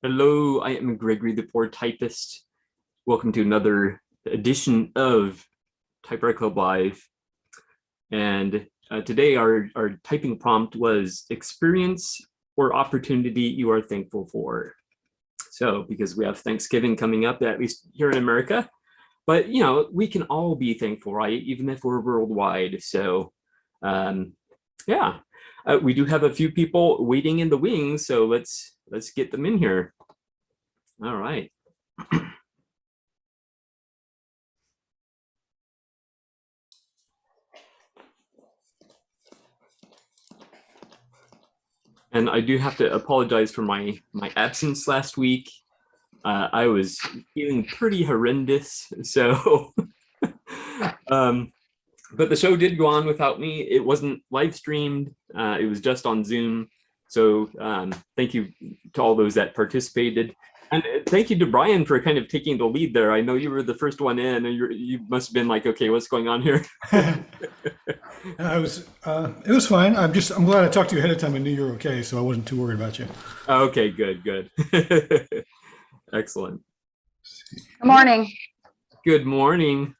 Hello, I am Gregory, the poor typist. Welcome to another edition of Typewriter Club Live. And today our typing prompt was experience or opportunity you are thankful for. So, because we have Thanksgiving coming up, at least here in America, but we can all be thankful, right? Even if we're worldwide. So, yeah. We do have a few people waiting in the wings, so let's get them in here. All right. And I do have to apologize for my absence last week. I was feeling pretty horrendous, so but the show did go on without me. It wasn't live streamed. It was just on Zoom. So thank you to all those that participated. And thank you to Brian for kind of taking the lead there. I know you were the first one in, and you must have been like, okay, what's going on here? It was fine. I'm glad I talked to you ahead of time and knew you were okay, so I wasn't too worried about you. Okay, good. Excellent. Good morning. Good morning.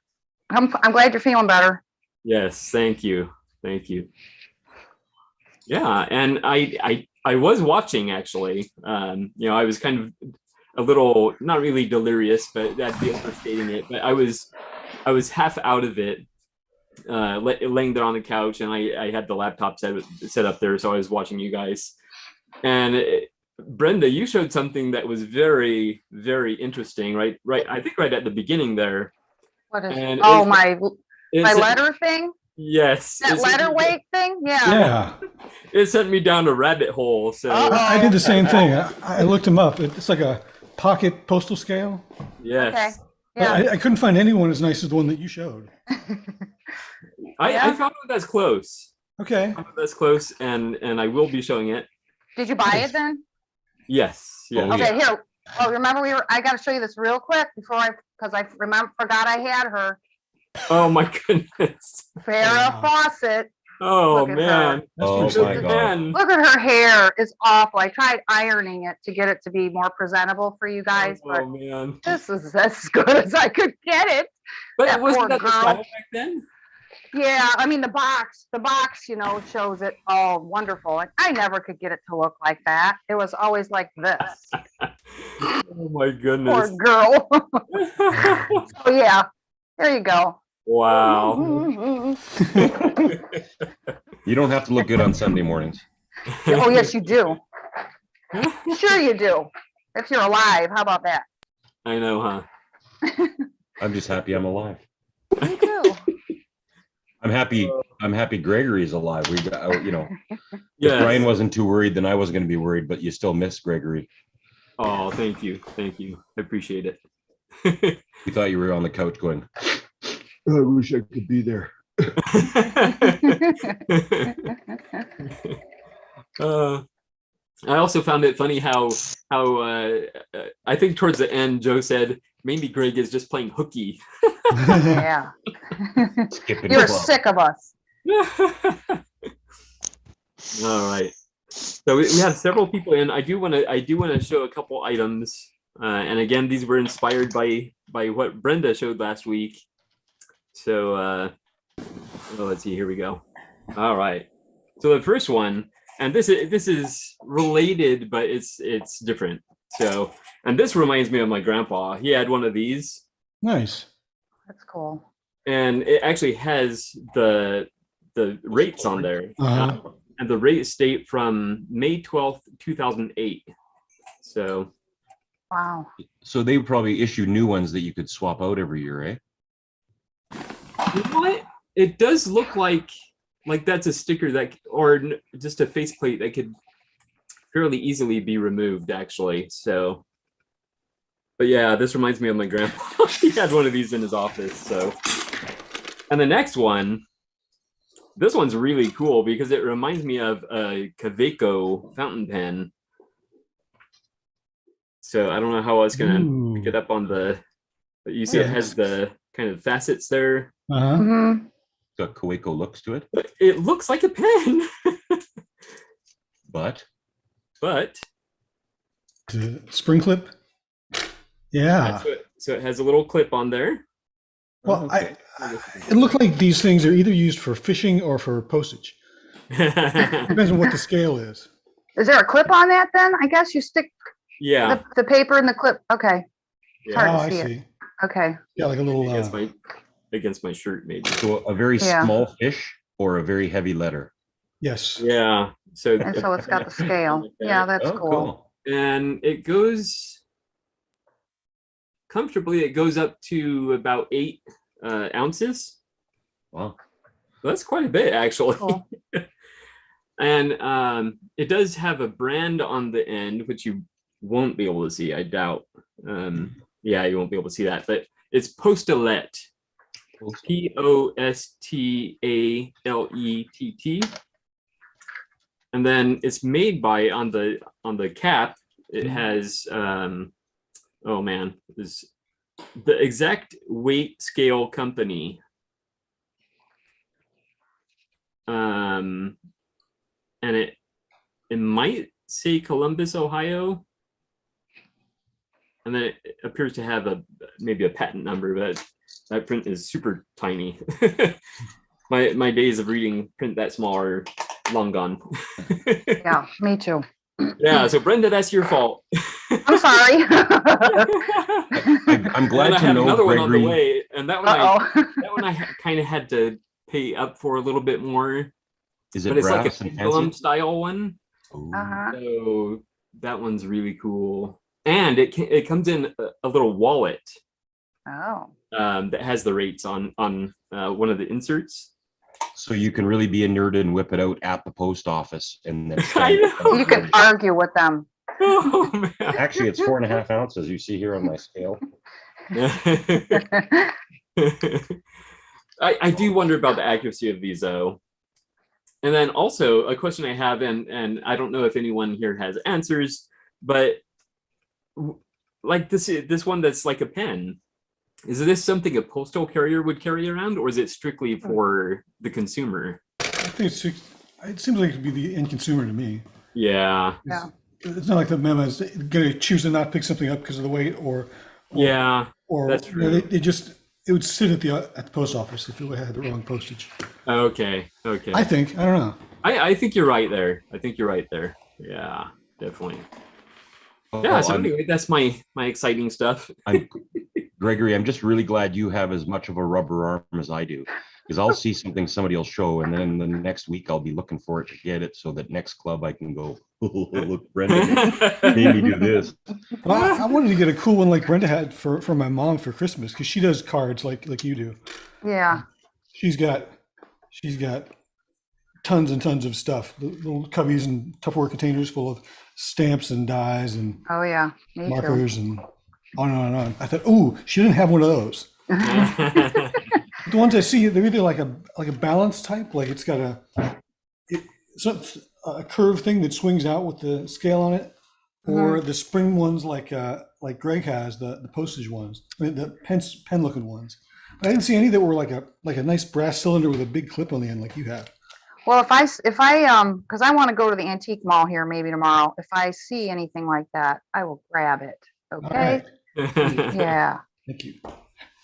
I'm glad you're feeling better. Yes, thank you. Yeah, and I was watching actually. I was kind of a little, not really delirious, but that'd be overstating it. But I was half out of it, laying there on the couch, and I had the laptop set up there, so I was watching you guys. And Brenda, you showed something that was very, very interesting, right? I think right at the beginning there. What is? And my letter thing? Yes. That letter weight thing? Yeah. Yeah. It sent me down a rabbit hole. So I did the same thing. I looked them up. It's like a pocket postal scale. Yes. Okay. Yeah. I couldn't find anyone as nice as the one that you showed. I found it that's close. Okay. That's close, and I will be showing it. Did you buy it then? Yes. Yeah. Okay, here. Oh, remember I got to show you this real quick because I forgot I had her. Oh my goodness. Farrah Fawcett. Oh man. Oh my God. Look at her hair. It's awful. I tried ironing it to get it to be more presentable for you guys, but man. this is as good as I could get it. But wasn't that the style back then? Yeah, I mean the box, shows it all wonderful. And I never could get it to look like that. It was always like this. Oh my goodness. Poor girl. So yeah, there you go. Wow. You don't have to look good on Sunday mornings. Oh yes, you do. Sure you do. If you're alive, how about that? I know, huh? I'm just happy I'm alive. Me too. I'm happy Gregory's alive. We got, if Yes. Brian wasn't too worried, then I wasn't going to be worried, but you still miss Gregory. Oh, thank you. I appreciate it. We thought you were on the couch going, I wish I could be there. I also found it funny how I think towards the end Joe said maybe Greg is just playing hooky. Yeah. skipping You're club. sick of us. All right. So we have several people in. I do want to show a couple items, and again, these were inspired by what Brenda showed last week. So let's see. Here we go. All right. So the first one, and this is related, but it's different. So, and this reminds me of my grandpa. He had one of these. Nice. That's cool. And it actually has the rates on there. Uh-huh. And the rates date from May 12th, 2008. So. Wow. So they would probably issue new ones that you could swap out every year, eh? You know what? It does look like that's a sticker or just a faceplate that could fairly easily be removed, actually. So, but yeah, this reminds me of my grandpa. He had one of these in his office. So, and the next one, this one's really cool because it reminds me of a Kaweco fountain pen. So I don't know how I was gonna pick it up on but you see it has the kind of facets there. Uh-huh. Mm-hmm. Got Kaweco looks to it. But it looks like a pen. But The spring clip. Yeah. So it has a little clip on there. Well, it looked like these things are either used for fishing or for postage. Depends on what the scale is. Is there a clip on that then? I guess you stick Yeah. the paper in the clip. Okay. It's hard Oh, to I see see. it. Okay. Yeah, like a little. Against my shirt, maybe. So a very Yeah. small fish or a very heavy letter? Yes. Yeah. So And so it's got the scale. Yeah, that's Oh, cool. and it goes comfortably. It goes up to about 8 ounces. Wow. That's quite a bit, actually. Cool. And it does have a brand on the end, which you won't be able to see, I doubt. Yeah, you won't be able to see that, but it's Postulette. Postalett. And then it's made by on the cap. It has oh man, this the exact weight scale company. And it might say Columbus, Ohio. And then it appears to have maybe a patent number, but that print is super tiny. My days of reading print that small are long gone. Yeah, me too. Yeah, so Brenda, that's your fault. I'm sorry. I'm glad And I to have know another one on the Gregory. way, and that one I kind of had to pay up for a little bit more. Is it But it's like a brass and pendulum fancy? style one. Ooh. Uh-huh. So that one's really cool. And it comes in a little wallet Oh. that has the rates on one of the inserts. So you can really be a nerd and whip it out at the post office and then. I know. You can argue with them. Oh man. Actually, it's 4.5 ounces. You see here on my scale. I do wonder about the accuracy of these though. And then also a question I have, and I don't know if anyone here has answers, but like this one that's like a pen, is this something a postal carrier would carry around, or is it strictly for the consumer? I think it seems like it would be the end consumer to me. Yeah. Yeah. It's not like the memo is going to choose to not pick something up because of the weight or Yeah, or that's you know, true. it would sit at the post office if it had the wrong postage. Okay. I think. I don't know. I think you're right there. Yeah, definitely. Yeah, so anyway, that's my exciting stuff. Gregory, I'm just really glad you have as much of a rubber arm as I do, because I'll see something somebody will show, and then the next week I'll be looking for it to get it, so that next club I can go, oh, look, Brendan made me do this. Well, I wanted to get a cool one like Brenda had for my mom for Christmas because she does cards like you do. Yeah. She's got tons and tons of stuff, little cubbies and Tupperware containers full of stamps and dies and Oh yeah. Me markers and on and on and on. I thought, oh, she didn't have one of those. too. The ones I see, they're either like a balance type, like it's got a curved thing that swings out with the scale on it, or the spring ones like Greg has, the postage ones, I mean, the pen looking ones. But I didn't see any that were like a nice brass cylinder with a big clip on the end like you have. Well, if I because I want to go to the antique mall here maybe tomorrow. If I see anything like that, I will grab it. All Okay. right, Yeah. thank you.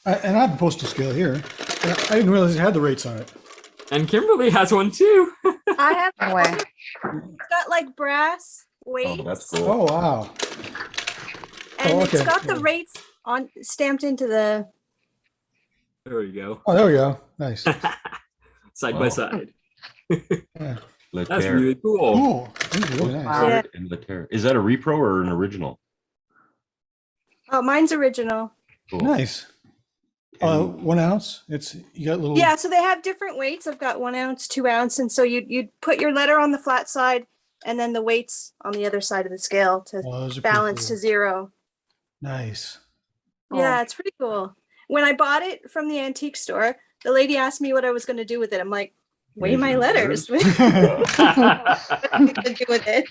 And I have a postal scale here. And I didn't realize it had the rates on it. And Kimberly has one too. I have Anyway. it's got like brass weights, Oh, that's cool. Oh wow! and okay. it's got the rates on stamped into the. There you go. Oh, there we go. Nice. Side by Wow. side. Yeah. That's Letter really cool. Cool. These are really nice. Wow. Yeah. and letter. Is that a repro or an original? Oh, mine's original. Cool. Nice. And 1 ounce. You got little. Yeah, so they have different weights. I've got 1 ounce, 2 ounce, and so you'd put your letter on the flat side, and then the weights on the other side of the scale to Oh, those are pretty balance cool. to 0. Nice. Yeah, it's pretty cool. When I bought it from the antique store, the lady asked me what I was going to do with it. I'm like, weigh my letters. What Yeah. are you gonna do with it?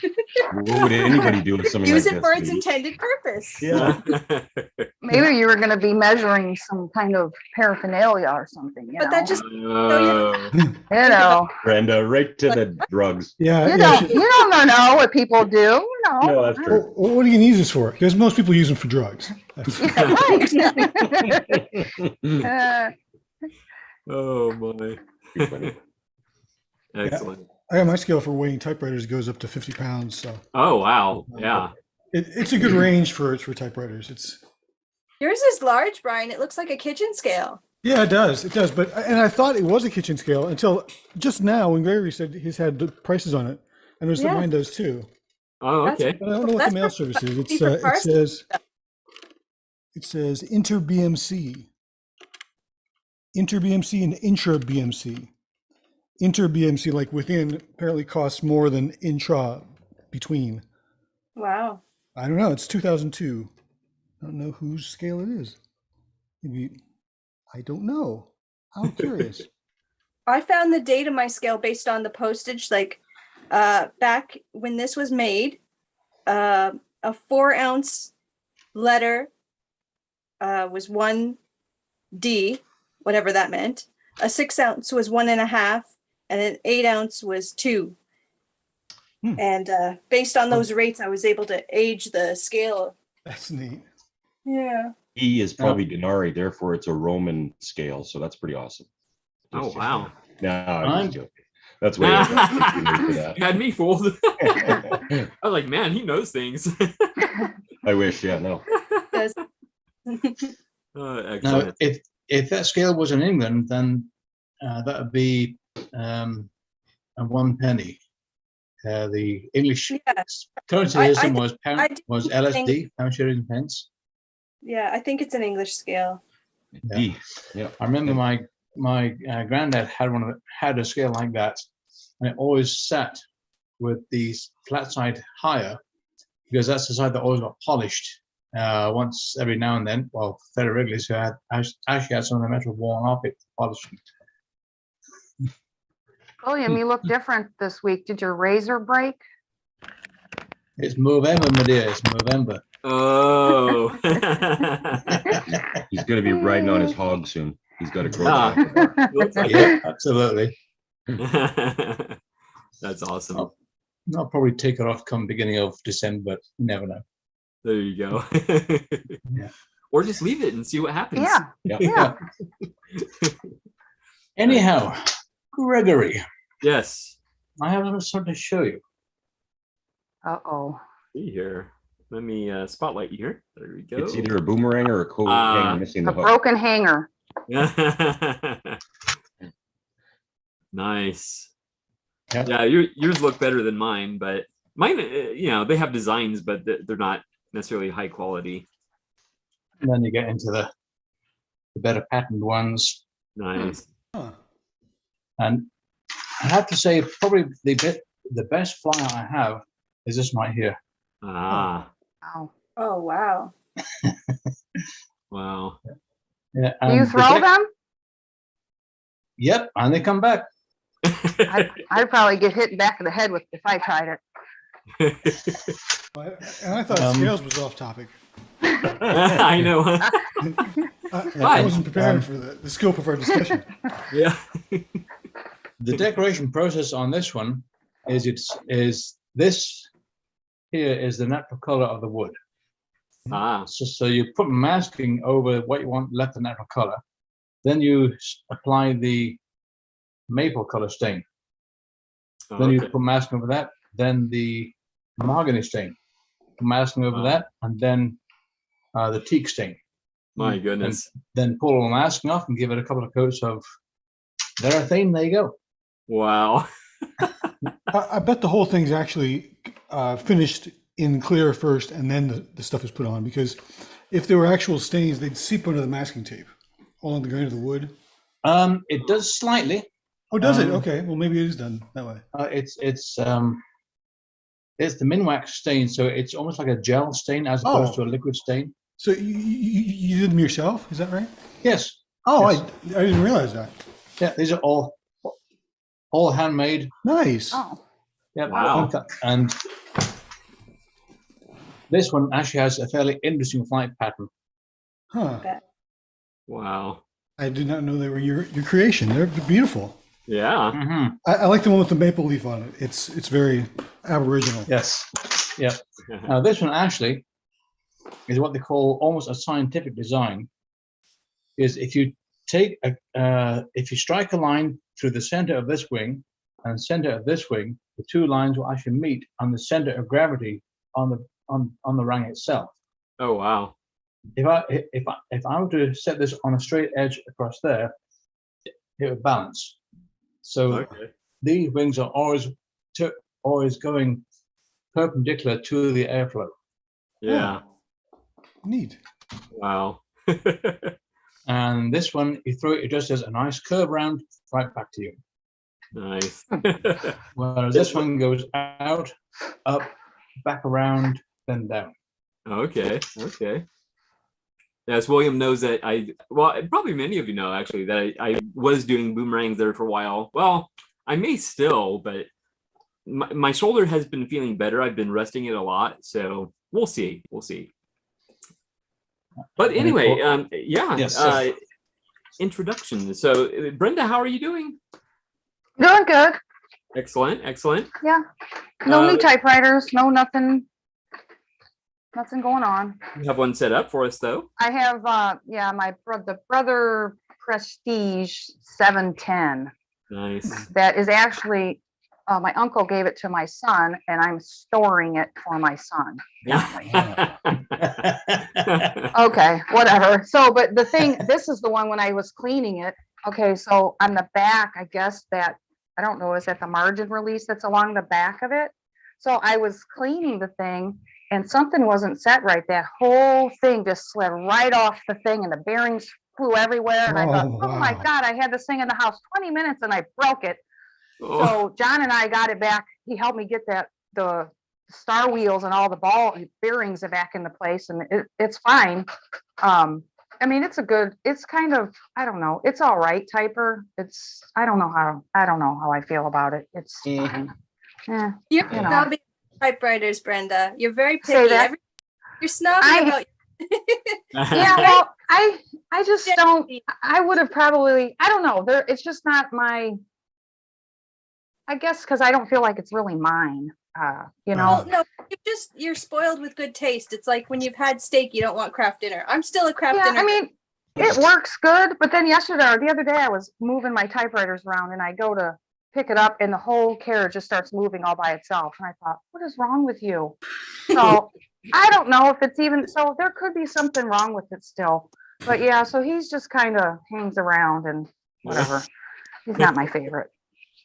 What would anybody do with something Use like it for this? its intended purpose. Yeah. Maybe you were going to be measuring some kind of paraphernalia or something, you But know? that just Oh. you know, Brenda, right to the drugs. Yeah. you yeah, don't know what people do, you know. No, that's true. Well, what do you use this for? Because most people use them for drugs. Yeah, right. Oh my. Too funny. Excellent. I got my scale for weighing typewriters goes up to 50 pounds. So Oh wow. Yeah. it's a good range for typewriters. It's Yours is large, Brian. It looks like a kitchen scale. yeah, it does. It does. And I thought it was a kitchen scale until just now when Gregory said he's had the prices on it, and there's Yeah. that mine does too. Oh, That's- okay. But I don't know what That's the mail for- service is. be for parcels. It says inter BMC, and intra BMC. Inter BMC, like within, apparently costs more than intra, between. Wow. I don't know. It's 2002. I don't know whose scale it is. Maybe I don't know. How curious. I found the date of my scale based on the postage. Like back when this was made, a 4-ounce letter was 1D, whatever that meant. A 6-ounce was 1.5, and an 8-ounce was 2. And based on those rates, I was able to age the scale. That's neat. Yeah. E is probably denarii, therefore it's a Roman scale, so that's pretty awesome. Oh wow. No, I'm I'm- just joking. That's way over for that. You had me fooled. I was like, man, he knows things. I wish, yeah, no. Because Oh, Now, excellent. if that scale was in England, then that would be a 1 penny. The English yeah, currency I system think- was I pound, do was think- LSD, pound shillings and pence. yeah, I think it's an English scale. D. Yeah. I remember my granddad had a scale like that, and it always sat with the flat side higher because that's the side that always got polished once every now and then. Well, fairly regularly, so I actually had some of the metal worn off it polishing. William, you look different this week. Did your razor break? It's Movember, my dear. It's Movember. Oh. He's going to be riding on his hog soon. He's got to grow Ah. that. Looks like Yeah, absolutely. it. That's awesome. Oh. I'll probably take it off come beginning of December, but you never know. There you go. Yeah. Or just leave it and see what happens. Yeah, Yeah. Anyhow, Gregory, Yes. I have something to show you. uh-oh. See here. Let me spotlight you here. There we go. It's either a boomerang or a coat Ah. hanger missing A the hook. broken hanger. Nice. Yeah. Yeah, yours look better than mine, but mine, they have designs, but they're not necessarily high quality. And then you get into the better patterned ones. Nice. Huh. And I have to say, probably the best flyer I have is this right here. Ah, Wow. Oh, wow. wow. Yeah, Do you and the throw deck- them? Yep, and they come back. I'd probably get hit back in the head with if I tried it. And I thought scales was off topic. I know. Huh? I Right. wasn't prepared for the scope of our discussion. Yeah. The decoration process on this one is this here is the natural color of the wood. Ah, So you put masking over what you want left the natural color. Then you apply the maple color stain. Then you okay. put masking over that. Then the mahogany stain. Put masking over Wow. that, and then the teak stain. My goodness. Then pull all the masking off and give it a couple of coats of verathane. There you go. Wow. I bet the whole thing's actually finished in clear first, and then the stuff is put on. Because if there were actual stains, they'd seep under the masking tape, all on the grain of the wood. It does slightly. Oh, does it? Um, Okay. Well, maybe it is done that way. It's the Minwax stain, so it's almost like a gel stain as opposed to a liquid stain. So you did them yourself? Is that right? Yes. Oh, Yes. I didn't realize that. Yeah, these are all all handmade. Nice. Oh, Yep, Wow. uncut. And this one actually has a fairly interesting flight pattern. Huh. Wow. I did not know they were your creation. They're beautiful. Yeah. Mm-hmm. I like the one with the maple leaf on it. It's very Aboriginal. Yes. Yep. Now this one actually is what they call almost a scientific design. Is if you take if you strike a line through the center of this wing and center of this wing, the two lines will actually meet on the center of gravity on the rang itself. Oh, wow. If I were to set this on a straight edge across there, it would balance. So Okay. these wings are always going perpendicular to the airflow. Yeah. Neat. Wow. And this one, you throw it, it just does a nice curve round right back to you. Nice. Whereas this one goes out, up, back around, then down. Okay. Okay. Yes, William knows that probably many of you know actually that I was doing boomerangs there for a while. Well, I may still, but my shoulder has been feeling better. I've been resting it a lot, so we'll see. We'll see. But anyway, yeah. Yes. Introduction. So, Brenda, how are you doing? doing good. Excellent. Excellent. Yeah. No Uh, new typewriters. No nothing. Nothing going on. You have one set up for us, though. I have, yeah, the Brother Prestige 710. Nice. That is actually, my uncle gave it to my son, and I'm storing it for my son. Okay, whatever. So, but the thing, this is the one when I was cleaning it. Okay, so on the back, I guess that, I don't know, is that the margin release that's along the back of it? So I was cleaning the thing and something wasn't set right. That whole thing just slid right off the thing and the bearings flew everywhere. And I thought, Oh, oh my wow. God, I had this thing in the house 20 minutes and I broke it. Oh, So John and I got it back. He helped me get the star wheels and all the ball bearings back into place, and it's fine. I mean, it's kind of, I don't know, it's all right, typer. I don't know how I feel about it. It's fine. Yeah. You're You know. snobby typewriters, Brenda. You're very Say picky. that. You're snobby I- about. Yeah, well, I just don't, I would have probably, I don't know, it's just not my, I guess, because I don't feel like it's really mine, you know. Well, no, you're spoiled with good taste. It's like when you've had steak, you don't want craft dinner. I'm still a craft Yeah, dinner. I mean, it works good, but then the other day, I was moving my typewriters around and I go to pick it up and the whole carriage just starts moving all by itself. And I thought, what is wrong with you? So I don't know if it's even, so there could be something wrong with it still. But yeah, so he's just kind of hangs around and whatever. He's not my favorite.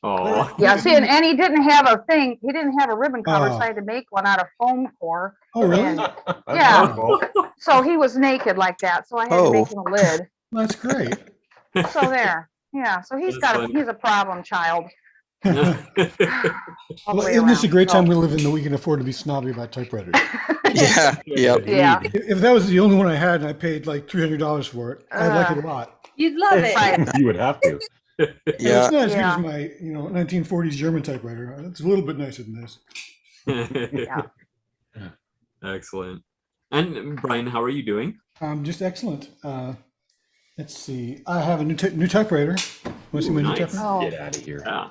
oh. Yeah, see, and he didn't have a thing, he didn't have a ribbon cover, so Oh. I had to make one out of foam core. Oh, really? And That's Yeah. wonderful. so he was naked like that, so I had to make him a lid. That's great. So there, yeah, so That's funny. he's a problem child. All the Well, way isn't this a around, great so- time we live in that we can afford to be snobby about typewriters? Yeah. Yep. Yeah. If that was the only one I had and I paid like $300 for it, I'd like it a lot. You'd love it. Right. You would have to. And Yeah. it's not as Yeah. good as my 1940s German typewriter. It's a little bit nicer than this. Yeah. Excellent. And Brian, how are you doing? Just excellent. Let's see. I have a new typewriter. Want to see my new Nice. typewriter? Oh, Get out of here. Yeah.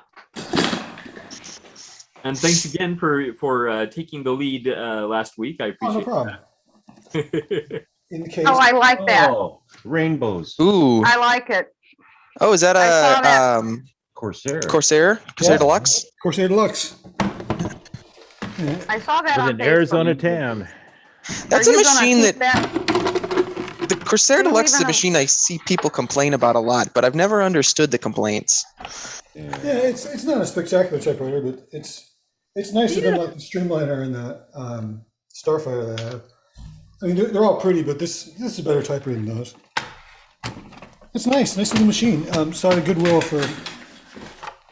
And thanks again for taking the lead last week. I Oh, no appreciate problem. that. In the case. oh, I like that. Oh, rainbows. Ooh. I like it. Oh, is that I saw a that. Corsair. Corsair? Corsair Yeah. Deluxe? Corsair Deluxe. Yeah. I saw that With on an Arizona Facebook. tam. That's Are a you gonna machine keep that the Corsair Are you Deluxe is a leaving a- machine I see people complain about a lot, but I've never understood the complaints. Yeah, it's not a spectacular typewriter, but it's nicer than like the Streamliner and the Starfire that I have. I mean, they're all pretty, but this is a better typewriter than those. It's nice little machine. Started at Goodwill for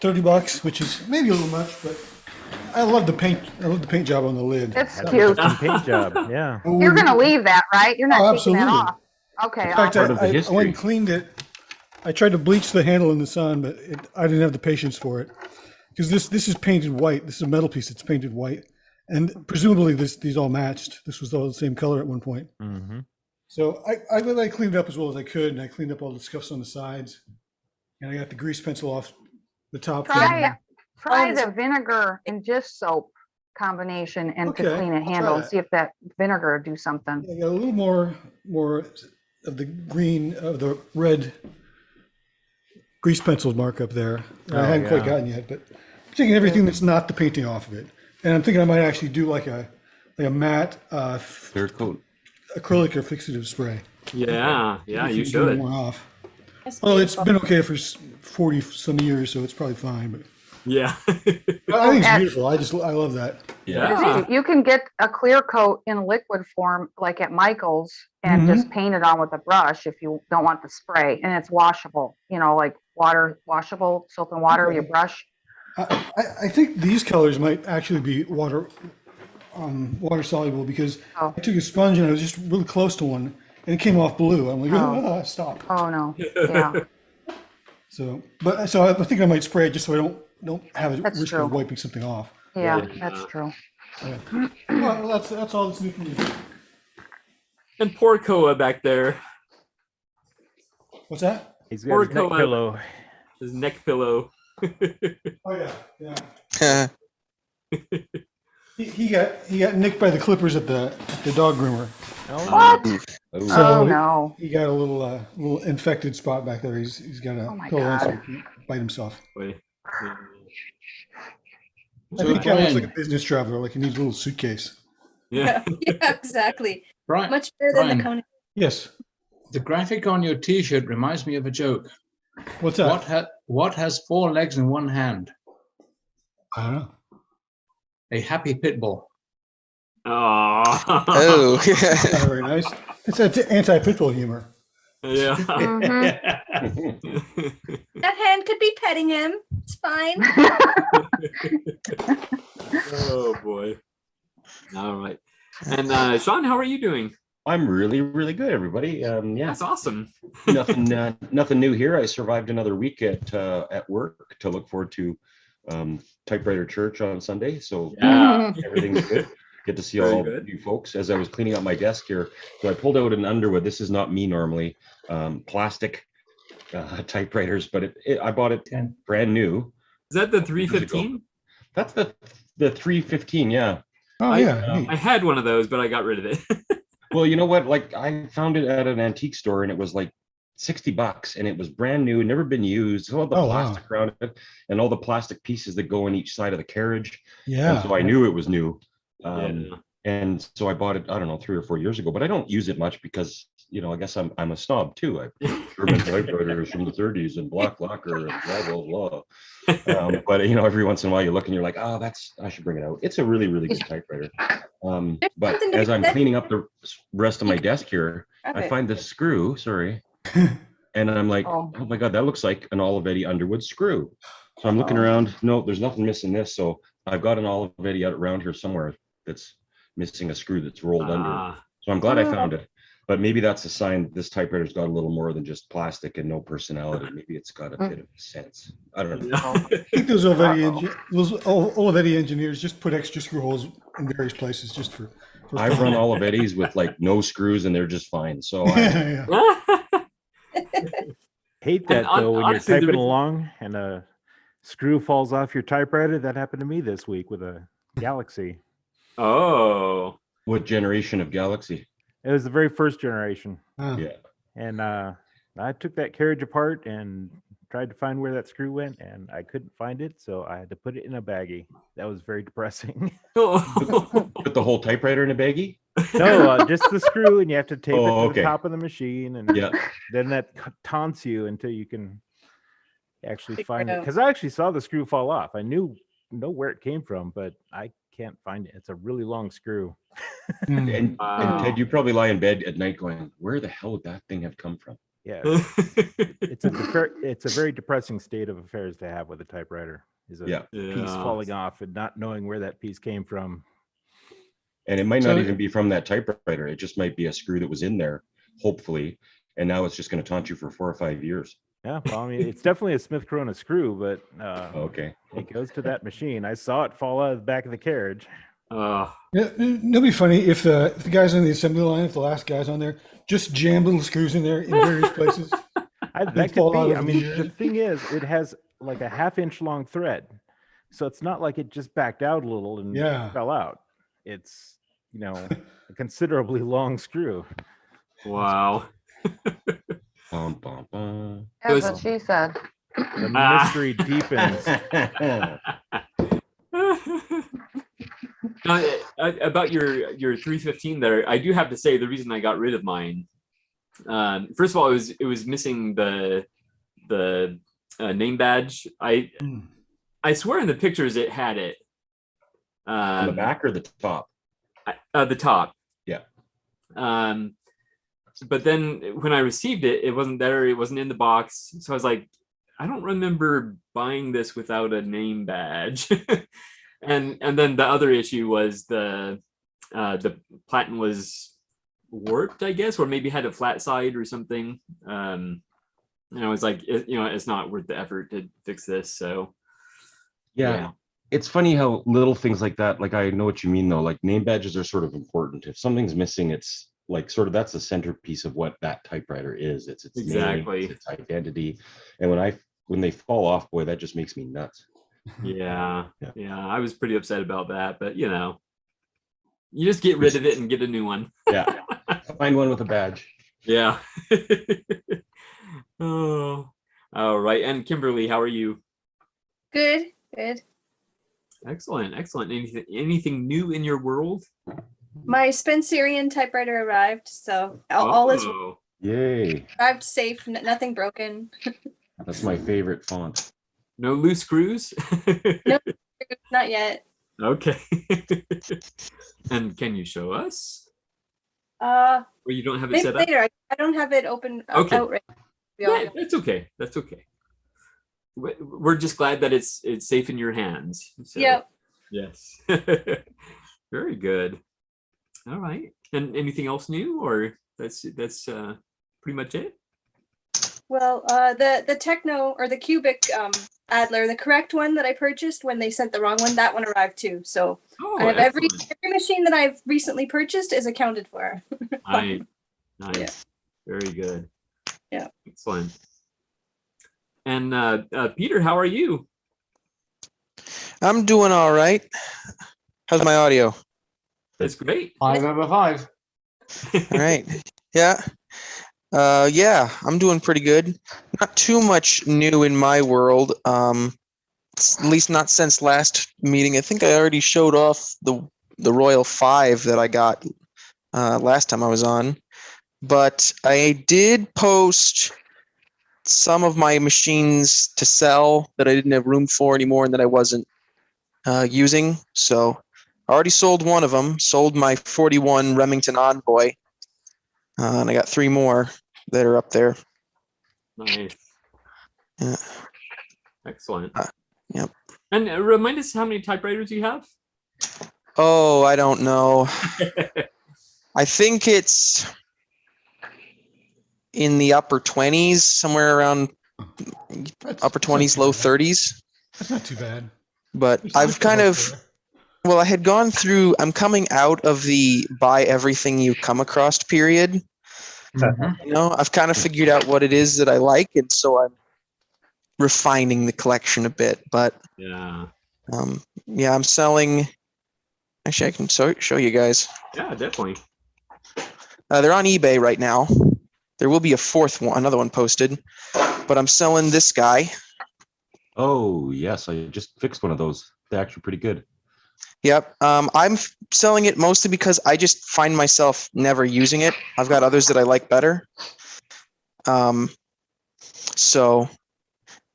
$30, which is maybe a little much, but I love the paint. I love the paint job on the lid. It's cute. Paint job. Yeah. You're gonna leave that, right? You're not Oh, taking that absolutely. off. Okay. In fact, awesome. of the I went history. and cleaned it. I tried to bleach the handle in the sun, but I didn't have the patience for it. because this is painted white. This is a metal piece that's painted white, and presumably these all matched. This was all the same color at one point. Mm-hmm. So I cleaned it up as well as I could, and I cleaned up all the scuffs on the sides, and I got the grease pencil off the top. Try Oh, the vinegar and dish soap combination and to Okay, clean I'll it try handle and that. see if that vinegar will do something. I got a little more of the green, of the red grease pencil mark up there. I Oh, hadn't quite yeah. gotten yet, but I'm taking everything that's not the painting off of it. And I'm thinking I might actually do like a matte Clear coat. acrylic or fixative spray. Yeah, yeah, If you it's getting should. more off. That's Well, it's beautiful. been okay for 40 some years, so it's probably fine. But Yeah. I think it's and- beautiful. I love that. Yeah. You can get a clear coat in liquid form, like at Michael's, and just paint it on with a brush if you don't want the spray, and it's washable, like washable, soap and water, you Okay. brush. I think these colors might actually be water soluble, because Oh. I took a sponge and I was just really close to one and it came off blue. I'm like, Oh. stop. Oh, no, yeah, So I think I might spray it just so I don't have a That's risk true. of wiping something off. yeah, Yeah. that's true. Well, that's all that's new for me. And poor Koa back there, What's that? He's got Or his neck co-op. pillow. his neck pillow. Oh yeah. He got nicked by the clippers at the dog groomer. What? Oh, So Oh, no. he got a little infected spot back there. He's got a Oh, my pill on so God. he can bite himself. Boy. Yeah. I think he kind of looks like a Brian- business traveler, like he needs a little suitcase. Yeah. Yeah, exactly. Brian, Much better than the Brian. cone. Yes. the graphic on your T-shirt reminds me of a joke. What's that? What has 4 legs and 1 hand? I don't know. A happy pit bull. Oh. Oh, Not very nice. It's anti-pitbull humor. Yeah. Mhm. That hand could be petting him. It's fine. Oh boy. All right. And Sean, how are you doing? I'm really, really good, everybody. Yeah, That's awesome. nothing new here. I survived another week at work to look forward to Typewriter Church on Sunday. So Yeah. everything's good. Get to see Very all good. you folks as I was cleaning out my desk here. So I pulled out an Underwood. This is not me normally. Plastic typewriters, but I bought it 10. brand new. Is that the 315? That's the 315. Yeah. Oh yeah. neat. I had one of those, but I got rid of it. Well, you know what? Like I found it at an antique store and it was like $60 and it was brand new, never been used. All the Oh, wow. plastic around it and all the plastic pieces that go in each side of the carriage. Yeah. And so I knew it was new. Yeah. And so I bought it, I don't know, 3 or 4 years ago, but I don't use it much because, I guess I'm a snob too. I German typewriters from the 30s and black lacquer and blah, blah, blah. But every once in a while you look and you're like, oh, I should bring it out. It's a really, really good typewriter. But something to as be I'm said- cleaning up the rest of my desk here, Grab I it. find this screw, sorry. And I'm like, Oh. oh my God, that looks like an Olivetti Underwood screw. So I'm looking Oh. around. No, there's nothing missing this. So I've got an Olivetti out around here somewhere that's missing a screw that's rolled under. Ah, So I'm glad I found it. But maybe that's a sign this typewriter's got a little more than just plastic and no personality. Maybe it's got a bit of sense. I don't know. yeah. I think those Olivetti engineers just put extra screw holes in various places just for I've fun. run Olivetti's with like no screws and they're just fine. So Yeah, yeah. Hate that And though when honestly, you're the typing reason- along and a screw falls off your typewriter. That happened to me this week with a Galaxy. Oh. what generation of Galaxy? It was the very first generation, Ah. Yeah. and I took that carriage apart and tried to find where that screw went, and I couldn't find it, so I had to put it in a baggie. That was very depressing. Oh. Put the whole typewriter in a baggie? No, just the screw, and you have to tape it to Oh, okay. the top of the machine, and Yeah. then that taunts you until you can actually Figure find it it. out. Because I actually saw the screw fall off. I know where it came from, but I can't find it. It's a really long screw. Mm. And Wow. Ted, you probably lie in bed at night going, where the hell would that thing have come from? Yeah, it's a very depressing state of affairs to have with a typewriter. Is a Yeah. piece Yeah. falling off and not knowing where that piece came from. And it might not So- even be from that typewriter. It just might be a screw that was in there, hopefully. And now it's just going to taunt you for 4 or 5 years. Yeah, well, I mean, it's definitely a Smith Corona screw, but Okay. it goes to that machine. I saw it fall out of the back of the carriage. Yeah, it'd be funny if the guys on the assembly line, if the last guys on there, just jam little screws in there in various places. That They could fall out be. I over the mean, years. the thing is, it has like a half-inch long thread, so it's not like it just backed out a little and Yeah. fell out. It's a considerably long screw. Wow. Bum, bum, bum. That's what she said. The Ah. mystery deepens. About your 315 there, I do have to say the reason I got rid of mine. First of all, it was missing the name badge. I swear in the pictures it had it. On the back or the top? The top. Yeah. But then when I received it, it wasn't there. It wasn't in the box. So I was like, I don't remember buying this without a name badge. and then the other issue was the platen was warped, I guess, or maybe had a flat side or something. And I was like, it's not worth the effort to fix this. So Yeah. It's funny how little things like that, like I know what you mean though, like name badges are sort of important. If something's missing, it's like sort of that's the centerpiece of what that typewriter is. It's its Exactly. name, it's its identity. And when they fall off, boy, that just makes me nuts. yeah, I was pretty upset about that, but you just get rid of it and get a new one. Yeah. Find one with a badge. Yeah. Oh, all right. And Kimberly, how are you? Good, good. Excellent. Anything new in your world? My Spencerian typewriter arrived, so all is Oh, Yay. arrived safe, nothing broken. That's my favorite font. no loose screws? Not yet. Okay. And can you show us? Uh, Or you don't have it maybe set up? later. I don't have it open Okay. out right now. Yeah, that's okay. We're just glad that it's safe in your hands. So, Yep. Yes. Very good. All right. And anything else new, or that's pretty much it? Well, the Techno or the Cubic Adler, the correct one that I purchased when they sent the wrong one, that one arrived too. So Oh, I have every excellent. machine that I've recently purchased is accounted for. Nice. Yeah. Very good. Yeah. Excellent. And Peter, how are you? I'm doing all right. How's my audio? It's great. 5/5. All right. Yeah. Yeah, I'm doing pretty good. Not too much new in my world. At least not since last meeting. I think I already showed off the Royal 5 that I got last time I was on. But I did post some of my machines to sell that I didn't have room for anymore and that I wasn't using. So I already sold one of them, sold my 41 Remington Envoy, and I got 3 more that are up there. Nice. Yeah. Excellent. Yep. And remind us how many typewriters you have? Oh, I don't know. I think it's in the upper 20s, somewhere around upper 20s, low 30s. That's not too bad. But There's I've some kind up of, there. well, I had gone through, I'm coming out of the buy everything you come across period. You know, I've kind of figured out what it is that I like, and so I'm refining the collection a bit. But Yeah. yeah, I'm selling. Actually, I can show you guys. Yeah, definitely. They're on eBay right now. There will be a fourth one, another one posted, but I'm selling this guy. Oh, yes. I just fixed one of those. They're actually pretty good. Yep. I'm selling it mostly because I just find myself never using it. I've got others that I like better. So,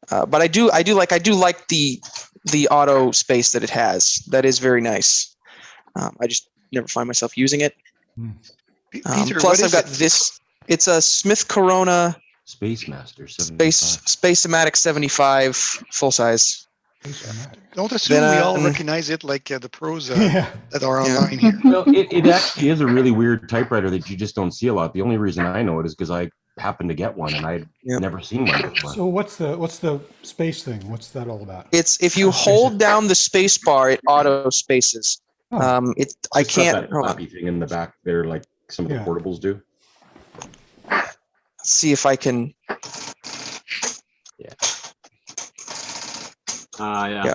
but I do like the auto space that it has. That is very nice. I just never find myself using it. Peter, Plus, what I've is got it? this. It's a Smith Corona Space Master 75. Space-O-Matic 75 full size. Don't assume we all Then, recognize it like the pros Yeah. that are online here. Well, it actually is a really weird typewriter that you just don't see a lot. The only reason I know it is because I happened to get one, and I'd Yep. never seen one before. So what's the space thing? What's that all about? It's if you hold down the space bar, it auto spaces. Oh. I It's got can't. that Hold on. flappy thing in the back there, like some of the Yeah. portables do. See if I can. Yeah. Yeah.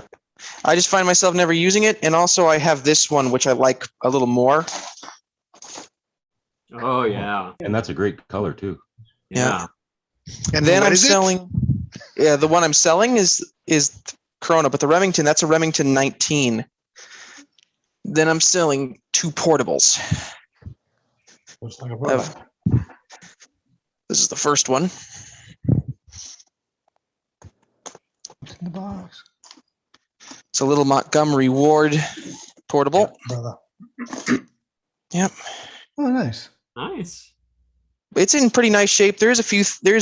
I just find myself never using it, and also I have this one which I like a little more. Oh yeah. And that's a great color too. Yeah. And Then what I'm is it? selling. Yeah, the one I'm selling is Corona, but the Remington, that's a Remington 19. Then I'm selling 2 portables. Looks like a brother. This is the first one. What's in the box? It's a little Montgomery Ward portable. Brother. Yep. Oh, nice. Nice. It's in pretty nice shape. There's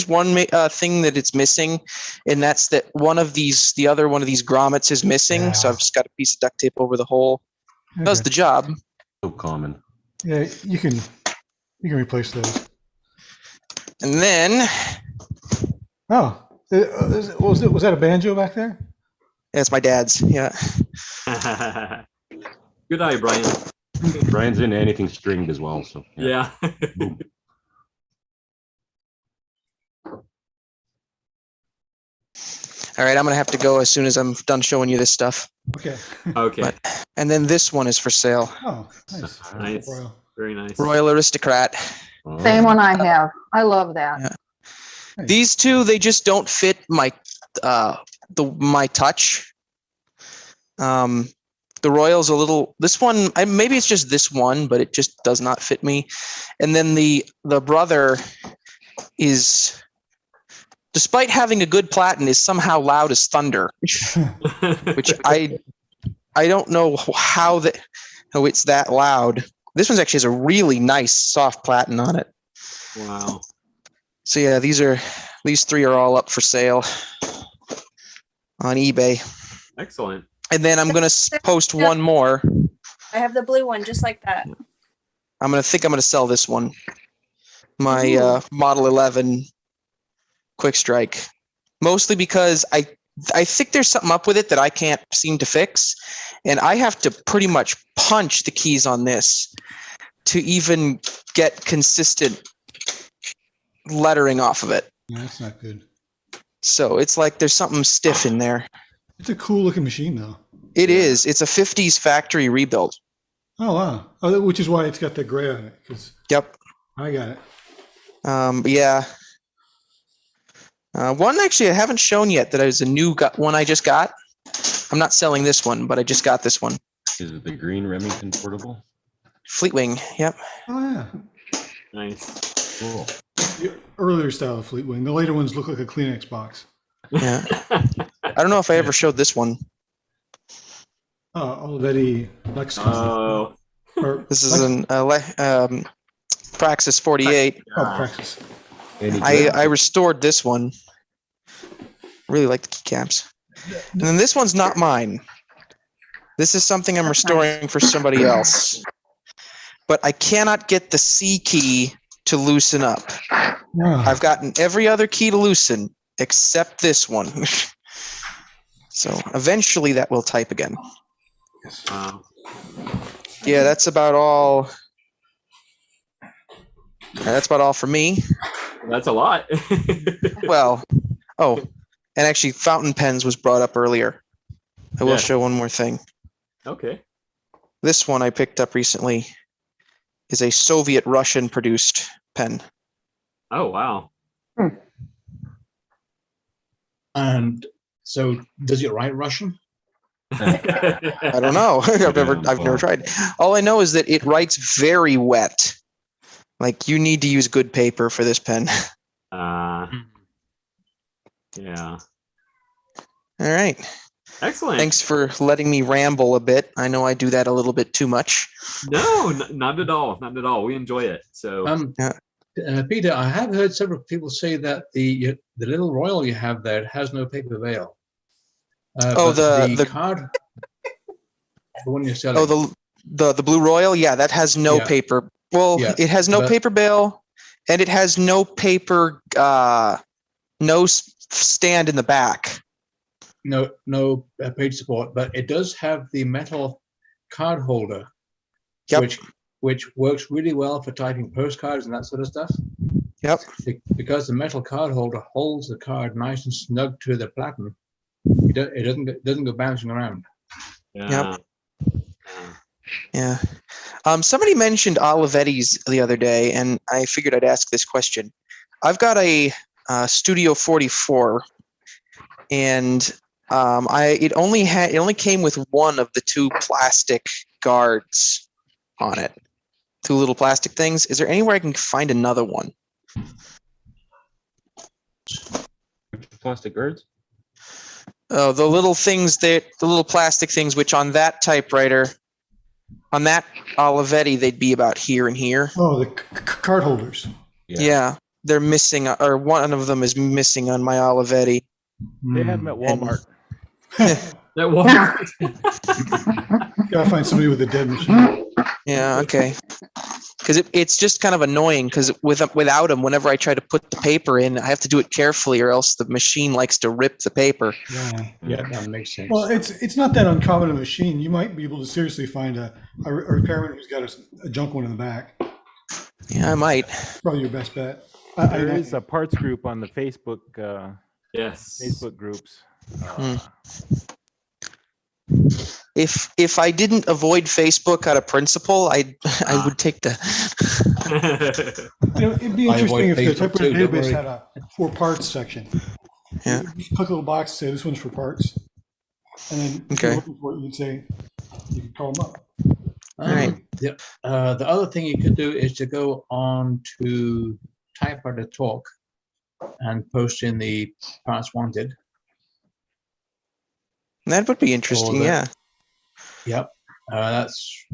one thing that it's missing, and that's that the other one of these grommets is missing. So Yeah. I've just got a piece of duct tape over the hole. Does Okay. the job. So common. Yeah, you can replace those. And then Oh, was that a banjo back there? that's my dad's. Yeah. Good eye, Brian. Brian's into anything stringed as well, so Yeah. Boom. All right, I'm gonna have to go as soon as I'm done showing you this stuff. Okay. Okay. But- And then this one is for sale. Oh, nice. Nice. Royal. Very nice. Royal Aristocrat. Oh. Same one I have. I love that. Yeah. These two, they just don't fit my my touch. The Royal's a little. This one, maybe it's just this one, but it just does not fit me. And then the brother is, despite having a good platen, is somehow loud as thunder, which I don't know how it's that loud. This one's actually has a really nice soft platen on it. Wow. So yeah, these 3 are all up for sale on eBay. Excellent. And then I'm gonna post one more. I have the blue one just like that. I'm gonna sell this one. My Model 11 Quick Strike, mostly because I think there's something up with it that I can't seem to fix, and I have to pretty much punch the keys on this to even get consistent lettering off of it. Yeah, that's not good. So it's like there's something stiff in there. It's a cool looking machine, though. It is. It's a 50s factory rebuild. Oh wow! Oh, which is why it's got the gray on it. 'Cause Yep. I got it. But yeah. One actually I haven't shown yet that is a new one I just got. I'm not selling this one, but I just got this one. Is it the green Remington portable? Fleetwing. Yep. Oh yeah. Nice. Cool. The earlier style of Fleetwing. The later ones look like a Kleenex box. Yeah. I don't know if I ever showed this one. Olivetti Lexus. Oh. Or This is an Praxis 48. Praxis. Any I restored this one. Really like the keycaps. And then this one's not mine. This is something I'm restoring for somebody else. But I cannot get the C key to loosen up. Ah, I've gotten every other key to loosen except this one. So eventually that will type again. Wow. Yeah, that's about all. That's about all for me. That's a lot. Well, and actually fountain pens was brought up earlier. I will Yeah. show one more thing. Okay. This one I picked up recently is a Soviet Russian produced pen. Oh wow. And so does it write Russian? I don't know. I've never tried. All I know is that it writes very wet. Like you need to use good paper for this pen. Yeah. All right. Excellent. Thanks for letting me ramble a bit. I know I do that a little bit too much. No, not at all. Not at all. We enjoy it. So Peter, I have heard several people say that the little Royal you have there has no paper veil. But the card, the one you're selling. Oh, the Blue Royal, yeah, that has no Yeah. paper. Well, Yeah, it has no but- paper bail, And it has no paper, stand in the back. No page support, but it does have the metal card holder, Yep. which works really well for typing postcards and that sort of stuff. Yep. Because the metal card holder holds the card nice and snug to the platen. It doesn't go bouncing around. Yeah. Yeah. Somebody mentioned Olivetti's the other day, and I figured I'd ask this question. I've got a Studio 44, and it only came with one of the two plastic guards on it. Two little plastic things. Is there anywhere I can find another one? Plastic guards? Oh, the little things the little plastic things, which on that typewriter, on that Olivetti, they'd be about here and here. Oh, the card holders. Yeah, they're missing, or one of them is missing on my Olivetti. They have them at Walmart. That Walmart. Gotta find somebody with a dead machine. Yeah, okay. Because it's just kind of annoying because without them, whenever I try to put the paper in, I have to do it carefully or else the machine likes to rip the paper. Yeah, that makes sense. Well, it's not that uncommon a machine. You might be able to seriously find a repairman who's got a junk one in the back. Yeah, I might. It's probably your best bet. There is a parts group on the Facebook. Yes. Facebook groups. If I didn't avoid Facebook out of principle, I would take the. It'd be I interesting avoid if the Facebook typewriter too, don't database worry. had a for parts section. Yeah. You just click a little box, say this one's for parts, and then if Okay. you're looking for it, you'd say you can call them up. Right. The other thing you could do is to go on to Typewriter Talk and post in the parts wanted. That would be interesting. Or the- Yeah. Yep. That's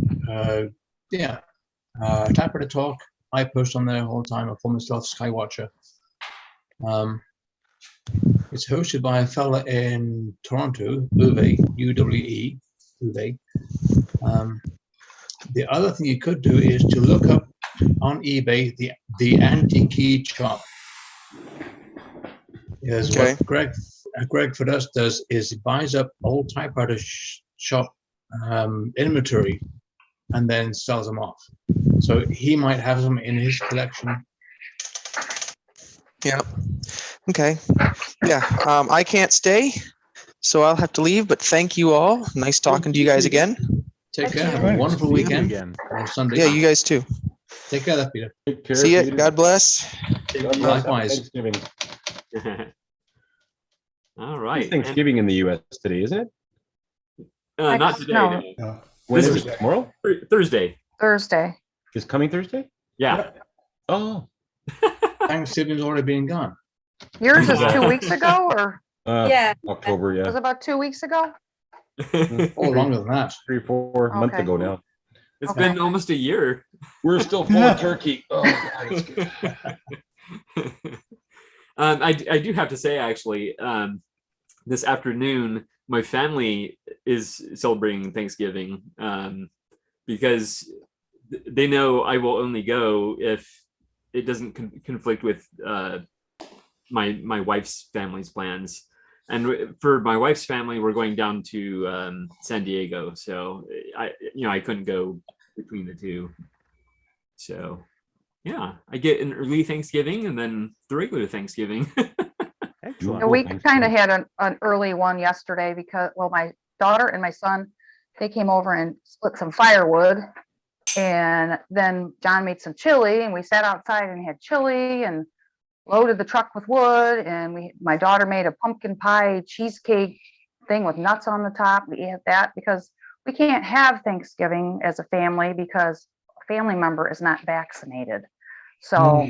Typewriter Talk. I post on there all the time. I call myself Skywatcher. It's hosted by a fella in Toronto, Uwe, U-W-E, Uwe. The other thing you could do is to look up on eBay the anti-key shop. Because Okay. what Greg for us does is he buys up old typewriter shop inventory and then sells them off. So he might have some in his collection. Yeah. Okay. Yeah. I can't stay, so I'll have to leave. But thank you all. Nice talking to you guys again. Take care. Have Right. a wonderful See you weekend again. or Sunday. Yeah, you guys too. Take care, there, Peter. Take care, See ya. Peter. God bless. God bless. Happy Likewise. Thanksgiving. All It's right. Thanksgiving in the U.S. today, isn't it? Not today. No. no. Yeah. When This is is- it? Tomorrow? Thursday. Thursday. Is coming Thursday? Yeah. Oh. Thanksgiving's already been gone. Yours is 2 weeks ago, or Yeah. October, was it yeah. about 2 weeks ago? Oh, longer than that. 3-4 months Okay. ago now. It's Okay. been almost a year. We're still full of turkey. Oh, God, it's good. I do have to say, actually, this afternoon, my family is celebrating Thanksgiving because they know I will only go if it doesn't conflict with my wife's family's plans. And for my wife's family, we're going down to San Diego, so I couldn't go between the two. So yeah, I get an early Thanksgiving and then the regular Thanksgiving. Excellent. And we Thanks, kind of Tom. had an early one yesterday because, well, my daughter and my son, they came over and split some firewood. And then John made some chili and we sat outside and had chili and loaded the truck with wood. And my daughter made a pumpkin pie cheesecake thing with nuts on the top. We had that because we can't have Thanksgiving as a family because a family member is not vaccinated. So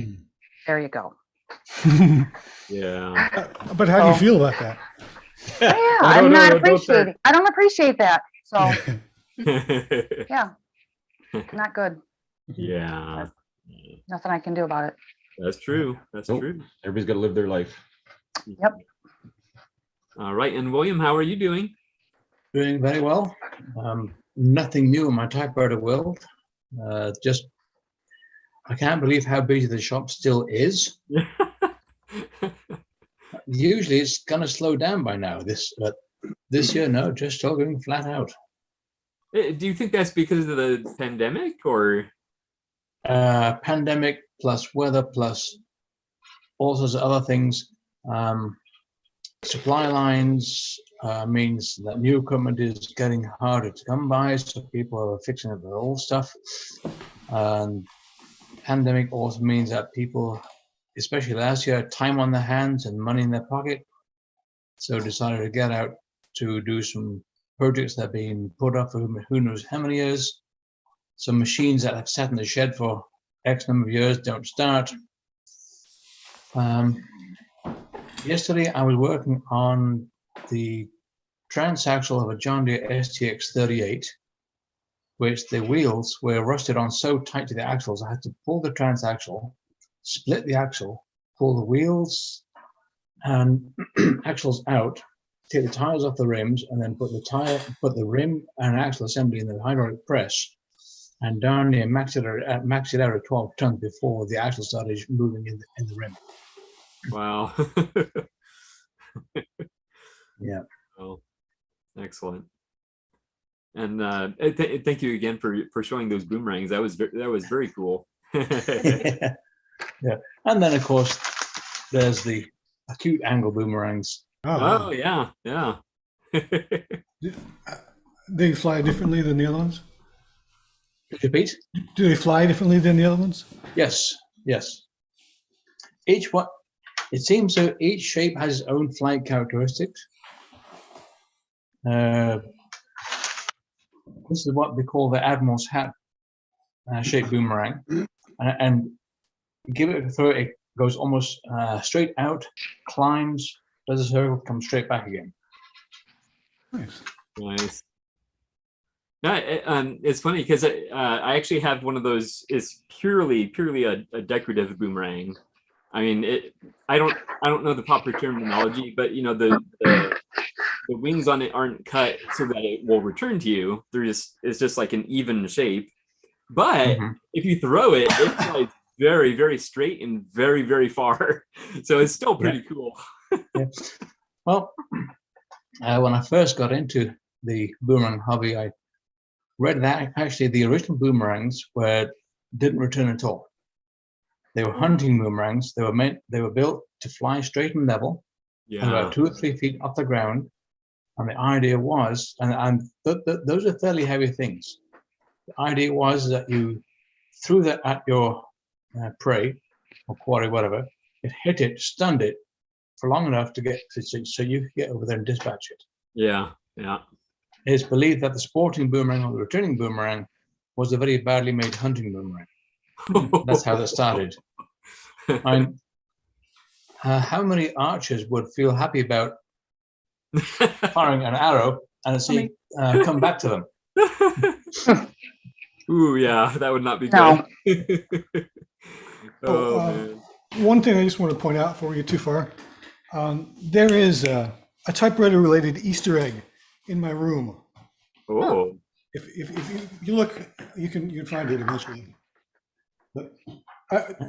there you go. Yeah. But how do you feel about that? Yeah, no, I'm no, not no, don't start. appreciating. I don't appreciate that. So yeah, not good. Yeah, Nothing I can do about it. that's true. That's Nope. true. Everybody's got to live their life. Yep. All right. And William, how are you doing? Doing very well. Nothing new in my typewriter world. Just I can't believe how busy the shop still is. Usually it's gonna slow down by now. This year, no, just still going flat out. Do you think that's because of the pandemic or? Pandemic plus weather plus all sorts of other things. Supply lines means that new equipment is getting harder to come by, so people are fixing up their old stuff. Pandemic also means that people, especially last year, had time on their hands and money in their pocket, so decided to get out to do some projects that have been put up for who knows how many years. Some machines that have sat in the shed for X number of years don't start. Yesterday, I was working on the transaxle of a John Deere STX 38, which the wheels were rusted on so tight to the axles, I had to pull the transaxle, split the axle, pull the wheels and axles out, take the tires off the rims, and then put the rim and axle assembly in the hydraulic press, and darn near max it out at 12 tons before the axle started moving in the rim. Wow. Yeah. Oh, excellent. And thank you again for showing those boomerangs. That was very cool. Yeah. And then of course there's the acute angle boomerangs. Oh yeah. They fly differently than the other ones? Repeat? Do they fly differently than the other ones? Yes. Each one, it seems so each shape has its own flight characteristics. This is what they call the Atmos hat shaped boomerang, and give it a throw, it goes almost straight out, climbs, does a circle, comes straight back again. Nice. Yeah, it's funny because I actually have one of those. It's purely a decorative boomerang. I mean, I don't know the proper terminology, but you know the wings on it aren't cut so that it will return to you. It's just like an even shape. But if you throw it, it flies very, very straight and very, very far. So it's still pretty cool. Yeah. Well, when I first got into the boomerang hobby, I read that actually the original boomerangs didn't return at all. They were hunting boomerangs. They were built to fly straight and level, about 2 or 3 feet off the ground. And the idea was, and those are fairly heavy things. The idea was that you threw that at your prey or quarry, whatever. It hit it, stunned it for long enough to get so you could get over there and dispatch it. Yeah. It's believed that the sporting boomerang or the returning boomerang was a very badly made hunting boomerang. That's how that started. And how many archers would feel happy about firing an arrow and see come back to them? Ooh, yeah, that would not be No. good. Man. One thing I just want to point out before we get too far, there is a typewriter related Easter egg in my room. Oh. If you look, you can find it eventually. But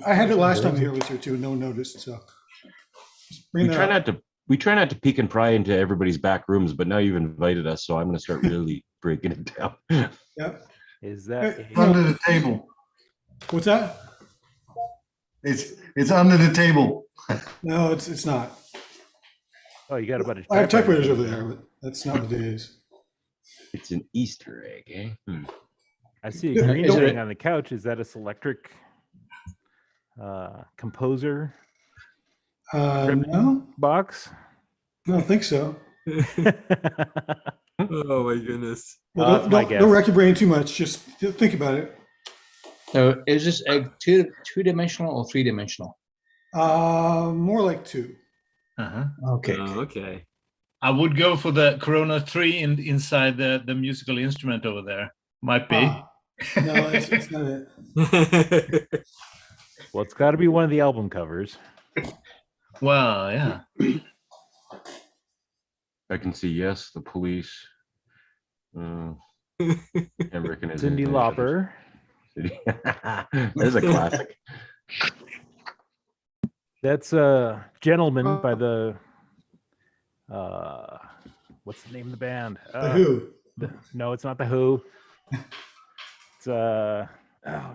I had it last time here was here too. No one noticed. So just bring We that try up. not to peek and pry into everybody's back rooms, but now you've invited us, so I'm going to start really breaking it down. Yep. Is that Hey, Under the table. What's that? It's under the table. No, it's not. oh, you got a bunch of I have typewriters typewriters over there, but that's not what it is. It's an Easter egg, eh? I see Yeah, a green is it- thing on the couch. Is that a Selectric composer No, box? I don't think so. Oh my goodness. Well, that's my guess. don't rack your brain too much. Just think about it. So is this egg two-dimensional or three-dimensional? More like 2. Okay. Okay. I would go for the Corona 3 inside the musical instrument over there. Might be. No, it's not it. Well, it's got to be one of the album covers. Well, yeah. I can see yes, the police. Can't recognize Cindy anything else. Lauper. There's a classic. That's a Gentleman by the what's the name of the band? The Who. No, it's not the Who. It's oh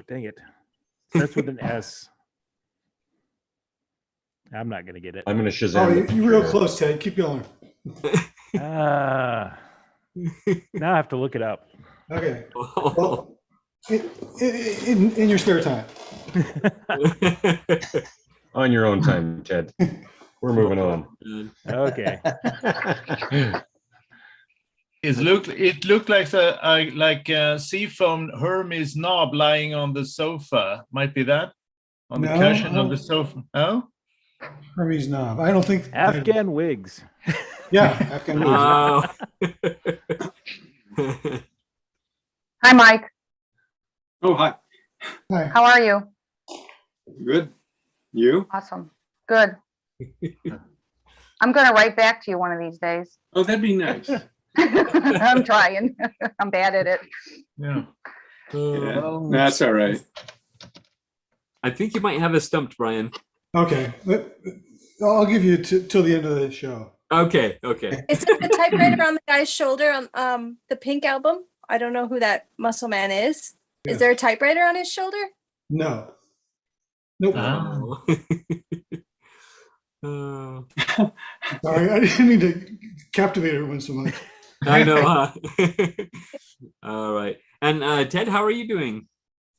dang it. Starts with an S. I'm not gonna get it. I'm gonna Oh, Shazam. you're real close, Ted. Keep going. Now I have to look it up. Okay. Well, in your spare time. On your own time, Ted. We're moving on. Okay. It looked like a seafoam Hermes knob lying on the sofa. Might be that on the No, cushion no. of the sofa. Oh, Hermes knob. I don't think. Afghan wigs. Yeah, Afghan wigs. Hi, Mike. Oh, hi. Hi. How are you? Good. You? Awesome. Good. I'm going to write back to you one of these days. Oh, that'd be nice. I'm trying. I'm bad at it. yeah. Yeah, that's all right. I think you might have us stumped, Brian. Okay. I'll give you till the end of the show. Okay. Is it the typewriter on the guy's shoulder on the Pink album? I don't know who that muscle man is. Yeah. Is there a typewriter on his shoulder? No. Nope. Oh. Sorry, I didn't mean to captivate everyone so much. I know, huh? All right. And Ted, how are you doing?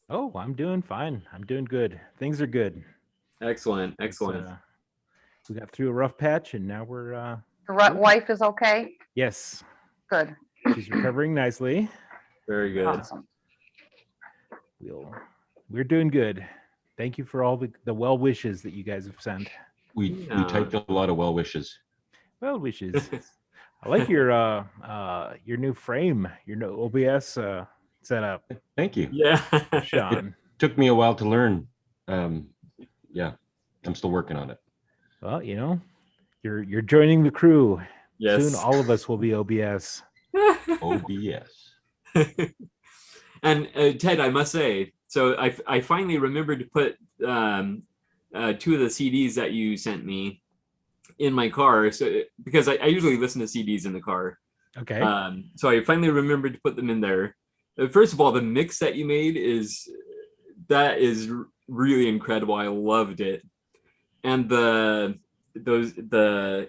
Oh, I'm doing fine. I'm doing good. Things are good. Excellent. We got through a rough patch, and now we're Your wife is okay? yes, Good. she's recovering nicely. Very good. Awesome. We're doing good. Thank you for all the well wishes that you guys have sent. We typed a lot of well wishes. Well wishes. I like your new frame, your new OBS setup. Thank you. Yeah. Sean. Took me a while to learn. Yeah, I'm still working on it. Well, you're joining the crew. Yes. Soon all of us will be OBS. OBS. And Ted, I must say, so I finally remembered to put 2 of the CDs that you sent me in my car. So because I usually listen to CDs in the car. Okay. So I finally remembered to put them in there. First of all, the mix that you made is really incredible. I loved it. And the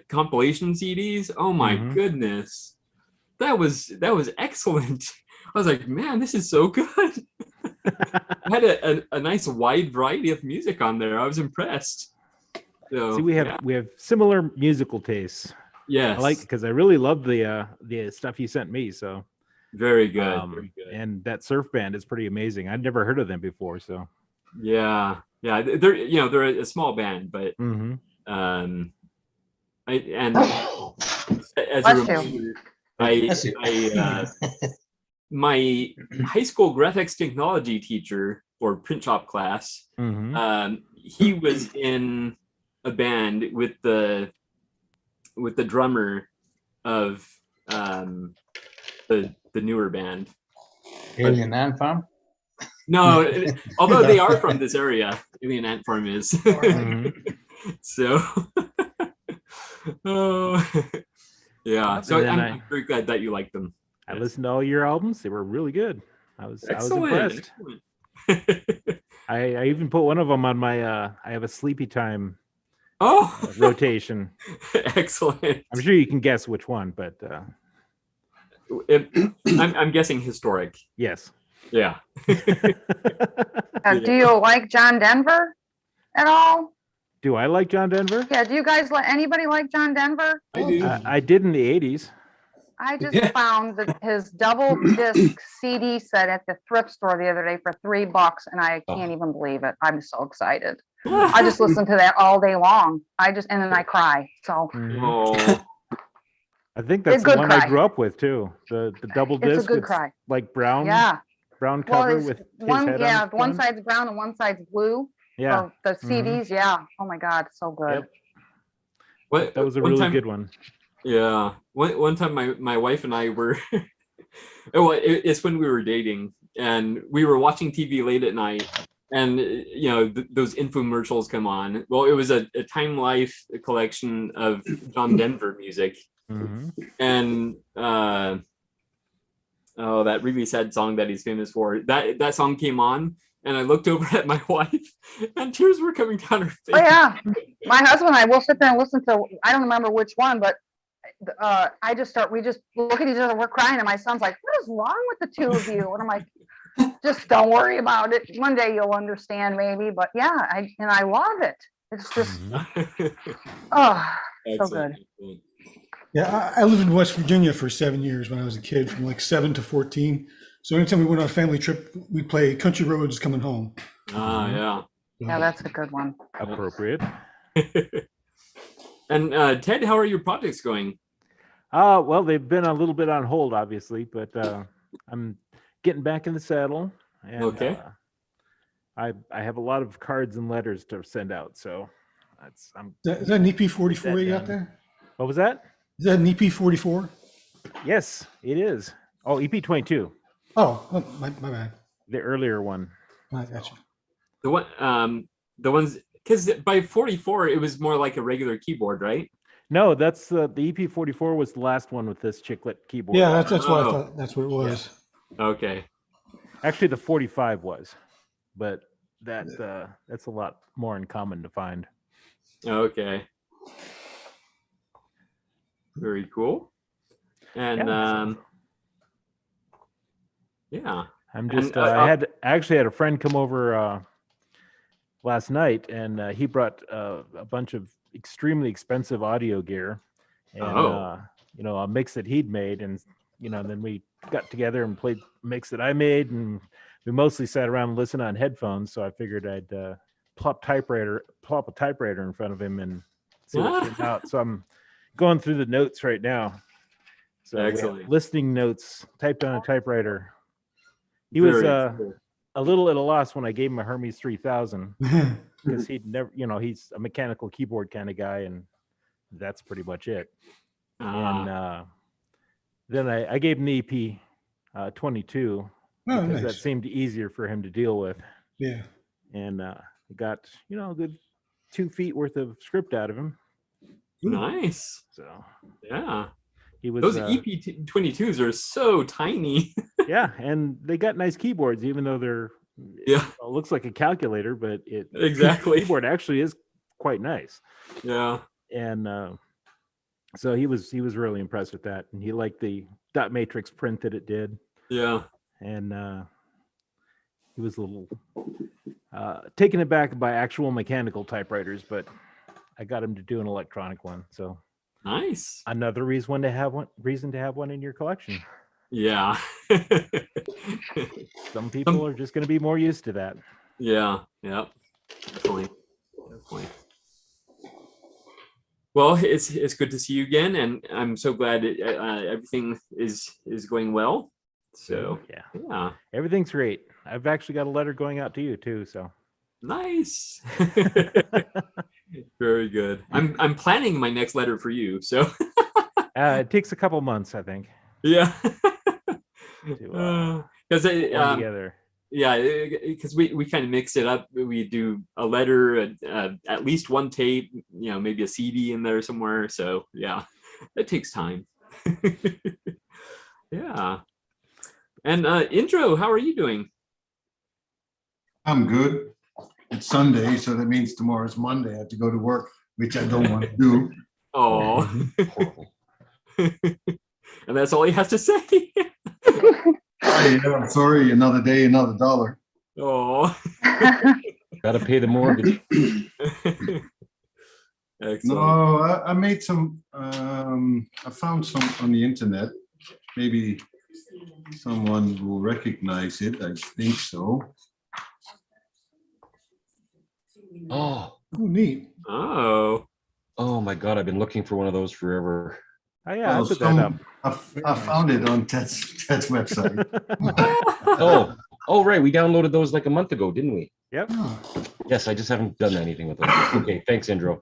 compilation CDs, oh my goodness, that was excellent. I was like, man, this is so good. I had a nice wide variety of music on there. I was impressed. So See, we have similar musical tastes. Yes, I like because I really love the stuff you sent me. So very good. Very good. And that surf band is pretty amazing. I'd never heard of them before. So yeah, they're a small band, but my high school graphics technology teacher or print shop class, he was in a band with the drummer of the newer band. Alien Ant Farm? No, although they are from this area, Alien Ant Farm is. So, yeah. So I'm very glad that you liked them. I listened to all your albums. They were really good. I was Excellent. impressed. I even put one of them on my I have a sleepy time rotation. Excellent. I'm sure you can guess which one, but I'm guessing historic. Yes. Yeah. Do you like John Denver at all? Do I like John Denver? Yeah. Do you guys anybody like John Denver? I do. I did in the 80s. I just found his double disc CD set at the thrift store the other day for $3, and I can't even believe it. I'm so excited. I just listen to that all day long. And then I cry. So I think that's the one I grew up with too. The double disc. It's a good cry. Like brown. Yeah. Brown cover with his head on the one front. side's brown and one side's blue. Yeah. The CDs, yeah. Oh my God, so good. Yep. That was a really good one. Yeah. One time my wife and I were it's when we were dating, and we were watching TV late at night, and those infomercials come on. Well, it was a Time Life collection of John Denver music, and that really sad song that he's famous for. That song came on, and I looked over at my wife, and tears were coming down her face. Oh yeah, my husband and I will sit there and listen to. I don't remember which one, but we just look at each other. We're crying, and my son's like, "What is wrong with the two of you?" And I'm like, "Just don't worry about it. One day you'll understand, maybe." But yeah, I love it. It's just so good. Yeah, I lived in West Virginia for 7 years when I was a kid, from like 7 to 14. So anytime we went on a family trip, we play Country Roads Coming Home. Yeah. Yeah, that's a good one. Appropriate. And Ted, how are your projects going? Well, they've been a little bit on hold, obviously, but I'm getting back in the saddle. And, okay. I have a lot of cards and letters to send out, so is that an EP44 you got there? What was that? Is that an EP44? Yes, it is. Oh, EP22. Oh, my bad. The earlier one. I got you. The ones, because by 44 it was more like a regular keyboard, right? No, that's the EP44 was the last one with this chiclet keyboard. Yeah, that's what I thought. That's what it was. Yeah. Okay. Actually, the 45 was, but that's a lot more uncommon to find. Okay. Very cool. And yeah. I'm just I actually had a friend come over last night, and he brought a bunch of extremely expensive audio gear, and a mix that he'd made, and then we got together and played a mix that I made, and we mostly sat around and listened on headphones. So I figured I'd plop a typewriter in front of him and see what came out. So I'm going through the notes right now. So excellent. Listening notes typed on a typewriter. He was a little at a loss when I gave him a Hermes 3000 because he'd never, he's a mechanical keyboard kind of guy, and that's pretty much it. And then I gave him the EP 22 because that seemed easier for him to deal with. Yeah. And got a good 2 feet worth of script out of him. Nice. So yeah. He was, those EP22s are so tiny. Yeah, and they got nice keyboards, even though they're it looks like a calculator, but exactly keyboard actually is quite nice. Yeah, and so he was really impressed with that, and he liked the dot matrix print that it did. Yeah, and he was a little taken aback by actual mechanical typewriters, but I got him to do an electronic one. So nice. Another reason to have one in your collection. Yeah. Some people are just going to be more used to that. Yeah. Yeah. Definitely. Well, it's good to see you again, and I'm so glad everything is going well. So yeah, everything's great. I've actually got a letter going out to you too. So nice. Very good. I'm planning my next letter for you. So it takes a couple months, I think. Yeah. Because together. Yeah, because we kind of mix it up. We do a letter, at least one tape, maybe a CD in there somewhere. So yeah, it takes time. Yeah. And Intro, how are you doing? I'm good. It's Sunday, so that means tomorrow's Monday. I have to go to work, which I don't want to do. Oh. And that's all he has to say. I'm sorry, another day, another dollar. Oh. Gotta pay the mortgage. Excellent. No, I made some, I found some on the internet. Maybe someone will recognize it. I think so. Oh, neat. Oh my God, I've been looking for one of those forever. Oh yeah, I put that up. I found it on Ted's website. Oh, right. We downloaded those like a month ago, didn't we? Yep. Yes, I just haven't done anything with them. Okay, thanks, Indro.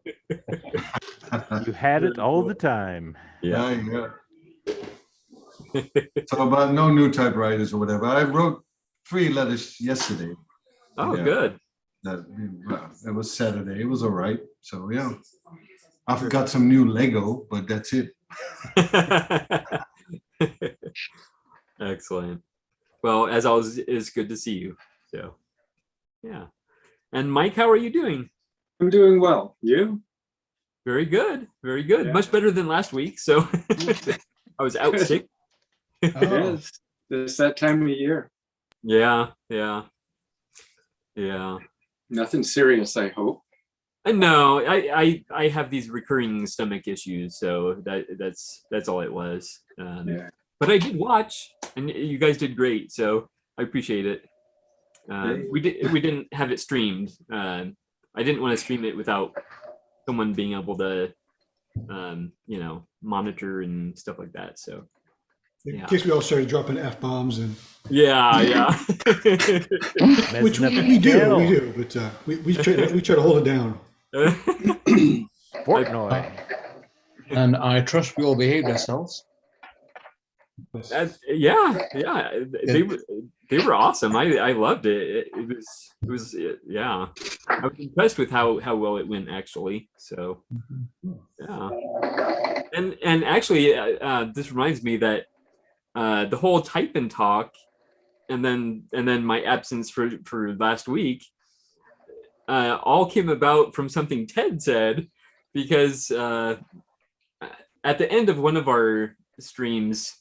You had it all the time. Yeah. So about no new typewriters or whatever. I wrote 3 letters yesterday. Oh, Yeah. good. It was Saturday. It was all right. So yeah, I've got some new Lego, but that's it. Excellent. Well, as always, it's good to see you. So, yeah. And Mike, how are you doing? I'm doing well. You? Very good. Very good. Yeah. Much better than last week. So I was out sick. Yes. It's that time of year. Yeah. Yeah. Yeah. Nothing serious, I hope. And no, I have these recurring stomach issues, so that's all it was. Yeah. But I did watch, and you guys did great, so I appreciate it. We didn't have it streamed. I didn't want to stream it without someone being able to, monitor and stuff like that. So, In case we all started dropping F-bombs and yeah. which we do, but we try to hold it down. Portnoy. And I trust we all behaved ourselves. Yeah. They were awesome. I loved it. It was yeah. I was impressed with how well it went actually. So yeah. And actually, this reminds me that the whole type and talk, and then my absence for last week, all came about from something Ted said, because at the end of one of our streams,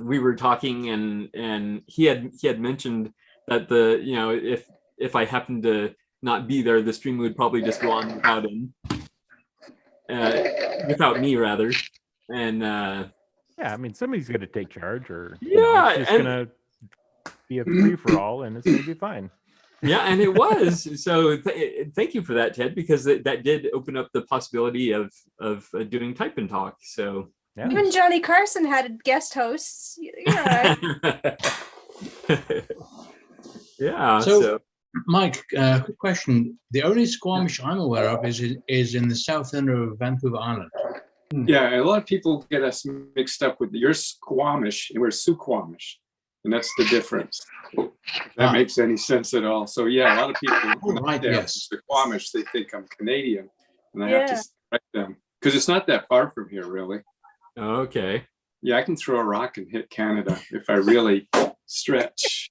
we were talking, and he had mentioned that if I happened to not be there, the stream would probably just go on without him, without me rather, and yeah, I mean, somebody's going to take charge, or yeah, it's just going to be a free for all, and it's going to be fine. Yeah, and it was. So thank you for that, Ted, because that did open up the possibility of doing type and talk. So yeah. Even Johnny Carson had guest hosts. Yeah. Yeah. So, Mike, quick question. The only Squamish I'm aware of is in the south end of Vancouver Island. Yeah, a lot of people get us mixed up with you're Squamish and we're Suquamish. And that's the difference. If that makes any sense at all. So yeah, a lot of people Yes. Squamish, they think I'm Canadian, and I have to correct them because it's not that far from here, really. Okay. Yeah, I can throw a rock and hit Canada if I really stretch.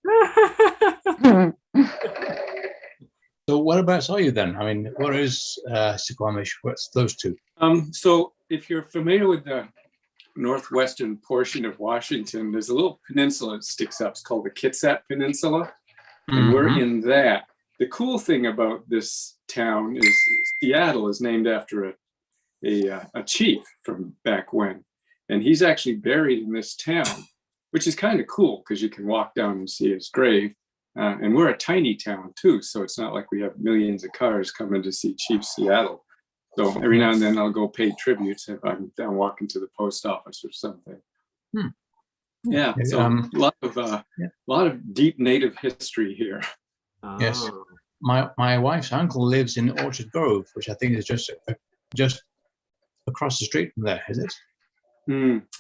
So whereabouts are you then? I mean, what is Suquamish? What's those two? So if you're familiar with the northwestern portion of Washington, there's a little peninsula that sticks up. It's called the Kitsap Peninsula. And we're in that. The cool thing about this town is Seattle is named after a chief from back when. And he's actually buried in this town, which is kind of cool because you can walk down and see his grave. And we're a tiny town too, so it's not like we have millions of cars coming to see Chief Seattle. So every now and then I'll go pay tributes if I'm down walking to the post office or something. Yeah, so a lot of deep native history here. Yes, my wife's uncle lives in Orchard Grove, which I think is just across the street from there. Is it?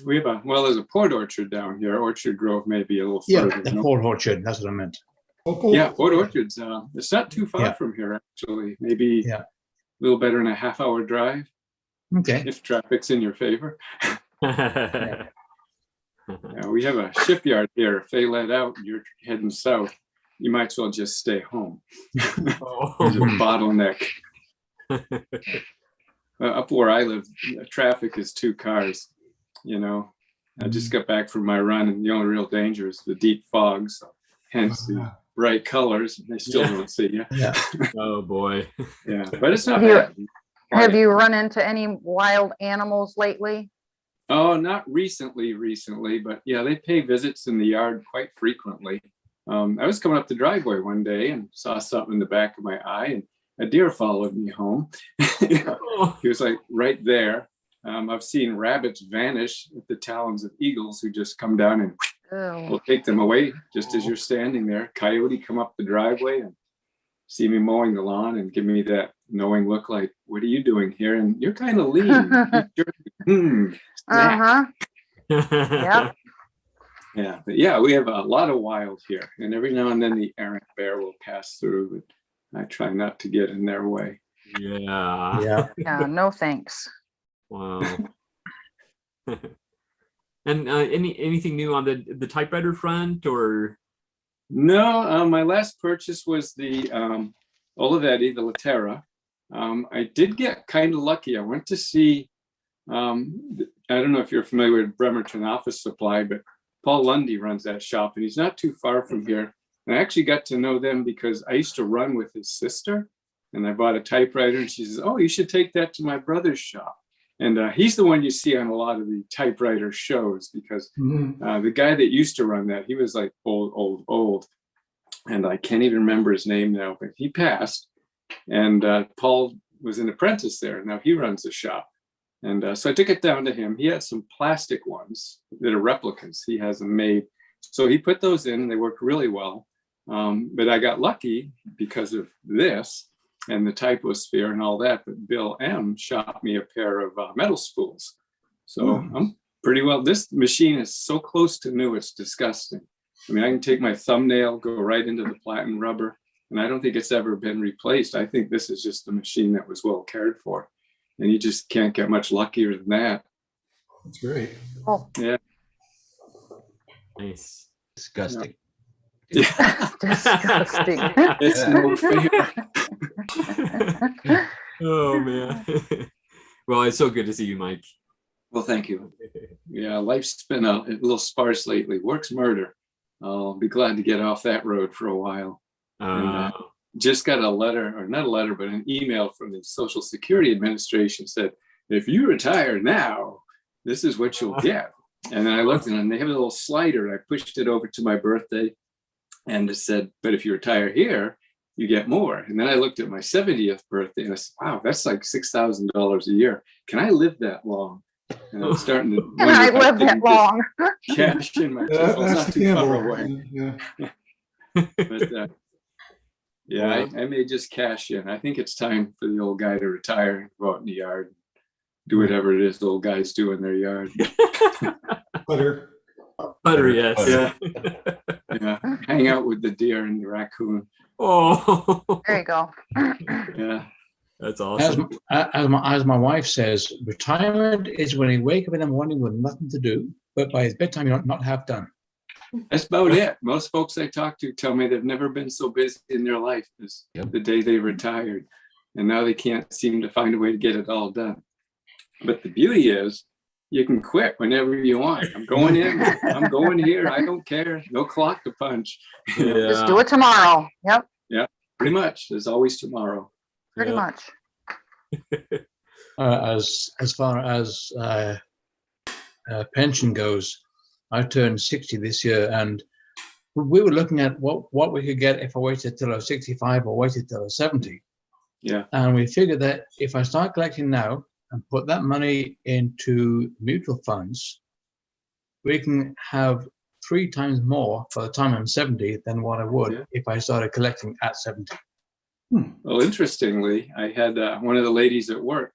We have there's a Port Orchard down here. Orchard Grove may be a little Yeah, further. the Port Orchard. That's what I meant. Yeah, Port Orchard's. It's not too far from here, actually. Maybe a little better than a half-hour drive. Okay. If traffic's in your favor. We have a shipyard here. If they let out and you're heading south, you might as well just stay home. There's a bottleneck. Up where I live, traffic is 2 cars. I just got back from my run, and the only real danger is the deep fog. So hence the bright colors. They still don't see you. Yeah. Oh boy. Yeah, but it's not bad. Have you run into any wild animals lately? Oh, not recently, but yeah, they pay visits in the yard quite frequently. I was coming up the driveway one day and saw something in the back of my eye, and a deer followed me home. He was like right there. I've seen rabbits vanish at the talons of eagles who just come down and will take them away just as you're standing there. Coyote come up the driveway and see me mowing the lawn and give me that knowing look like, what are you doing here? And you're kind of lean. Yep. Yeah, but yeah, we have a lot of wild here, and every now and then the errant bear will pass through, but I try not to get in their way. Yeah. Yeah. Yeah, no thanks. Wow. And anything new on the typewriter front, or? No, my last purchase was the Olivetti, the Latera. I did get kind of lucky. I went to see, I don't know if you're familiar with Bremerton Office Supply, but Paul Lundy runs that shop, and he's not too far from here. And I actually got to know them because I used to run with his sister, and I bought a typewriter, and she says, "Oh, you should take that to my brother's shop." And he's the one you see on a lot of the typewriter shows, because the guy that used to run that, he was like old. And I can't even remember his name now, but he passed. And Paul was an apprentice there. And now he runs the shop. And so I took it down to him. He has some plastic ones that are replicas. He has them made. So he put those in, and they worked really well. But I got lucky because of this and the typosphere and all that. But Bill M shot me a pair of metal spools. So I'm pretty well. This machine is so close to new, it's disgusting. I mean, I can take my thumbnail, go right into the platen rubber, and I don't think it's ever been replaced. I think this is just a machine that was well cared for, and you just can't get much luckier than that. That's great. Oh, Yeah. Nice. Disgusting. Yeah. disgusting. It's no fair. Oh man. Well, it's so good to see you, Mike. Well, thank you. Yeah, life's been a little sparse lately. Work's murder. I'll be glad to get off that road for a while. And, just got a letter, or not a letter, but an email from the Social Security Administration said, if you retire now, this is what you'll get. And then I looked and they have a little slider. And I pushed it over to my birthday, and it said, but if you retire here, you get more. And then I looked at my 70th birthday and I said, wow, that's like $6,000 a year. Can I live that long? And I'm starting to wonder Can I if live that didn't long? just cash in my That's not the too gamble. far away. Yeah. But yeah, I may just cash in. I think it's time for the old guy to retire and go out in the yard, do whatever it is the old guys do in their yard. Butter. Butter, yes. Yeah. Yeah. Hang out with the deer and the raccoon. Oh. There you go. Yeah. That's awesome. As my wife says, retirement is when you wake up in the morning with nothing to do, but by his bedtime you're not half done. That's about it. Most folks I talk to tell me they've never been so busy in their life as the day they retired. And now they can't seem to find a way to get it all done. But the beauty is you can quit whenever you want. I'm going in, I'm going here. I don't care. No clock to punch. Yeah. Just do it tomorrow. Yep, Yeah, pretty much. There's always tomorrow. pretty Yeah. much. As far as pension goes, I turned 60 this year, and we were looking at what we could get if I waited till I was 65 or waited till I was 70. Yeah. And we figured that if I start collecting now and put that money into mutual funds, we can have 3 times more by the time I'm 70 than what I would if I started collecting at 70. Well, interestingly, I had one of the ladies at work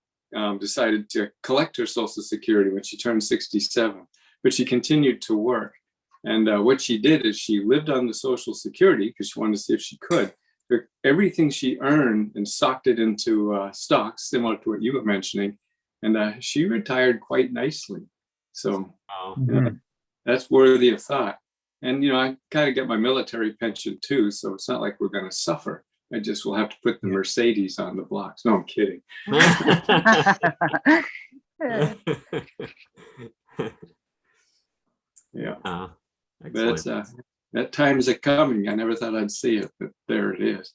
decided to collect her Social Security when she turned 67, but she continued to work. And what she did is she lived on the Social Security because she wanted to see if she could. But everything she earned and socked it into stocks, similar to what you were mentioning. And she retired quite nicely. So that's worthy of thought. And, you know, I kind of get my military pension too. So it's not like we're going to suffer. I just will have to put the Mercedes on the blocks. No, I'm kidding. Yeah. But that time is coming. I never thought I'd see it, but there it is.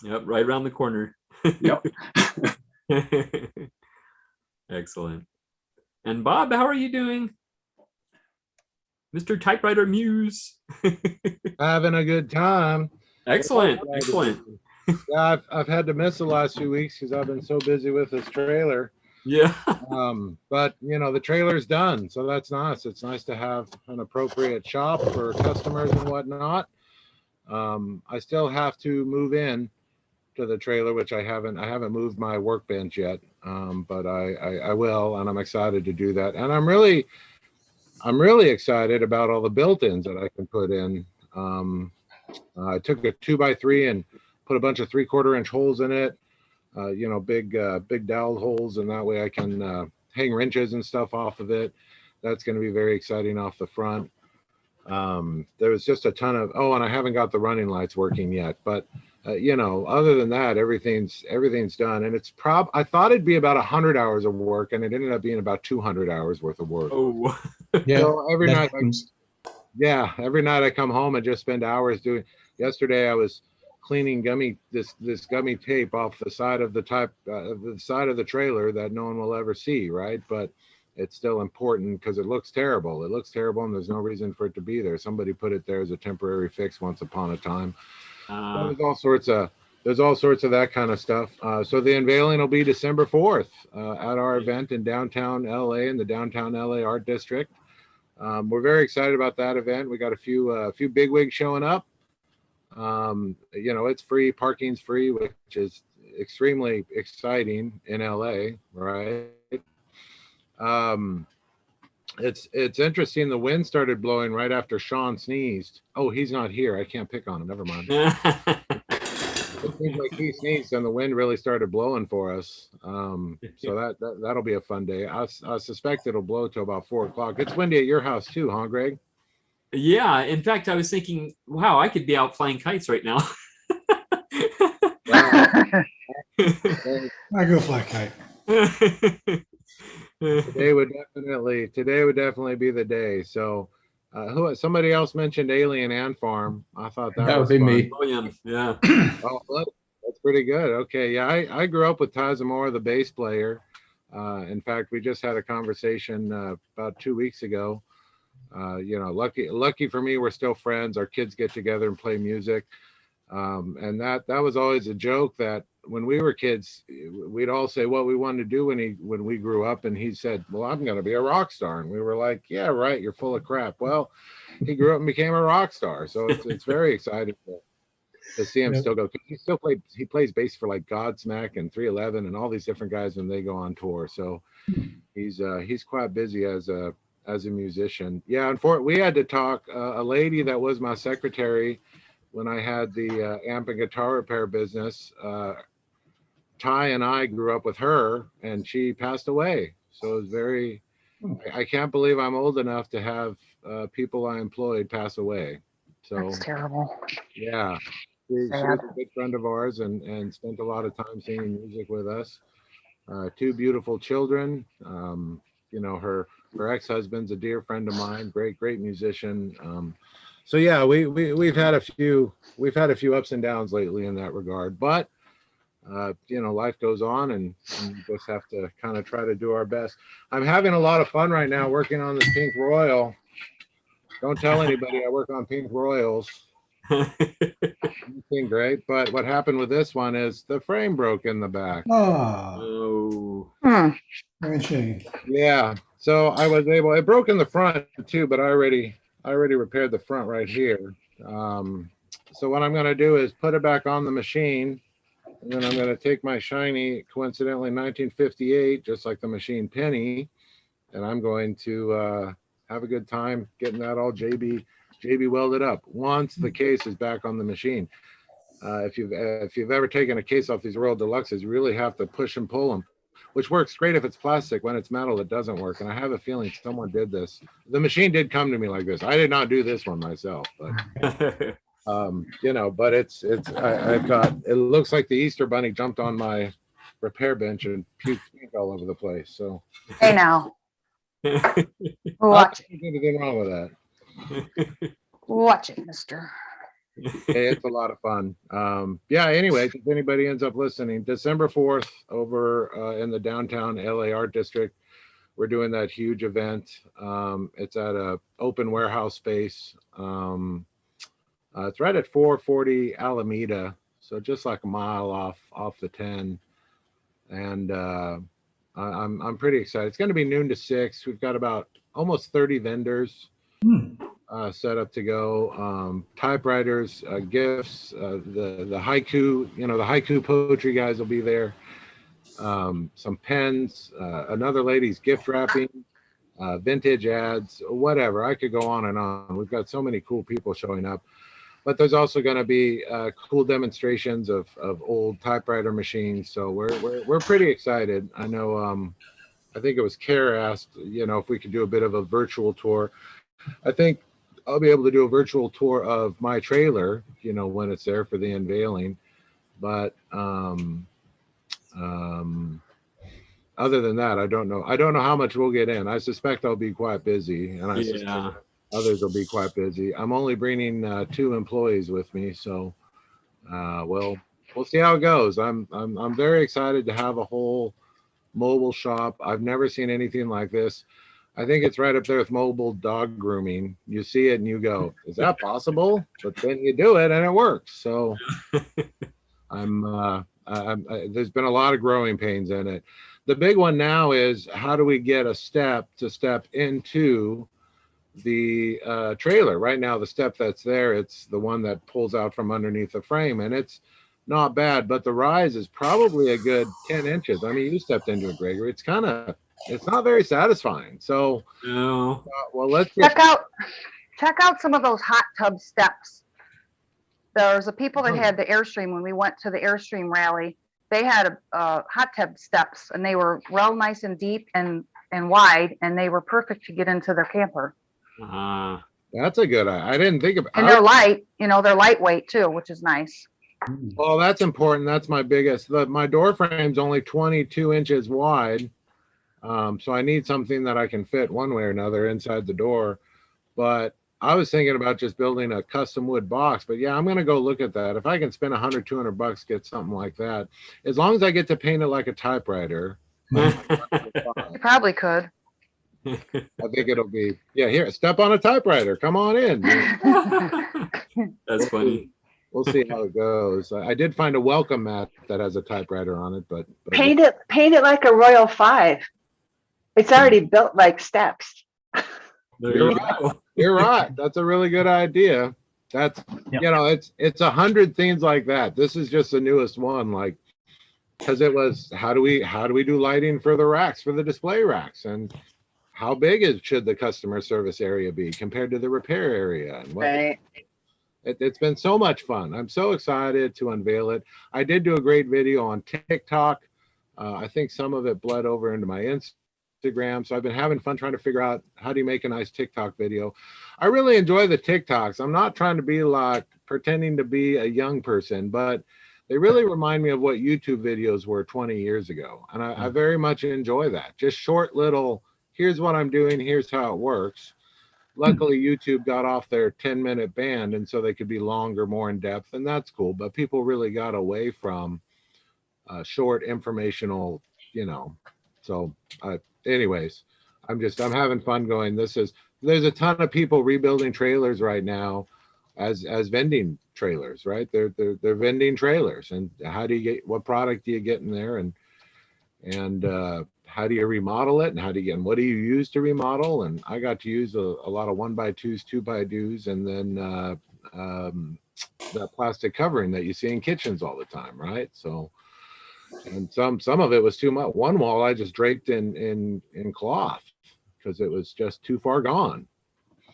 Yep, right around the corner. Yep. Excellent. And Bob, how are you doing? Mr. Typewriter Muse. Having a good time. Excellent. Excellent. Yeah, I've had to miss the last few weeks because I've been so busy with this trailer. Yeah. But you know, the trailer's done, so that's nice. It's nice to have an appropriate shop for customers and whatnot. I still have to move in to the trailer, which I haven't moved my workbench yet. But I will, and I'm excited to do that. And I'm really I'm really excited about all the built-ins that I can put in. I took a 2x3 and put a bunch of 3/4-inch holes in it. Big dowel holes, and that way I can hang wrenches and stuff off of it. That's going to be very exciting off the front. There was just a ton of, and I haven't got the running lights working yet, but other than that, everything's done. And I thought it'd be about 100 hours of work, and it ended up being about 200 hours worth of work. Oh, Yeah. So every that night, happens. every night I come home and just spend hours doing. Yesterday I was cleaning this gummy tape off the side of the side of the trailer that no one will ever see, right? But it's still important because it looks terrible. It looks terrible, and there's no reason for it to be there. Somebody put it there as a temporary fix once upon a time. There's all sorts of that kind of stuff. So the unveiling will be December 4th at our event in downtown LA, in the downtown LA Art District. We're very excited about that event. We got a few bigwigs showing up. It's free, parking's free, which is extremely exciting in LA, right? It's interesting. The wind started blowing right after Sean sneezed. Oh, he's not here. I can't pick on him. Never mind. It seems like he sneezed and the wind really started blowing for us. So that'll be a fun day. I suspect it'll blow till about 4 o'clock. It's windy at your house too, huh, Greg? Yeah. In fact, I was thinking, wow, I could be out flying kites right now. I go fly kite. Today would definitely be the day. So somebody else mentioned Alien Ant Farm. I thought that would be fun. me. Oh, yeah. Yeah. Oh, look, that's pretty good. Okay, yeah, I grew up with Tazamora, the bass player. In fact, we just had a conversation about 2 weeks ago. Lucky for me, we're still friends. Our kids get together and play music. And that was always a joke that when we were kids, we'd all say what we wanted to do when we grew up. And he said, well, I'm going to be a rock star. And we were like, yeah, right. You're full of crap. Well, he grew up and became a rock star. So it's very exciting to see him still go. He plays bass for like Godsmack and 311 and all these different guys when they go on tour. So he's quite busy as a musician. Yeah. We had to talk, a lady that was my secretary when I had the amp and guitar repair business. Ty and I grew up with her, and she passed away. So it was I can't believe I'm old enough to have people I employed pass away. So That's terrible. Yeah, she was a good friend of ours and spent a lot of time singing music with us. 2 beautiful children. Her ex-husband's a dear friend of mine, great musician. So yeah, we've had a few ups and downs lately in that regard, but life goes on, and we just have to kind of try to do our best. I'm having a lot of fun right now working on this Pink Royal. Don't tell anybody I work on Pink Royals. Anything great, but what happened with this one is the frame broke in the back. Oh. Very shame. Yeah, so I was able. It broke in the front too, but I already repaired the front right here. So what I'm going to do is put it back on the machine, and then I'm going to take my shiny, coincidentally 1958, just like the machine penny, and I'm going to have a good time getting that all JB welded up once the case is back on the machine. If you've ever taken a case off these Royal Deluxes, you really have to push and pull them, which works great if it's plastic. When it's metal, it doesn't work. And I have a feeling someone did this. The machine did come to me like this. I did not do this one myself, but but I've got, it looks like the Easter Bunny jumped on my repair bench and puked ink all over the place. So Hey now. Watch it. Anything wrong with that? Watch it, mister. Hey, it's a lot of fun. Anyway, if anybody ends up listening, December 4th over in the downtown LA Art District, we're doing that huge event. It's at a open warehouse space. It's right at 440 Alameda, so just like a mile off the 10. And I'm pretty excited. It's going to be noon to 6. We've got about almost 30 vendors set up to go. Typewriters, gifts, the haiku, the haiku poetry guys will be there. Some pens, another lady's gift wrapping. vintage ads, whatever. I could go on and on. We've got so many cool people showing up. But there's also going to be cool demonstrations of old typewriter machines. So we're pretty excited. I know. I think it was Kara asked, if we could do a bit of a virtual tour. I think I'll be able to do a virtual tour of my trailer, when it's there for the unveiling. But other than that, I don't know. I don't know how much we'll get in. I suspect I'll be quite busy, and I suspect others will be quite busy. I'm only bringing 2 employees with me, so we'll see how it goes. I'm very excited to have a whole mobile shop. I've never seen anything like this. I think it's right up there with mobile dog grooming. You see it and you go, "Is that possible?" But then you do it and it works. So there's been a lot of growing pains in it. The big one now is how do we get a step into the trailer. Right now, the step that's there, it's the one that pulls out from underneath the frame, and it's not bad, but the rise is probably a good 10 inches. I mean, you stepped into it, Gregory. It's not very satisfying. So, well, let's check out some of those hot tub steps. There's a people that had the Airstream when we went to the Airstream rally. They had a hot tub steps, and they were real nice and deep and wide, and they were perfect to get into their camper. That's a good. I didn't think about. And they're light. They're lightweight too, which is nice. Well, that's important. That's my biggest. My door frame's only 22 inches wide, so I need something that I can fit one way or another inside the door. But I was thinking about just building a custom wood box. But yeah, I'm gonna go look at that. If I can spend $100-200, get something like that. As long as I get to paint it like a typewriter. You probably could. I think it'll be, here, step on a typewriter. Come on in. That's funny. We'll see how it goes. I did find a welcome mat that has a typewriter on it, but paint it like a Royal 5. It's already built like steps. You're right. You're right. That's a really good idea. That's it's 100 things like that. This is just the newest one, because it was how do we do lighting for the racks, for the display racks, and how big should the customer service area be compared to the repair area? And right. It's been so much fun. I'm so excited to unveil it. I did do a great video on TikTok. I think some of it bled over into my Instagram. So I've been having fun trying to figure out how do you make a nice TikTok video. I really enjoy the TikToks. I'm not trying to be pretending to be a young person, but they really remind me of what YouTube videos were 20 years ago. And I very much enjoy that. Just short little, here's what I'm doing, here's how it works. Luckily, YouTube got off their 10-minute band, and so they could be longer, more in depth, and that's cool. But people really got away from short informational, So, anyways, I'm having fun going. There's a ton of people rebuilding trailers right now, as vending trailers, right? They're vending trailers, and what product do you get in there, and how do you remodel it, and what do you use to remodel? And I got to use a lot of 1x2s, 2x2s, and then that plastic covering that you see in kitchens all the time, right? So, and some of it was too much. One wall I just draped in cloth because it was just too far gone.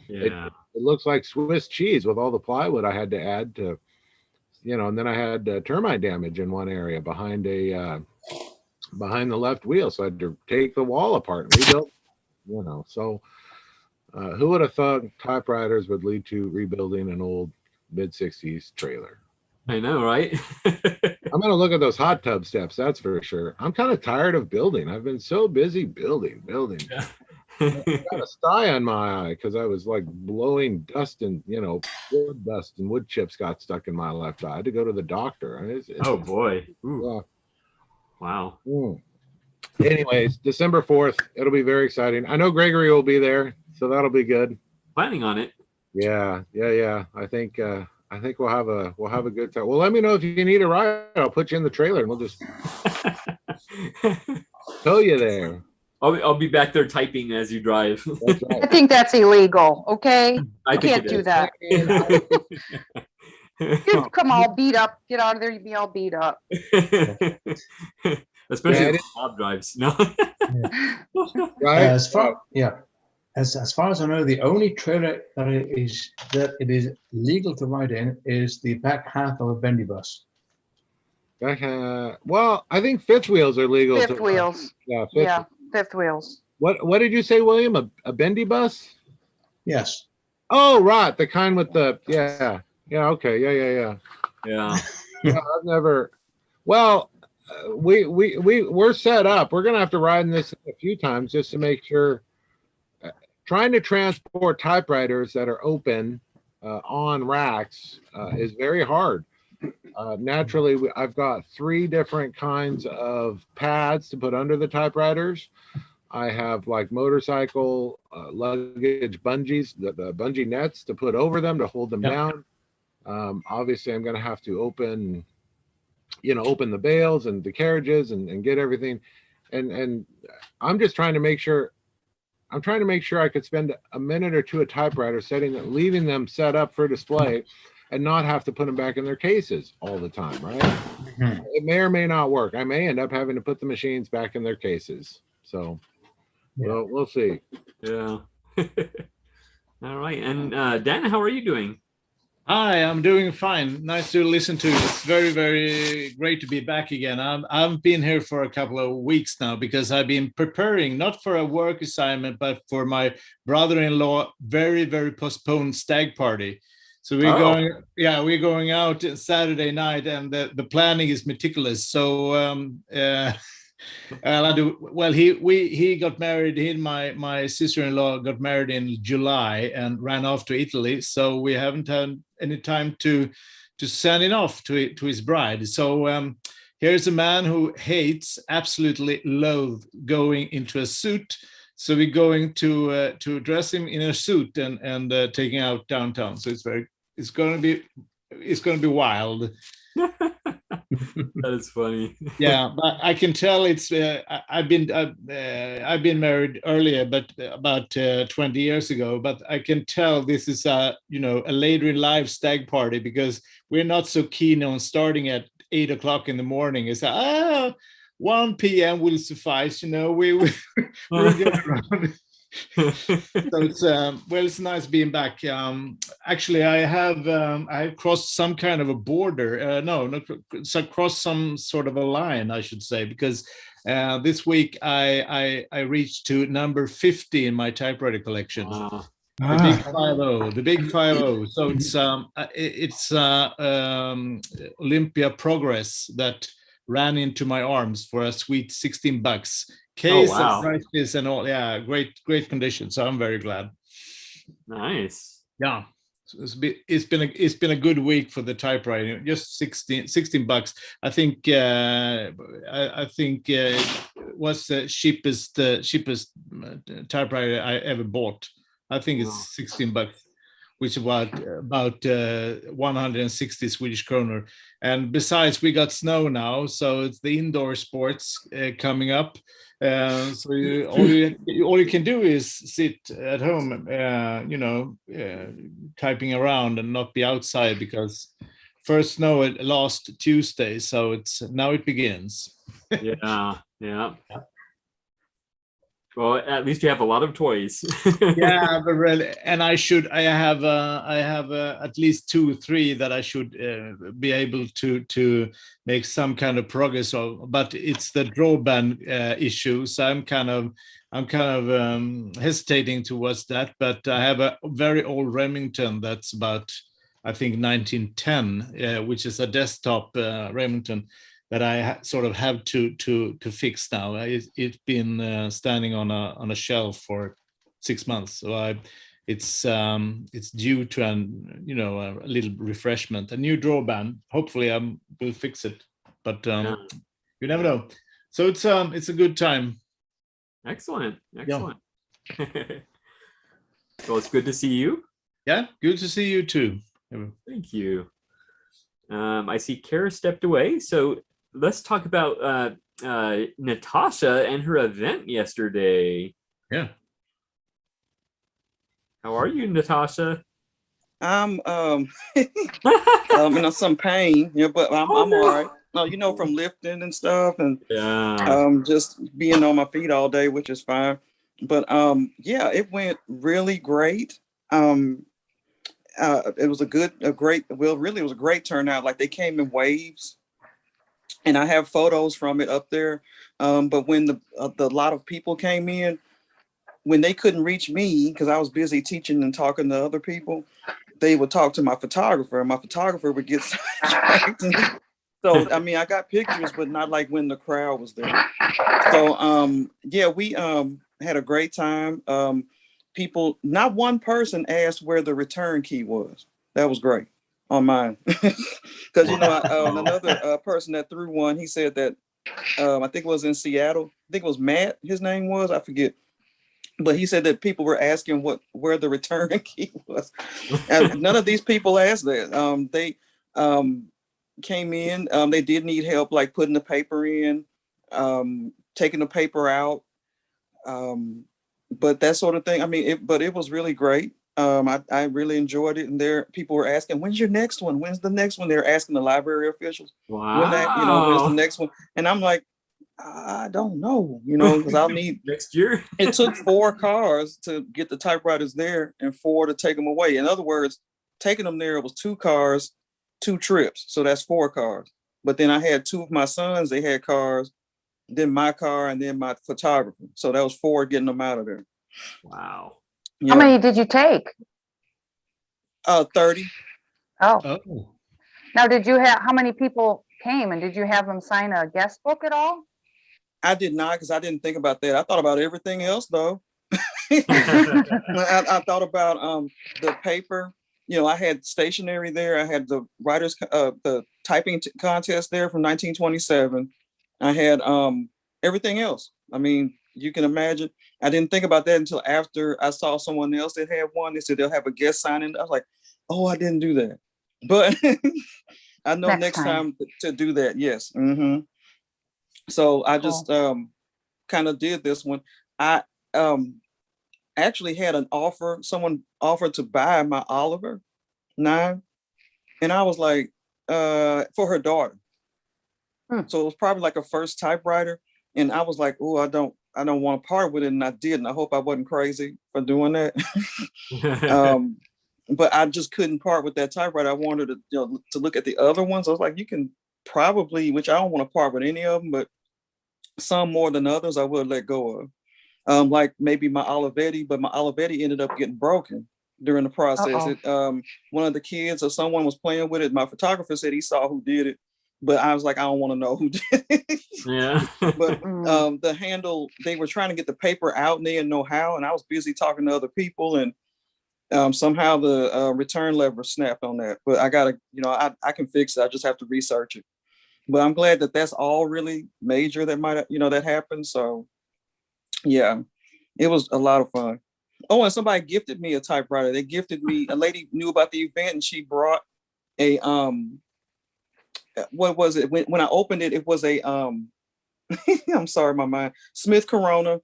Yeah, it looks like Swiss cheese with all the plywood I had to add to, and then I had termite damage in one area behind the left wheel, so I had to take the wall apart and rebuild. So who would have thought typewriters would lead to rebuilding an old mid-60s trailer? I know, right? I'm gonna look at those hot tub steps, that's for sure. I'm kind of tired of building. I've been so busy building. I got a sty on my eye because I was blowing dust and wood dust and wood chips got stuck in my left eye. I had to go to the doctor. Oh boy. Yeah. Wow. Anyways, December 4th, it'll be very exciting. I know Gregory will be there, so that'll be good. Planning on it. Yeah. I think we'll have a good time. Well, let me know if you need a ride. I'll put you in the trailer and we'll just tow you there. I'll be back there typing as you drive. That's right. I think that's illegal. Okay, I you think can't it do is. that. You come all beat up. Get out of there. You'd be all beat up. Especially if Bob drives. No. Right? as far as I know, the only trailer that it is legal to ride in is the back half of a bendy bus. Well, I think fifth wheels are legal. Fifth wheels. Yeah, Fifth wheels. What did you say, William? A bendy bus? Yes. Oh, right, the kind with the okay, yeah. Yeah. Yeah, I've never. Well, we're set up. We're gonna have to ride in this a few times just to make sure. Trying to transport typewriters that are open on racks is very hard. Naturally, I've got 3 different kinds of pads to put under the typewriters. I have like motorcycle luggage bungees, the bungee nets to put over them to hold them down. Obviously, I'm going to have to open the bales and the carriages and get everything. And I'm just trying to make sure. I'm trying to make sure I could spend a minute or two at typewriter leaving them set up for display and not have to put them back in their cases all the time, right? Mm-hmm. It may or may not work. I may end up having to put the machines back in their cases. So we'll see. Yeah. All right. And Dan, how are you doing? Hi, I'm doing fine. Nice to listen to. It's very, very great to be back again. I've been here for a couple of weeks now because I've been preparing not for a work assignment, but for my brother-in-law very, very postponed stag party. So we're going out Saturday night, and the planning is meticulous. So he got married. He and my sister-in-law got married in July and ran off to Italy. So we haven't had any time to send it off to his bride. So here's a man who absolutely loathes going into a suit. So we're going to dress him in a suit and taking out downtown. So it's going to be wild. That is funny. Yeah, but I can tell it's. I've been married earlier, but about 20 years ago. But I can tell this is a later in life stag party because we're not so keen on starting at 8 o'clock in the morning. It's 1 p.m. will suffice. We'll get around. So it's nice being back. Actually, I have crossed some kind of a border. Crossed some sort of a line, I should say, because this week I reached to number 50 in my typewriter collection. Wow. The big 50. So it's Olympia Progress that ran into my arms for a sweet $16. Case of prices and all, great condition. So I'm very glad. Nice. Yeah, so it's been a good week for the typewriter. Just $16. I think it was the cheapest typewriter I ever bought. I think it's $16, which is about 160 Swedish kronor. And besides, we got snow now, so it's the indoor sports coming up. So all you can do is sit at home, typing around and not be outside because first snow last Tuesday, so now it begins. Yeah. Well, at least you have a lot of toys. Yeah, but really, and I have at least 2 or 3 that I should be able to make some kind of progress of. But it's the drawband issue, so I'm kind of hesitating towards that. But I have a very old Remington that's about, I think, 1910, which is a desktop Remington that I sort of have to fix now. It's been standing on a shelf for 6 months, so it's due to a little refreshment, a new drawband. Hopefully, I will fix it, but you never know. So it's a good time. Excellent. Well, it's good to see you. Yeah, good to see you too. Thank you. I see Kara stepped away, so let's talk about Natasha and her event yesterday. Yeah. How are you, Natasha? I'm in some pain, but I'm all right. No, from lifting and stuff, and just being on my feet all day, which is fine. But yeah, it went really great. It was really, it was a great turnout. Like they came in waves, and I have photos from it up there. But when the lot of people came in, when they couldn't reach me because I was busy teaching and talking to other people, they would talk to my photographer, and my photographer would get sidetracked. So I mean, I got pictures, but not like when the crowd was there. So yeah, we had a great time. People, not one person asked where the return key was. That was great on mine. Because another person that threw one, he said that I think it was in Seattle. I think it was Matt, his name was, I forget. But he said that people were asking where the return key was. And none of these people asked that. They came in. They did need help, like putting the paper in, taking the paper out, but that sort of thing. I mean, it was really great. I really enjoyed it. And there, people were asking, "When's your next one? When's the next one?" They're asking the library officials, "When that, when's the next one?" And I'm like, I don't know, because I'll need next year. It took 4 cars to get the typewriters there and 4 to take them away. In other words, taking them there was 2 cars, 2 trips. So that's 4 cars. But then I had 2 of my sons, they had cars, then my car, and then my photographer. So that was 4 getting them out of there. Wow. How many did you take? 30. Oh. Now, how many people came, and did you have them sign a guest book at all? I did not, because I didn't think about that. I thought about everything else though. I thought about the paper. I had stationery there. I had the writers, the typing contest there from 1927. I had everything else. I mean, you can imagine. I didn't think about that until after I saw someone else that had one. They said they'll have a guest signing. I was like, oh, I didn't do that. But I know next time to do that. Yes. Mm-hmm. So I just kind of did this one. I actually had an offer. Someone offered to buy my Oliver 9, and I was like, for her daughter. So it was probably like a first typewriter, and I was like, oh, I don't want to part with it, and I did, and I hope I wasn't crazy for doing that. But I just couldn't part with that typewriter. I wanted to look at the other ones. I was like, you can probably, which I don't want to part with any of them, but some more than others I would let go of. Like maybe my Olivetti, but my Olivetti ended up getting broken during the process. One of the kids or someone was playing with it. My photographer said he saw who did it, but I was like, I don't want to know who did it. Yeah. But the handle, they were trying to get the paper out and they didn't know how, and I was busy talking to other people, and somehow the return lever snapped on that. But I gotta, I can fix it. I just have to research it. But I'm glad that that's all really major that might, that happened. So yeah, it was a lot of fun. Oh, and somebody gifted me a typewriter. They gifted me, a lady knew about the event, and she brought a, what was it? When I opened it, it was a, I'm sorry, my mind, Smith Corona,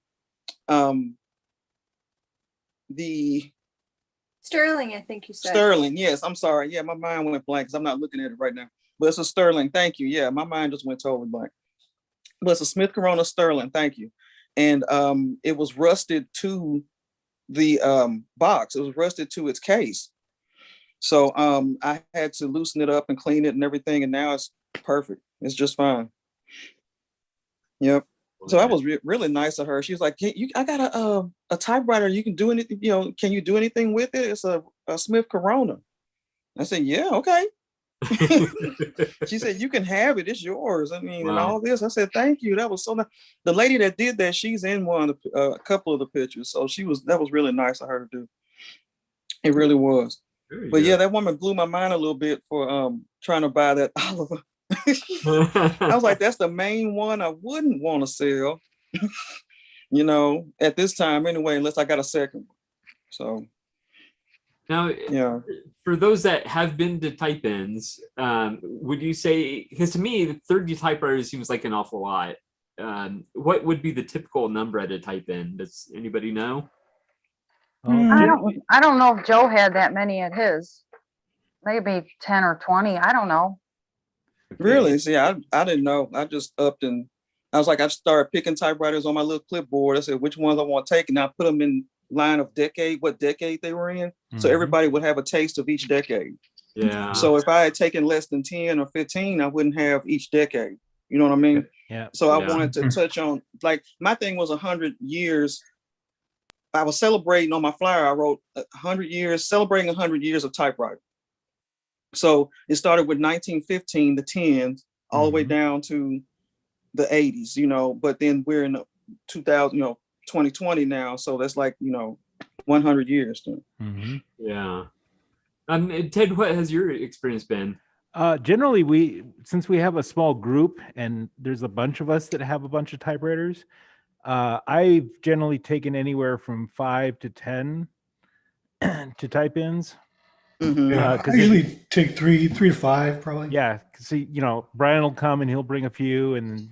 the Sterling, I think you said. Sterling, yes, I'm sorry. Yeah, my mind went blank because I'm not looking at it right now. But it's a Sterling, thank you. Yeah, my mind just went totally blank. But it's a Smith Corona Sterling, thank you. And it was rusted to the box. It was rusted to its case. So I had to loosen it up and clean it and everything, and now it's perfect. It's just fine. Yep. So that was really nice of her. She was like, hey, I got a typewriter. You can do anything, can you do anything with it? It's a Smith Corona. I said, yeah, okay. She said, you can have it. It's yours. I mean, and all this. I said, thank you. That was so nice. The lady that did that, she's in a couple of the pictures. So that was really nice of her to do. It really was. But yeah, that woman blew my mind a little bit for trying to buy that Oliver. I was like, that's the main one I wouldn't want to sell, at this time anyway, unless I got a second one. So now, yeah, for those that have been to type-ins, would you say, because to me 30 typewriters seems like an awful lot, what would be the typical number at a type-in? Does anybody know? I don't know if Joe had that many at his. Maybe 10 or 20. I don't know. Really? See, I didn't know. I just upped and I was like, I started picking typewriters on my little clipboard. I said, which ones I want to take, and I put them in line of what decade they were in. So everybody would have a taste of each decade. Yeah. So if I had taken less than 10 or 15, I wouldn't have each decade. You know what I mean? Yeah. So I wanted to touch on, like, my thing was 100 years. I was celebrating on my flyer. I wrote 100 years, celebrating 100 years of typewriter. So it started with 1915, the 10s, all the way down to the 80s, you know, but then we're in 2000, 2020 now. So that's like, 100 years. Yeah. Ted, what has your experience been? Generally, since we have a small group and there's a bunch of us that have a bunch of typewriters, I've generally taken anywhere from 5 to 10 to type ins. Yeah, I usually take three to five, probably. Yeah, see, Brian will come and he'll bring a few, and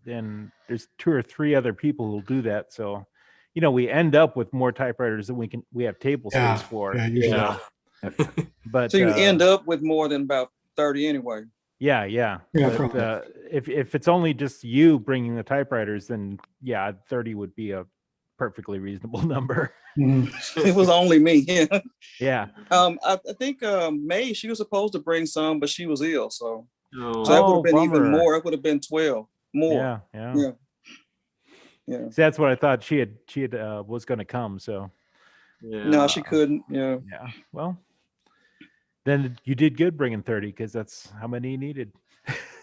and there's 2 or 3 other people who'll do that. So, we end up with more typewriters than we have table space for. Yeah, usually. Yeah. But so you end up with more than about 30 anyway. Yeah. Yeah, But, if it's only just you bringing the typewriters, then 30 would be a perfectly reasonable number. It was only me. Yeah. I think May, she was supposed to bring some, but she was ill. So Oh, that would have been bummer. even more. It would have been 12 more. Yeah. Yeah. See, that's what I thought she had was going to come. So No, she couldn't. Yeah. Well, then you did good bringing 30, because that's how many you needed.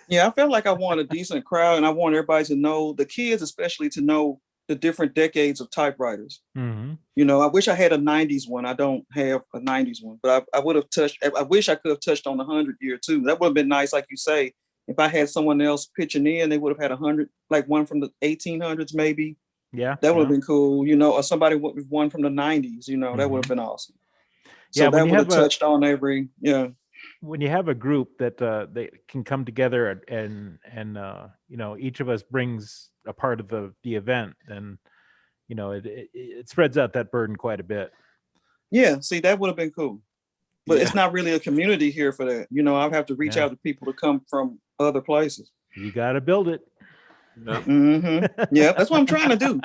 Yeah, I felt like I wanted a decent crowd, and I want everybody to know, the kids especially, to know the different decades of typewriters. I wish I had a 90s one. I don't have a 90s one, but I would have touched. I wish I could have touched on the 100 year too. That would have been nice, like you say. If I had someone else pitching in, they would have had 100, like one from the 1800s maybe. Yeah, that would have been cool. Or somebody with one from the 90s. That would have been awesome. So that would have touched on every. When you have a group that they can come together and each of us brings a part of the event, then it spreads out that burden quite a bit. Yeah, see, that would have been cool, but it's not really a community here for that. I'd have to reach out to people to come from other places. You got to build it. Yeah, that's what I'm trying to do.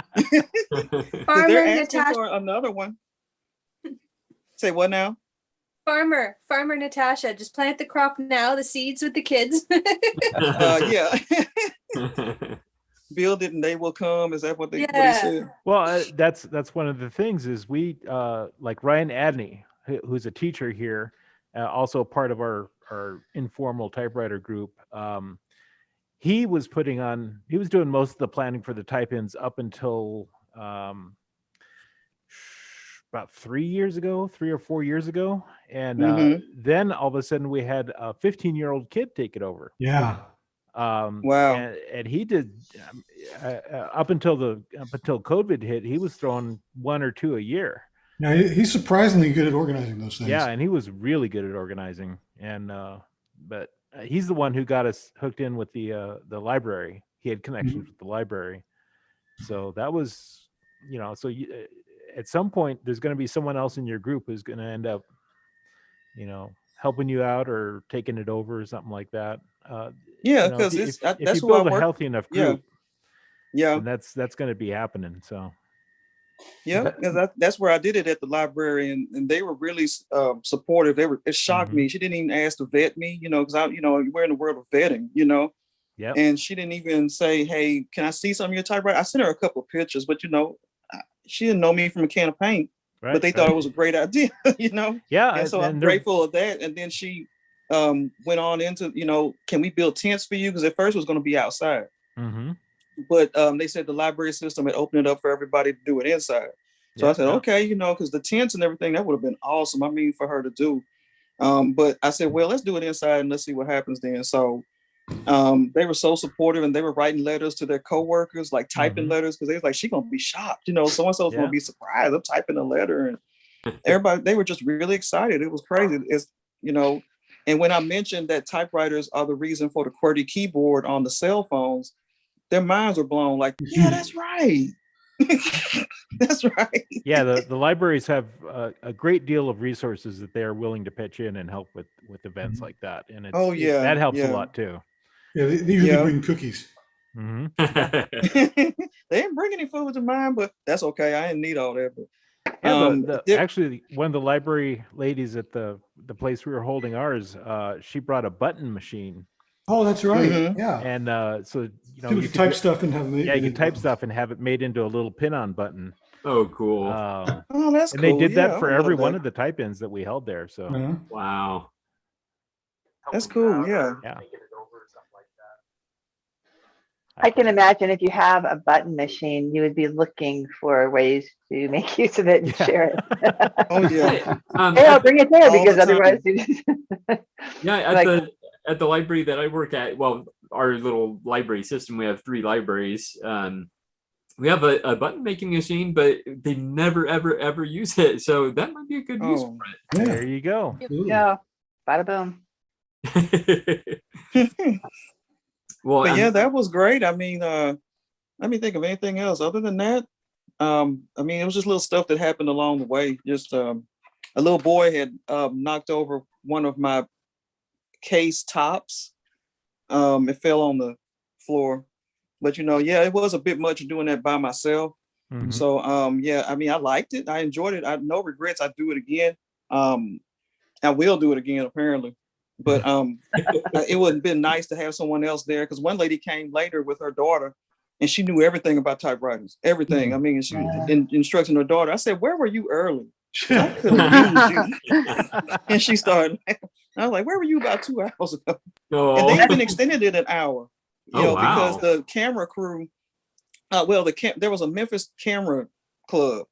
Farmer They're asking Natasha. for another one. Say what now? Farmer Natasha, just plant the crop now, the seeds with the kids. Yeah. Build it and they will come. Is that what they what he said? Well, that's one of the things is we like Ryan Adney, who's a teacher here, also part of our informal typewriter group. He was doing most of the planning for the type-ins up until about 3 or 4 years ago. And then all of a sudden we had a 15-year-old kid take it over. Yeah. Wow. And he did up until COVID hit, he was throwing 1 or 2 a year. Yeah, he's surprisingly good at organizing those things. Yeah, and he was really good at organizing. And but he's the one who got us hooked in with the library. He had connections with the library, so that was so at some point there's going to be someone else in your group who's going to end up helping you out or taking it over or something like that. Yeah, because if that's you why build a healthy enough group, yeah, that's going to be happening. So yeah, because that's where I did it at the library, and they were really supportive. It shocked me. She didn't even ask to vet me, because we're in the world of vetting, Yeah. And she didn't even say, "Hey, can I see some of your typewriter?" I sent her a couple of pictures, but she didn't know me from a can of paint. Right, but they thought it was a great idea, Yeah, And so I'm grateful of that. And then she went on into, can we build tents for you? Because at first it was going to be outside. But they said the library system had opened it up for everybody to do it inside. So I said, okay, because the tents and everything, that would have been awesome. I mean, for her to do. But I said, well, let's do it inside and let's see what happens then. So they were so supportive, and they were writing letters to their coworkers, like typing letters, because they was like, she's gonna be shocked, so-and-so's gonna be surprised. I'm typing a letter, and everybody, they were just really excited. It was crazy. It's and when I mentioned that typewriters are the reason for the QWERTY keyboard on the cell phones, their minds were blown. Like, yeah, that's right. That's right. Yeah, the libraries have a great deal of resources that they are willing to pitch in and help with events like that, and that helps a lot too. Yeah, they usually bring cookies. Mhm. They didn't bring any food to mine, but that's okay. I didn't need all that. But Yeah, there- actually one of the library ladies at the place we were holding ours, she brought a button machine. Oh, that's right. Mhm. Yeah. And so you know, You you can could type stuff and have yeah, you can type stuff and have it made into a little pin-on button. Oh, cool. Oh, that's and cool. they did Yeah, that for I love every one that. of the type-ins that we held there. So Uh-huh. Wow. That's cool. Yeah. yeah. I can imagine if you have a button machine, you would be looking for ways to make use of it and share it. Oh yeah. Hey, I'll bring it there All because the time. otherwise you just Yeah, at like, the library that I work at, well, our little library system, we have 3 libraries. We have a button making machine, but they never ever use it. So that might be a good use Oh. for There you go. yeah, bada boom. it. Well, But yeah, that was great. I mean, let me think of anything else other than that. I mean, it was just little stuff that happened along the way. Just a little boy had knocked over one of my case tops. It fell on the floor. But yeah, it was a bit much doing that by myself. Mhm. So yeah, I mean, I liked it. I enjoyed it. I no regrets. I'd do it again. I will do it again, apparently. But it would have been nice to have someone else there, because one lady came later with her daughter and she knew everything about typewriters, everything. I mean, she was instructing her daughter. I said, "Where were you early? I could have used you." And she started laughing. I was like, "Where were you about 2 hours ago?" Oh. And they even extended it an hour, Oh, because wow. the camera crew, there was a Memphis camera club.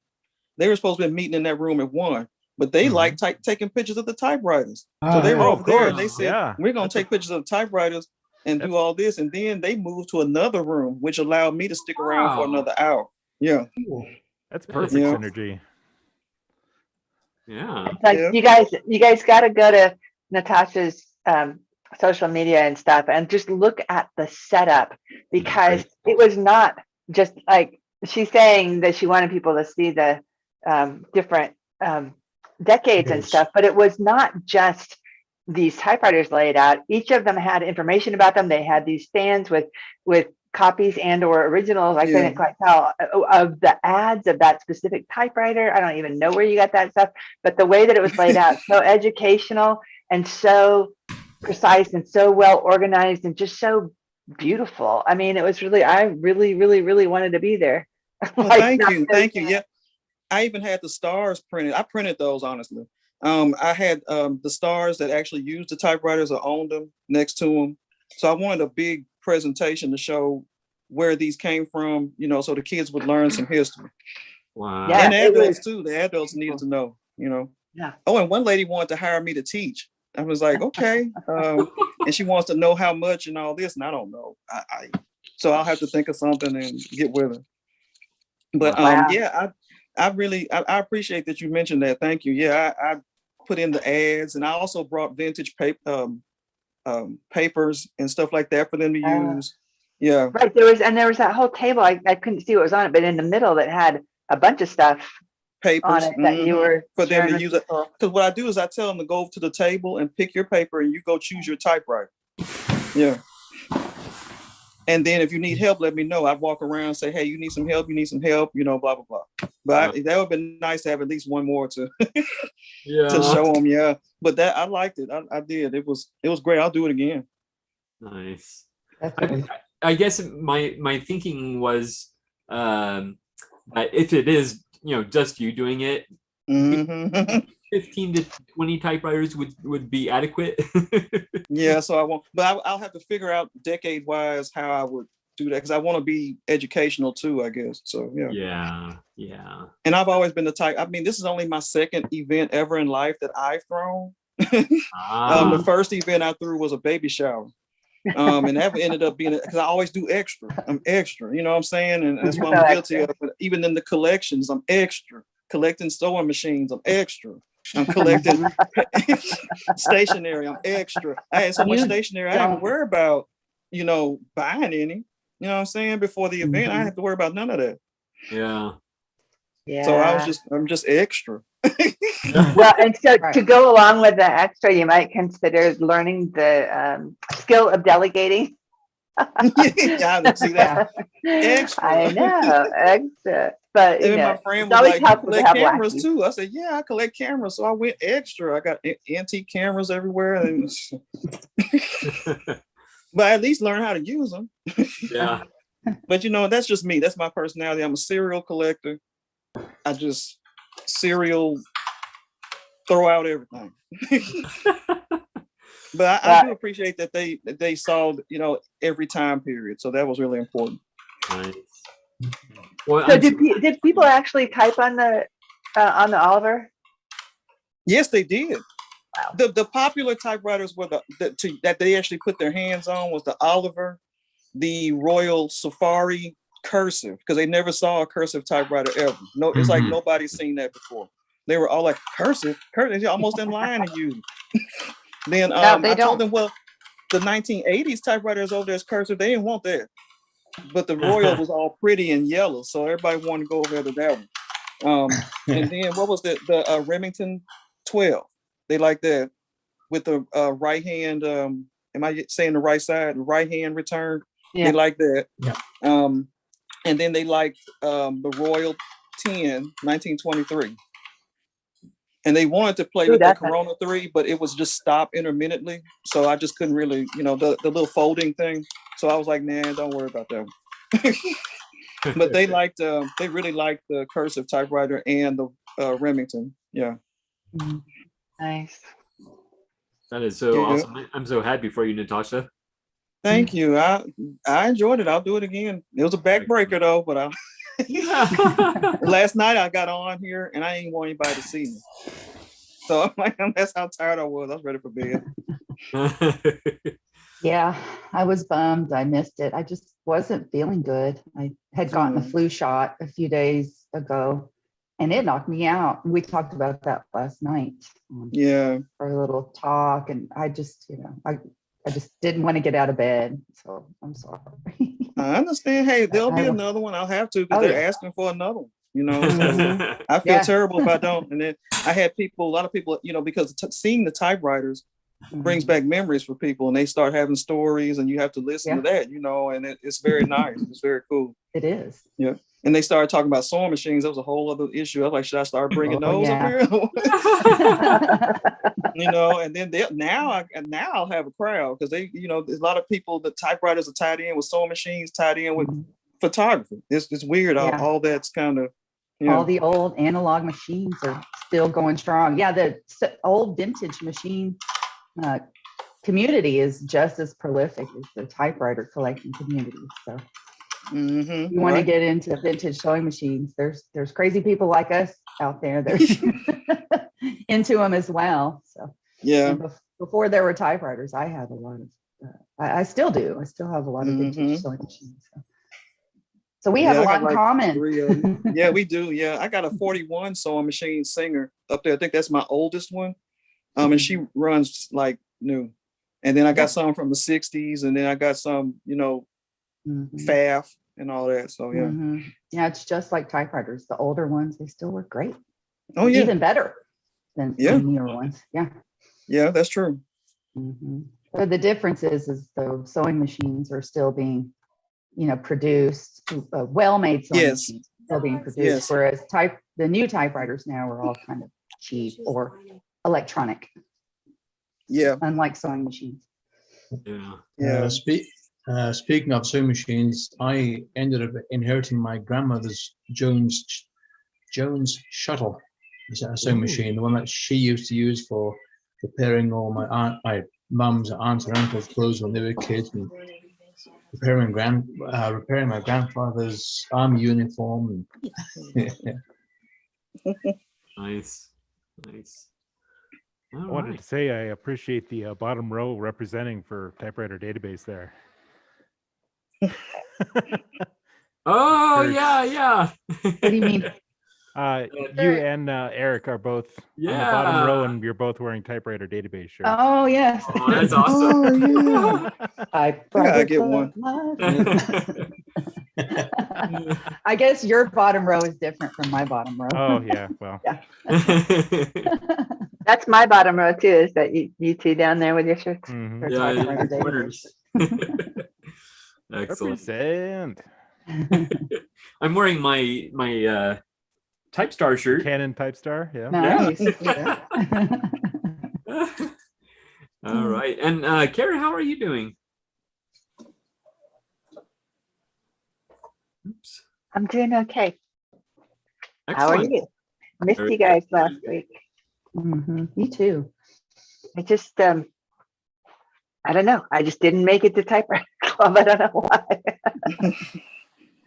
They were supposed to be meeting in that room at 1. But they like taking pictures of the typewriters. So they were Oh, over of there and course. they said, Yeah. "We're going to take pictures of the typewriters and do all this." And then they moved to another room, which allowed me to stick around for Wow. another hour. Yeah. That's perfect Yeah. synergy. Yeah. It's like you guys got to go to Natasha's social media and stuff and just look at the setup, because it was not just like she's saying that she wanted people to see the different decades and stuff, but it was not just these typewriters laid out. Each of them had information about them. They had these stands with copies and or originals. I couldn't quite tell of the ads of that specific typewriter. I don't even know where you got that stuff, but the way that it was laid out, so educational and so precise and so well organized and just so beautiful. I mean, it was really, I really wanted to be there. Well, thank you. Yeah. I even had the stars printed. I printed those, honestly. I had the stars that actually used the typewriters or owned them next to them. So I wanted a big presentation to show where these came from, so the kids would learn some history. Wow. And the adults too. The adults needed to know, Yeah. Oh, and one lady wanted to hire me to teach. I was like, okay. And she wants to know how much and all this, and I don't know. So I'll have to think of something and get with her. But yeah, I really I appreciate that you mentioned that. Thank you. Yeah, I put in the ads, and I also brought vintage papers and stuff like that for them to use. Yeah. Right. There was that whole table. I couldn't see what was on it, but in the middle that had a bunch of stuff Papers on it that you were for them to sharing use with it. people. Because what I do is I tell them to go to the table and pick your paper, and you go choose your typewriter. Yeah. And then if you need help, let me know. I'd walk around and say, "Hey, you need some help? You need some help? Blah, blah, blah." But that would have been nice to have at least one more to show them. Yeah. But that I liked it. I did. It was great. I'll do it again. Nice. I guess my thinking was that if it is, just you doing it, 15 to 20 typewriters would be adequate. Yeah, so I won't, but I'll have to figure out decade wise how I would do that, because I want to be educational too, I guess. So Yeah. And I've always been the type. I mean, this is only my second event ever in life that I've thrown. The first event I threw was a baby shower. And that ended up being, because I always do extra. I'm extra, you know what I'm saying? And that's what I'm guilty of. But even in the collections, I'm extra. Collecting sewing machines, I'm extra. I'm collecting stationery, I'm extra. I had so much stationery, I didn't have to worry about, buying any. You know what I'm saying? Before the event, I didn't have to worry about none of that. Yeah. So I'm just extra. Well, and so to go along with the extra, you might consider learning the skill of delegating. Yeah, I see that. Extra. I know, extra. But And you then know, my friend it's was always like, "You helpful to collect have cameras lackeys. too?" I said, "Yeah, I collect cameras." So I went extra. I got antique cameras everywhere, and but at least learn how to use them. Yeah. But you know, that's just me. That's my personality. I'm a serial collector. I just serial throw out everything. But I do appreciate that they saw, you know, every time period. So that was really important. Nice. Well, So did people actually type on the Oliver? Yes, they did. Wow. The popular typewriters were that they actually put their hands on was the Oliver, the Royal Safari cursive, because they never saw a cursive typewriter ever. No, it's like nobody's seen that before. They were all like, cursive, you're almost in line to use. Then I told them, well, the 1980s typewriters over there is cursive. They didn't want that. But the Royal was all pretty and yellow, so everybody wanted to go over there to that one. And then what was the Remington 12? They like that with the right hand. Am I saying the right side? The right hand return. Yeah. They like that. Yeah. And then they liked the Royal 10, 1923. And they wanted to play with the Corona 3, but it was just stop intermittently. So I just couldn't really, you know, the little folding thing. So I was like, nah, don't worry about that one. But they really liked the cursive typewriter and the Remington. Yeah. Nice. That is so awesome. I'm so happy for you, Natasha. Thank you. I enjoyed it. I'll do it again. It was a backbreaker though, but last night I got on here and I didn't want anybody to see me. So I'm like, that's how tired I was. I was ready for bed. Yeah, I was bummed. I missed it. I just wasn't feeling good. I had gotten a flu shot a few days ago and it knocked me out. We talked about that last night. Yeah. For a little talk. And I just, you know, I just didn't want to get out of bed. So I'm sorry. I understand. Hey, there'll be another one. I'll have to because they're asking for another one. You know, so I feel terrible if I don't. And then I had a lot of people, you know, because seeing the typewriters brings back memories for people and they start having stories and you have to listen to that, you know, and it's very nice. It's very cool. It is. Yeah. And they started talking about sewing machines. That was a whole other issue. I was like, should I start bringing those up here? You know, and then now I'll have a crowd because they, you know, there's a lot of people, the typewriters are tied in with sewing machines, tied in with photography. It's weird. All that's kind of, all the old analog machines are still going strong. Yeah, the old vintage machine community is just as prolific as the typewriter collecting community. So you want to get into vintage sewing machines, there's crazy people like us out there that are into them as well. So yeah, before there were typewriters, I had a lot of I still do. I still have a lot of vintage sewing machines. So we have a lot in common. Yeah, we do. Yeah, I got a 41 sewing machine Singer up there. I think that's my oldest one. And she runs like new. And then I got some from the 60s, and then I got some, you know, FAF and all that. So yeah. Yeah, it's just like typewriters. The older ones, they still work great. Oh yeah. Even better than the newer ones. Yeah. Yeah, that's true. But the difference is the sewing machines are still being, you know, produced, well-made sewing machines still being produced, whereas the new typewriters now are all kind of cheap or electronic. Yeah. Unlike sewing machines. Yeah. Speaking of sewing machines, I ended up inheriting my grandmother's Jones shuttle. Is that a sewing machine? The one that she used to use for preparing all my mum's aunts and uncles' clothes when they were kids, and repairing my grandfather's army uniform. Nice. I wanted to say I appreciate the bottom row representing for Typewriter Database there. Oh, yeah. What do you mean? You and Eric are both on the bottom row, and you're both wearing Typewriter Database shirts. Oh, yes. Oh, that's awesome. I gotta get one. I guess your bottom row is different from my bottom row. Oh, yeah. Well. That's my bottom row too, is that you two down there with your shirts. Excellent. Represent. I'm wearing my Typestar shirt. Canon Typestar. Yeah. Nice. All right. And Kara, how are you doing? Oops. I'm doing okay. How are Excellent. you? Missed Very you guys last week. Me too. I just I don't know. I just didn't make it to Typewriter Club. I don't know why.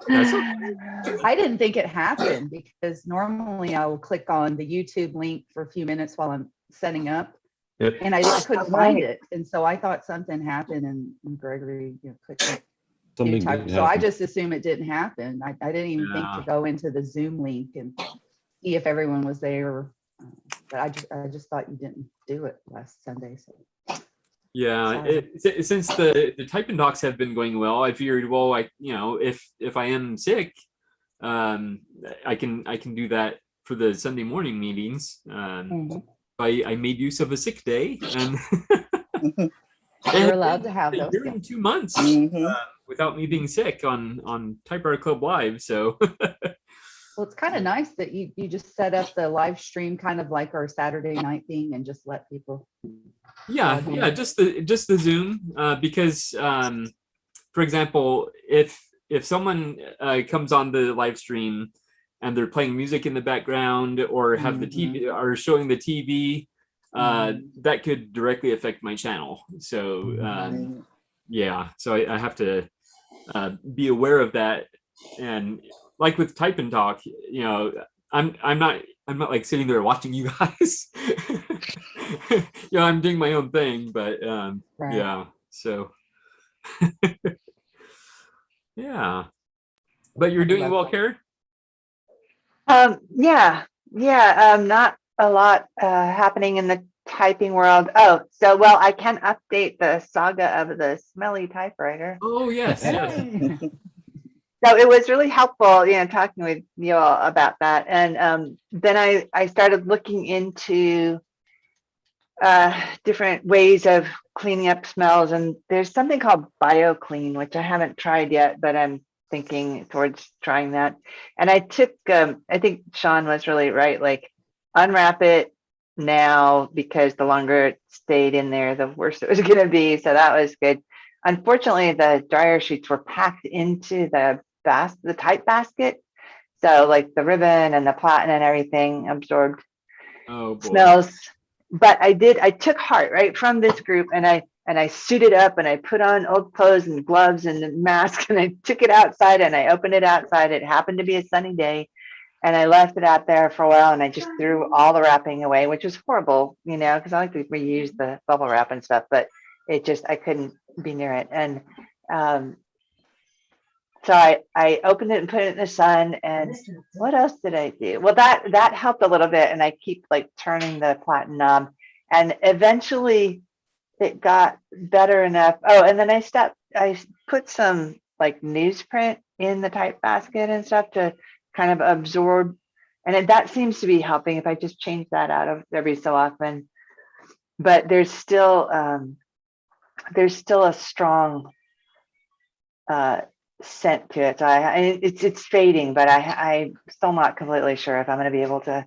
That's okay. I didn't think it happened because normally I will click on the YouTube link for a few minutes while I'm setting up, and I couldn't find it, and so I thought something happened, and Gregory clicked. Something type. did So I happen. just assume it didn't happen. I didn't even think to go into the Zoom link and see if everyone was there. But I just thought you didn't do it last Sunday. So Yeah, since the type and docs have been going well, I figured, well, if I am sick, I can do that for the Sunday morning meetings. I made use of a sick day, and you're allowed to have those. During 2 months without me being sick on Typewriter Club Live. So well, it's kind of nice that you just set up the live stream kind of like our Saturday night thing and just let people. Yeah, just the Zoom, because for example, if someone comes on the live stream and they're playing music in the background or have the TV or showing the TV, that could directly affect my channel. So yeah, so I have to be aware of that. And like with Type and Talk, I'm not like sitting there watching you guys. I'm doing my own thing, but Right. yeah, so yeah. But you're doing well, Kara? Yeah, not a lot happening in the typing world. Oh, so well, I can update the saga of the smelly typewriter. Oh yes, yes. So it was really helpful, talking with you all about that. And then I started looking into different ways of cleaning up smells. And there's something called BioClean, which I haven't tried yet, but I'm thinking towards trying that. And I took, I think Sean was really right, like unwrap it now, because the longer it stayed in there, the worse it was going to be. So that was good. Unfortunately, the dryer sheets were packed into the type basket. So like the ribbon and the platen and everything absorbed smells. But I took heart right from this group, and I suited up and I put on old clothes and gloves and a mask, and I took it outside and I opened it outside. It happened to be a sunny day, and I left it out there for a while, and I just threw all the wrapping away, which was horrible, because I like to reuse the bubble wrap and stuff, but I couldn't be near it. And so I opened it and put it in the sun. And what else did I do? Well, that helped a little bit. And I keep like turning the platen knob, and eventually it got better enough. Oh, and then I put some like newsprint in the type basket and stuff to kind of absorb. And that seems to be helping if I just change that out of every so often. But there's still a strong scent to it. So it's fading, but I'm still not completely sure if I'm going to be able to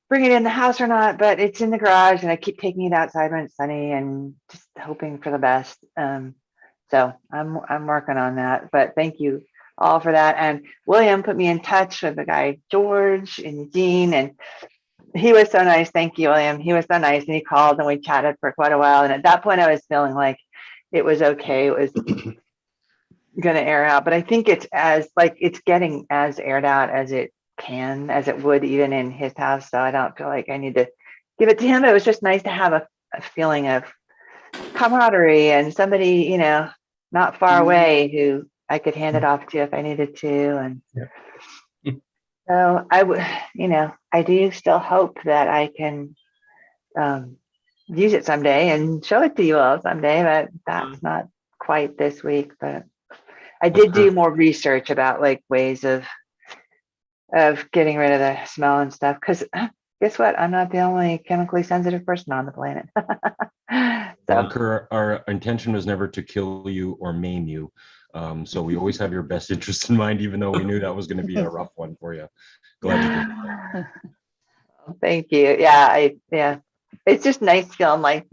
bring it in the house or not. But it's in the garage, and I keep taking it outside when it's sunny and just hoping for the best. So I'm working on that. But thank you all for that. And William put me in touch with the guy George and Eugene, and he was so nice. Thank you, William. He was so nice, and he called and we chatted for quite a while. And at that point, I was feeling like it was okay. It was going to air out, but I think it's getting as aired out as it would even in his house. So I don't feel like I need to give it to him. It was just nice to have a feeling of camaraderie and somebody, not far away who I could hand it off to if I needed to. And so I would, I do still hope that I can use it someday and show it to you all someday, but that's not quite this week. But I did do more research about like ways of getting rid of the smell and stuff, because guess what? I'm not the only chemically sensitive person on the planet. Well, our intention was never to kill you or maim you. So we always have your best interest in mind, even though we knew that was going to be a rough one for you. Glad you did. Thank you. Yeah. It's just nice feeling like,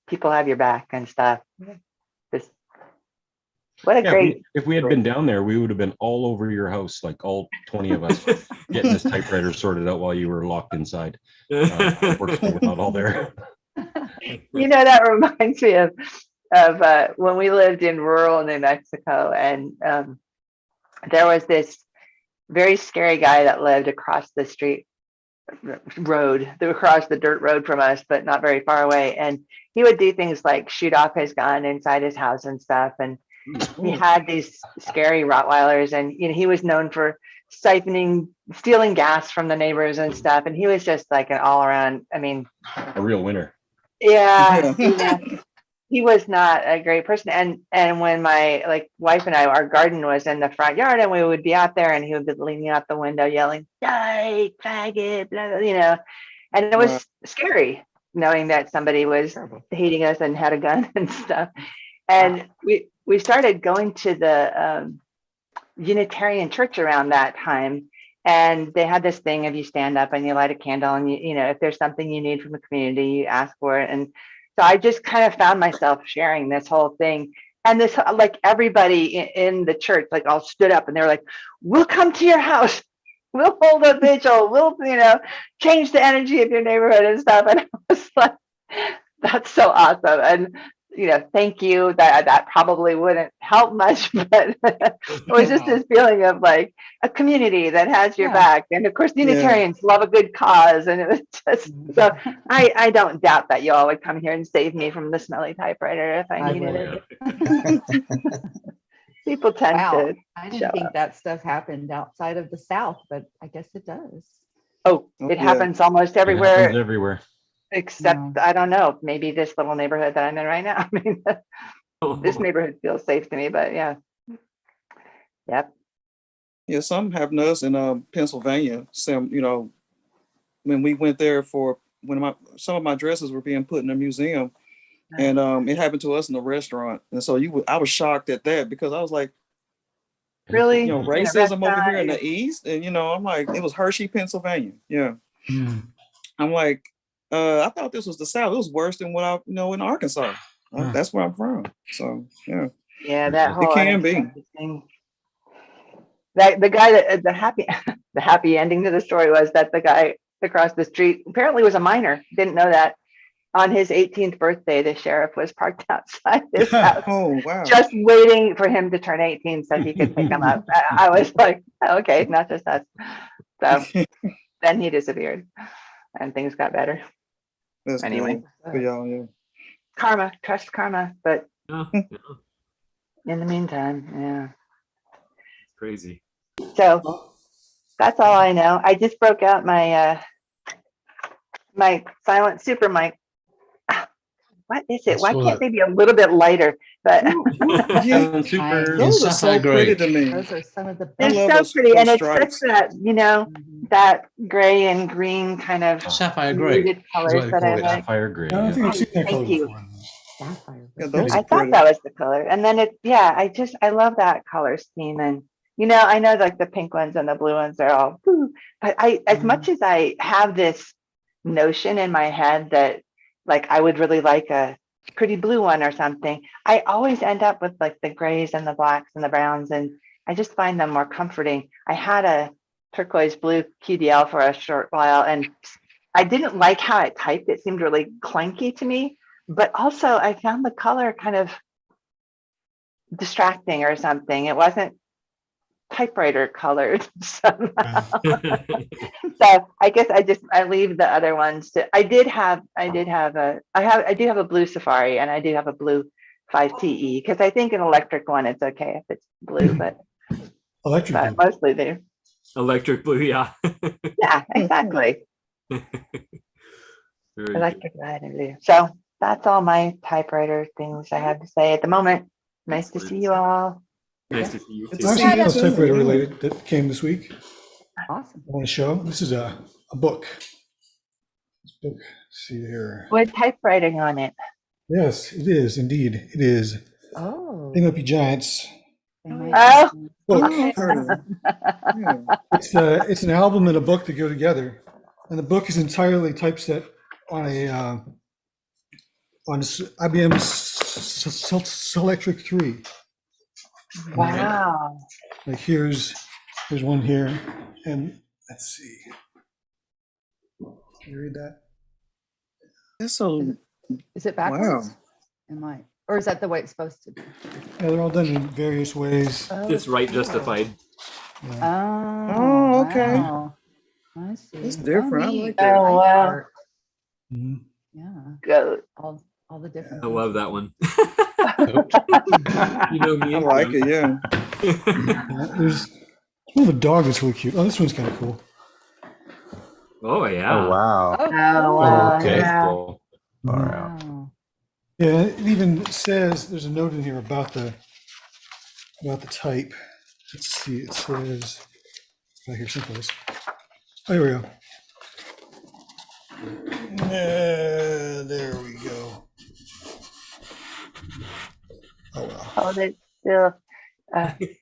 people have your back and stuff. Just what a Yeah, great. if we had been down there, we would have been all over your house, like all 20 of us, getting this typewriter sorted out while you were locked inside. Unfortunately, we're not all there. That reminds me of when we lived in rural New Mexico, and there was this very scary guy that lived across the street across the dirt road from us, but not very far away. And he would do things like shoot off his gun inside his house and stuff. And he had these scary Rottweilers, and he was known for stealing gas from the neighbors and stuff. And he was just like an all around, A real winner. yeah. He was not a great person. And when my wife and I, our garden was in the front yard, and we would be out there, and he would be leaning out the window yelling, "Die, faggot," blah, blah, and it was scary knowing that somebody was hating us and had a gun and stuff. And we started going to the Unitarian church around that time. And they had this thing of you stand up and you light a candle, and if there's something you need from the community, you ask for it. And so I just kind of found myself sharing this whole thing. And this, everybody in the church, all stood up, and they were like, "We'll come to your house. We'll hold a vigil. We'll, change the energy of your neighborhood and stuff." And I was like, that's so awesome. And, thank you. That probably wouldn't help much, but it was just this feeling of a community that has your back. And of course, Unitarians love a good cause. And it was just, so I don't doubt that you all would come here and save me from the smelly typewriter if I needed it. People tend to. I didn't think that stuff happened outside of the South, but I guess it does. Oh, it happens almost everywhere. It happens everywhere. Except, I don't know, maybe this little neighborhood that I'm in right now. This neighborhood feels safe to me, but yeah. Yep. Yeah, some happened to us in Pennsylvania. Some, when we went there for some of my dresses were being put in a museum, and it happened to us in a restaurant. And so I was shocked at that, because I was like, really, racism over here in the East, and I'm like, it was Hershey, Pennsylvania. Yeah. I'm like, I thought this was the South. It was worse than what I know in Arkansas. That's where I'm from. So yeah. Yeah, that whole it can be. Thing. That the guy that the happy ending to the story was that the guy across the street apparently was a minor. Didn't know that. On his 18th birthday, the sheriff was parked outside his house. Oh wow! Just waiting for him to turn 18 so he could pick him up. I was like, okay, not just us. So then he disappeared, and things got better. That's anyway, good for y'all, yeah. Karma, trust karma, but in the meantime, yeah. Crazy. So that's all I know. I just broke out my my silent super mic. What is it? Why can't they be a little bit lighter? But those are so pretty to me. Those are some of the they're best. so pretty, and it's such that that gray and green kind of sapphire gray colors that I like. Sapphire gray. I don't think I've seen that color Thank you. before. I thought that was the color, and then I love that color scheme, and I know the pink ones and the blue ones are all, but as much as I have this notion in my head that I would really like a pretty blue one or something, I always end up with the grays and the blacks and the browns, and I just find them more comforting. I had a turquoise blue QDL for a short while, and I didn't like how it typed. It seemed really clunky to me, but also I found the color kind of distracting or something. It wasn't typewriter colored somehow. So I guess I leave the other ones to. I do have a blue Safari, and I do have a blue 5TE, because I think an electric one it's okay if it's blue, but blue. Mostly they. Electric blue, yeah. Yeah, exactly. Electric red and blue. So that's all my typewriter things I have to say at the moment. Nice to see you all. Nice to see you too. Actually, it's typewriter related that came this week. Awesome. I want to show. This is a book. This book. Let's see here. With typewriting on it. Yes, it is indeed. It is. Oh. Thing Up You Giants. They might- Well, Okay. it's an album and a book that go together, and the book is entirely typeset on a IBM Selectric 3. Wow. Like here's one here, and let's see. Can you read that? That's so. Is it backwards? Am I, or is that the way it's supposed to be? Yeah, they're all done in various ways. It's right justified. Oh, okay. Wow. I see. It's different. I neat. like that. Oh, wow. Art. Mhm. Yeah. Goat. All the different. I love that one. I You know me. like it, yeah. There's one of a dog that's really cute. Oh, this one's kind of cool. Oh yeah. Oh, wow. Oh, wow. Okay, Yeah. cool. wow. Yeah, it even says there's a note in here about the type. Let's see. It says right here someplace. Oh, here we go. There we go. Oh well. Oh, they still,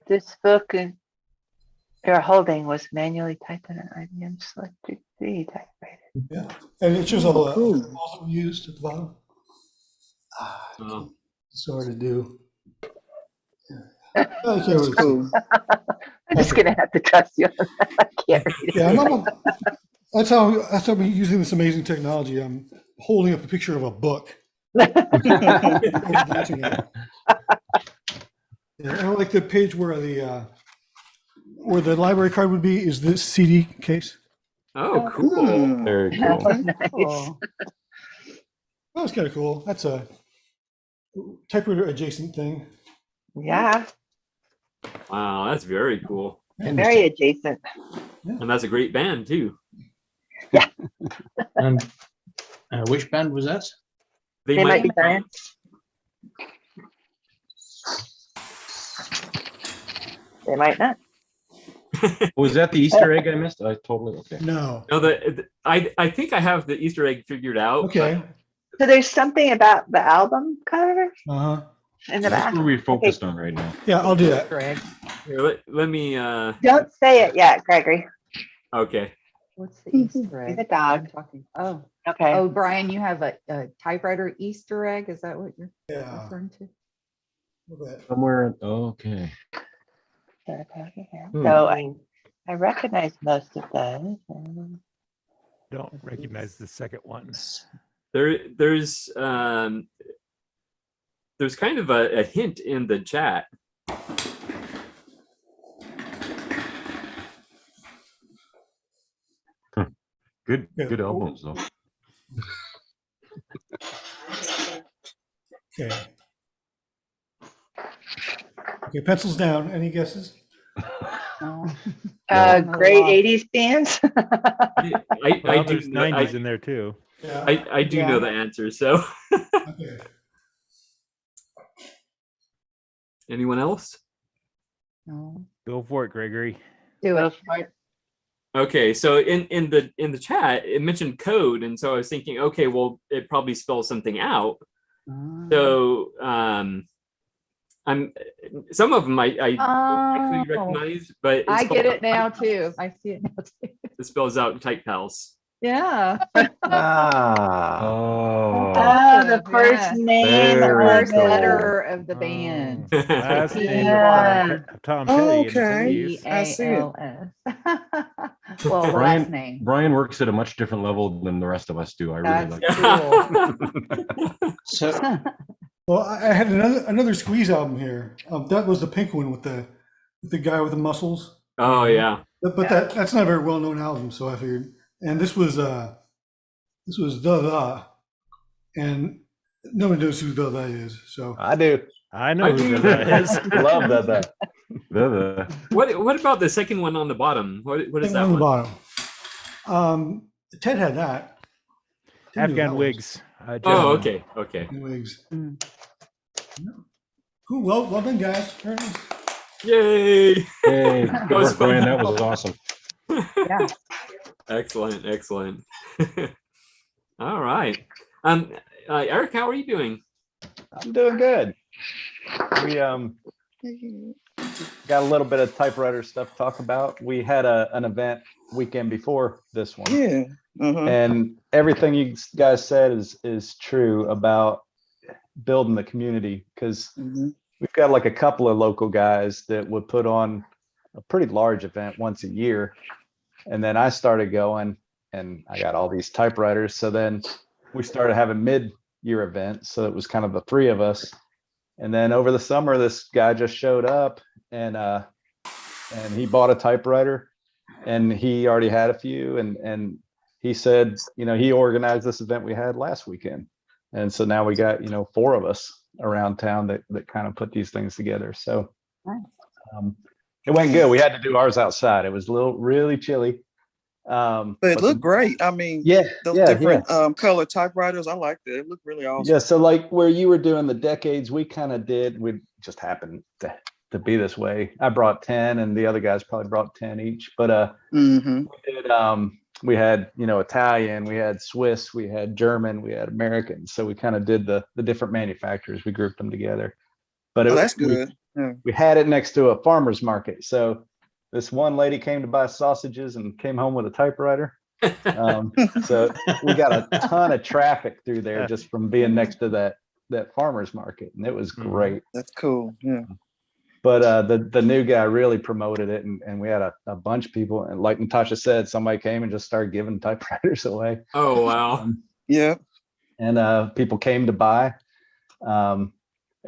this book you're holding was manually typed in an IBM Selectric 3 typewriter. Yeah, and it shows all the Cool. tools we used at the bottom. Oh. It's hard to do. Yeah. I can't really see. Cool. I'm just gonna have to trust you. I can't read it. Yeah, that's how I'm using this amazing technology. I'm holding up a picture of a book. Yeah, I like the page where the library card would be is this CD case. Oh, cool. Very Oh, cool. nice. Cool. That was kind of cool. That's a typewriter adjacent thing. Yeah, Wow, that's very cool. very adjacent. And that's a great band too. And which band was that? They might be giant. They might not. Was that the Easter egg I missed? I totally, okay. No. No, I think I have the Easter egg figured out. Okay. So there's something about the album cover Uh-huh. in the back. That's what we're focused on right now. Yeah, I'll do that. Greg, Here, let me Don't say it yet, Gregory. okay. what's the Easter egg? The dog. Oh, Okay. oh, Brian, you have a typewriter Easter egg. Is that what you're Yeah. referring to? Look at that. Somewhere, okay. So I recognize most of those. Don't recognize the second one. There's kind of a hint in the chat. Good albums though. Okay. Okay, pencils down. Any guesses? No. Great 80s bands. I Well, do there's know, 90s in there too. Yeah. I do know the answer. So Okay. anyone else? No. Go for it, Gregory. Do it. Okay, so in the chat it mentioned code, and so I was thinking, okay, well, it probably spells something out. So I'm some of them I actually recognize, but I spells get out it now Type too. I see it now too. It spells out Type Pals. Yeah. Ah. Oh. Oh, the Yeah. first name The Very of first cool. letter of the band. Last name Yeah. of Tom Petty. Okay. I see it. P-A-L-S. Well, the last Brian, name. Brian works at a much different level than the rest of us do. I really That's like cool. So Well, I had another Squeeze album here. That was the pink one with the guy with the muscles. Oh yeah. But that's not a very well known album, so I figured. And this was the, and no one knows who the is. So I do. I know who that is. Love that. What about the second one on the bottom? What is that on the one? bottom. Ted had that. Ted knew Afghan that Wigs. Oh, gentlemen. okay, okay. Afghan Wigs. Cool. Well done, guys. Very nice. Yay! Hey, That good was work, Brian. fun. That was awesome. Yeah. Excellent. All right. Eric, how are you doing? I'm doing good. We got a little bit of typewriter stuff to talk about. We had an event weekend before this one. Yeah. And everything you guys said is true about building the community, because we've got like a couple of local guys that would put on a pretty large event once a year. And then I started going and I got all these typewriters. So then we started having mid-year events. So it was kind of the three of us. And then over the summer, this guy just showed up and he bought a typewriter and he already had a few. And he said, he organized this event we had last weekend. And so now we got, 4 of us around town that kind of put these things together. So it went good. We had to do ours outside. It was really chilly. But it looked great. I mean, those different color typewriters, I liked it. It looked really awesome. Yeah. So like where you were doing the decades, we just happened to be this way. I brought 10 and the other guys probably brought 10 each. But we had, Italian, we had Swiss, we had German, we had American. So we kind of did the different manufacturers. We grouped them together. But that's good. We had it next to a farmer's market. So this one lady came to buy sausages and came home with a typewriter. So we got a ton of traffic through there just from being next to that farmer's market. And it was great. That's cool. Yeah. But the new guy really promoted it, and we had a bunch of people. And like Natasha said, somebody came and just started giving typewriters away. Oh, wow. Yeah. And people came to buy.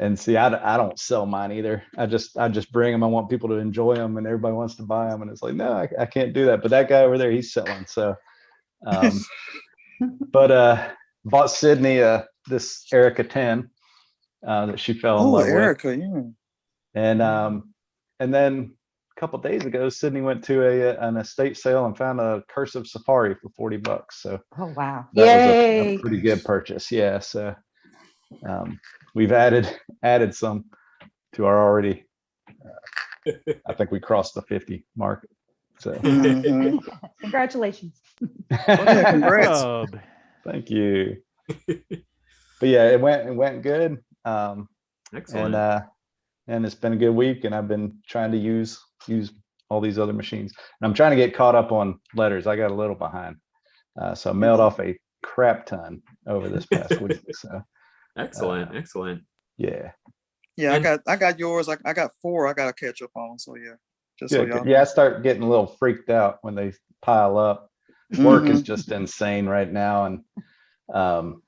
And see, I don't sell mine either. I just bring them. I want people to enjoy them, and everybody wants to buy them. And it's like, no, I can't do that. But that guy over there, he's selling. So, but bought Sydney this Erica 10 that she fell in love Erica, with. yeah. And then a couple days ago, Sydney went to an estate sale and found a Cursive Safari for $40. So, oh wow, that was a pretty good purchase. Yeah. So, we've added some to our already. I think we crossed the 50 mark. So, congratulations. Congrats. Thank you. But yeah, it went good. Excellent. And it's been a good week, and I've been trying to use all these other machines. And I'm trying to get caught up on letters. I got a little behind. So I mailed off a crap ton over this past week. So excellent. Yeah. Yeah, I got yours. I got 4 I gotta catch up on. So yeah. Just Good. so y'all Yeah, I start getting a little freaked out when they pile up. Work is just insane right now. And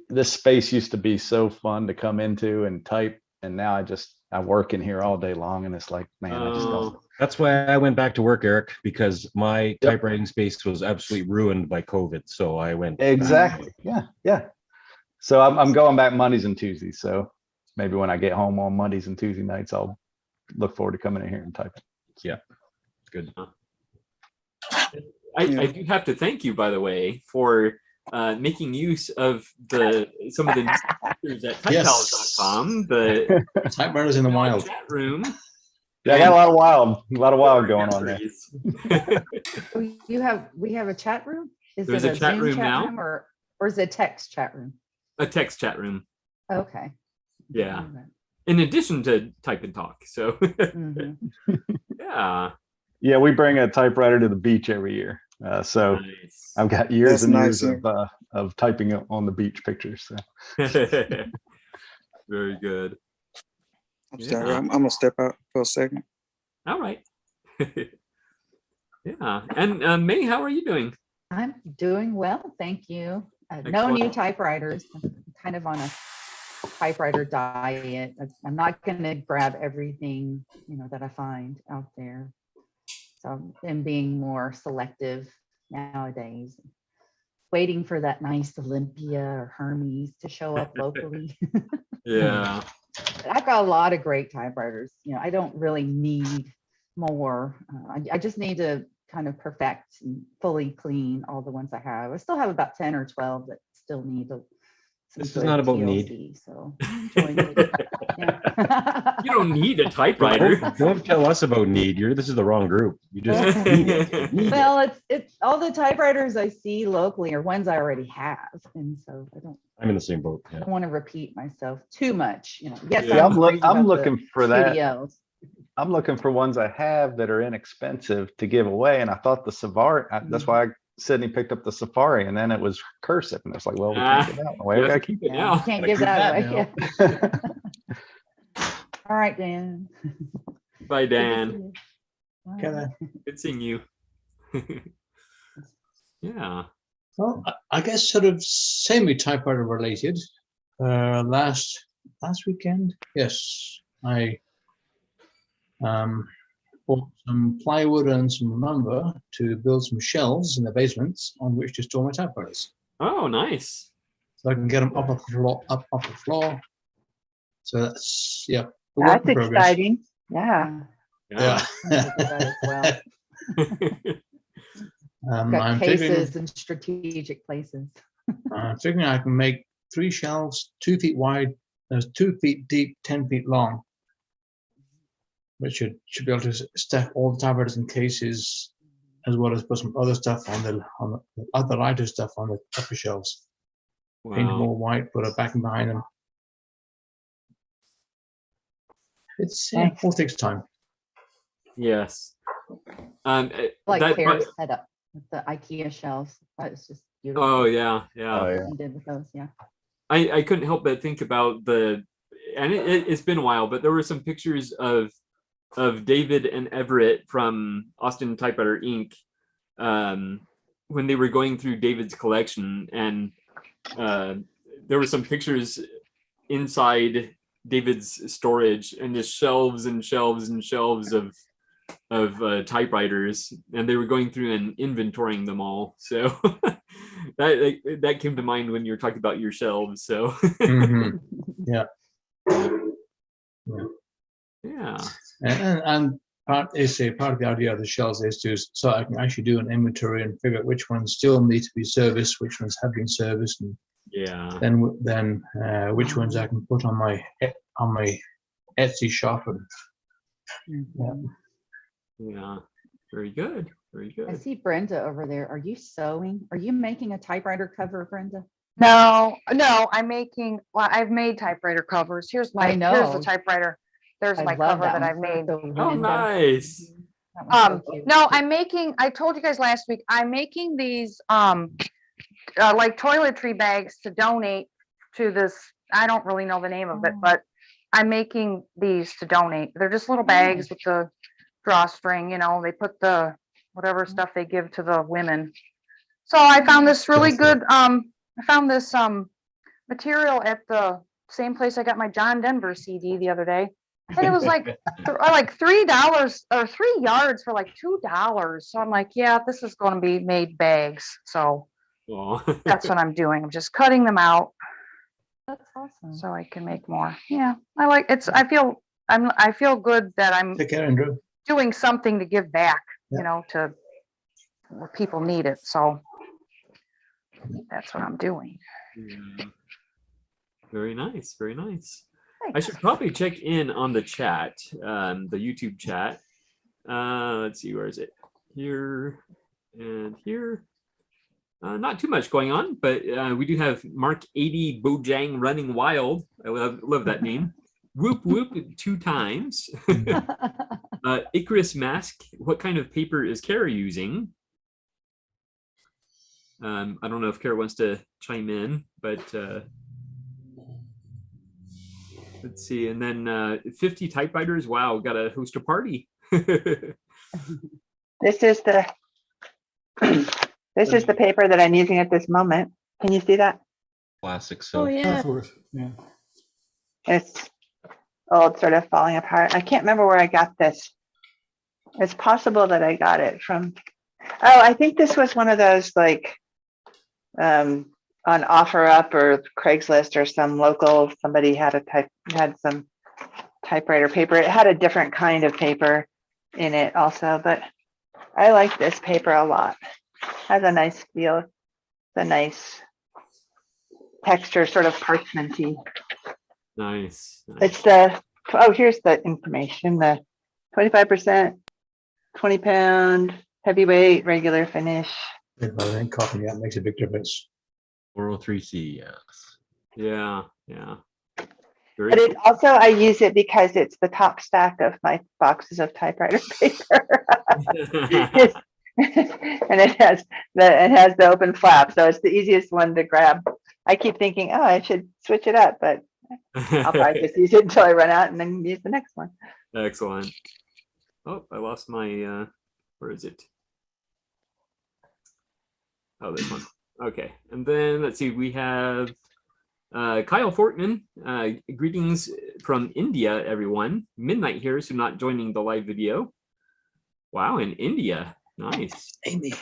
this space used to be so fun to come into and type. And now I work in here all day long, and it's like, man, I just don't. That's why I went back to work, Eric, because my typewriting space was absolutely ruined by COVID. So I went exactly. Yeah. So I'm going back Mondays and Tuesdays. So maybe when I get home on Mondays and Tuesday nights, I'll look forward to coming in here and typing. Yeah, good. I do have to thank you, by the way, for making use of some of the new features at typepals.com. The typewriters in the wild chat room. Yeah, I got a lot of wild going on there. We have a chat room. There's a chat room now, or is it a text chat room? A text chat room. Okay. Yeah. In addition to type and talk. So yeah, we bring a typewriter to the beach every year. So nice. I've got years and years of typing on the beach pictures. So. Very good. I'm sorry, I'm gonna step out for a second. All right. Yeah. And May, how are you doing? I'm doing well, thank you. No new typewriters. I'm kind of on a typewriter diet. I'm not going to grab everything that I find out there. So I'm being more selective nowadays. Waiting for that nice Olympia or Hermes to show up locally. Yeah. I've got a lot of great typewriters. I don't really need more. I just need to kind of perfect and fully clean all the ones I have. I still have about 10 or 12 that still need this is not about need. So I'm enjoying it. Yeah. You don't need a typewriter. Don't tell us about need. This is the wrong group. You just need it. Well, it's all the typewriters I see locally are ones I already have, and so I'm in the same boat. I don't want to repeat myself too much. Yes, I'm looking for that. Studios. I'm looking for ones I have that are inexpensive to give away. And I thought the Safari, that's why Sydney picked up the Safari, and then it was cursive. And it's like, well, we can't give that one away. We gotta keep it Yeah, now. you can't Gotta give keep that that away. Yeah. All right, Dan. Bye, Good to see Dan. you. Bye. Okay, then. Good seeing you. Yeah. Well, I guess sort of semi-typewriter related. Last weekend, yes, I bought some plywood and some lumber to build some shelves in the basements on which to store my typewriters. Oh, nice. So I can get them up off the floor, up off the floor. So that's a work That's in progress. exciting. Yeah. Yeah. As well. Got I'm figuring, cases in strategic places. I'm figuring I can make 3 shelves, 2 feet wide, 2 feet deep, 10 feet long, which should be able to stack all the typewriters in cases, as well as put some other stuff on the other lighter stuff on the upper shelves. Paint them Wow. all white, put a backing behind them. It's all takes time. Yes. Like That, Claire's setup with the IKEA shelves. That was just beautiful. oh yeah, yeah. Oh, yeah. You did with those, yeah. I couldn't help but think about and it's been a while, but there were some pictures of David and Everett from Austin Typewriter Inc. When they were going through David's collection, and there were some pictures inside David's storage, and just shelves and shelves and shelves of typewriters, and they were going through and inventorying them all. So that came to mind when you were talking about your shelves. So Yeah. yeah. And part of the idea of the shelves is so I can actually do an inventory and figure out which ones still need to be serviced, which ones have been serviced, and yeah, then which ones I can put on my Etsy shop. And yeah, very good, very I good. see Brenda over there. Are you sewing? Are you making a typewriter cover, Brenda? No, I've made typewriter covers. Here's I the know. typewriter. There's I my love cover that that one I've for made. the Oh, window. nice. That one's so cute. No, I told you guys last week, I'm making these like toiletry bags to donate to this. I don't really know the name of it, but I'm making these to donate. They're just little bags with the drawstring, they put the whatever stuff they give to the women. So I found this really good, I found this material at the same place I got my John Denver CD the other day. And it was like $3 or 3 yards for like $2. So I'm like, yeah, this is going to be made bags. So Oh. that's what I'm doing. I'm just cutting them out That's awesome. so I can make more. Yeah, I like it's. I feel good that I'm take care, Andrew. doing something to give back. Yeah. To where people need it. So that's what I'm doing. Yeah. Very nice, very nice. I should probably check in on the chat, the YouTube chat. Let's see, where is it? Here and here. Not too much going on, but we do have Mark 80 Bojang Running Wild. I love that name. Whoop whoop 2 times. Icarus Mask, what kind of paper is Kara using? I don't know if Kara wants to chime in, but let's see. And then 50 typewriters. Wow, got to host a party. This is the paper that I'm using at this moment. Can you see that? Classic Oh silk. yeah. That's worth, yeah. It's old, sort of falling apart. I can't remember where I got this. It's possible that I got it from, I think this was one of those like on OfferUp or Craigslist or some local, somebody had some typewriter paper. It had a different kind of paper in it also, but I like this paper a lot. Has a nice feel. It's a nice texture, sort of parchmenty. Nice. It's here's the information. The 25%, 20 pound, heavyweight, regular finish. I think copy that makes a big difference. 403C, yes. Yeah, yeah. Very But cool. it also, I use it because it's the top stack of my boxes of typewriter paper. And it has the open flap, so it's the easiest one to grab. I keep thinking, oh, I should switch it up, but I'll probably just use it until I run out and then use the next one. Excellent. Oh, I lost my, where is it? Oh, this one. Okay. And then let's see, we have Kyle Fortman. Greetings from India, everyone. Midnight here, so not joining the live video. Wow, in India. Nice. India.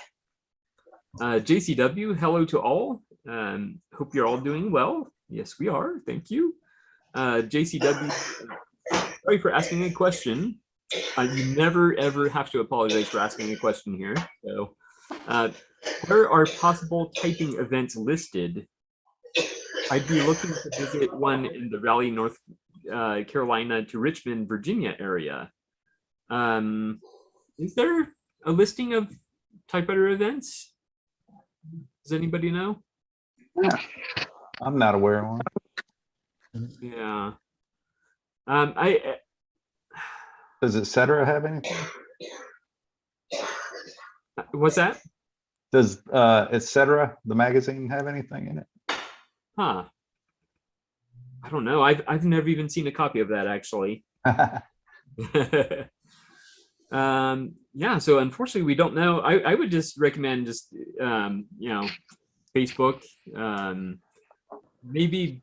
JCW, hello to all. Hope you're all doing well. Yes, we are. Thank you. JCW, sorry for asking a question. You never ever have to apologize for asking a question here. So, where are possible typing events listed? I'd be looking to visit one in the Raleigh, North Carolina to Richmond, Virginia area. Is there a listing of typewriter events? Does anybody know? I'm not aware of one. Yeah. Does Etc. have anything? What's that? Does Etc. the magazine have anything in it? Huh. I don't know. I've never even seen a copy of that actually. Yeah, so unfortunately we don't know. I would just recommend just Facebook, maybe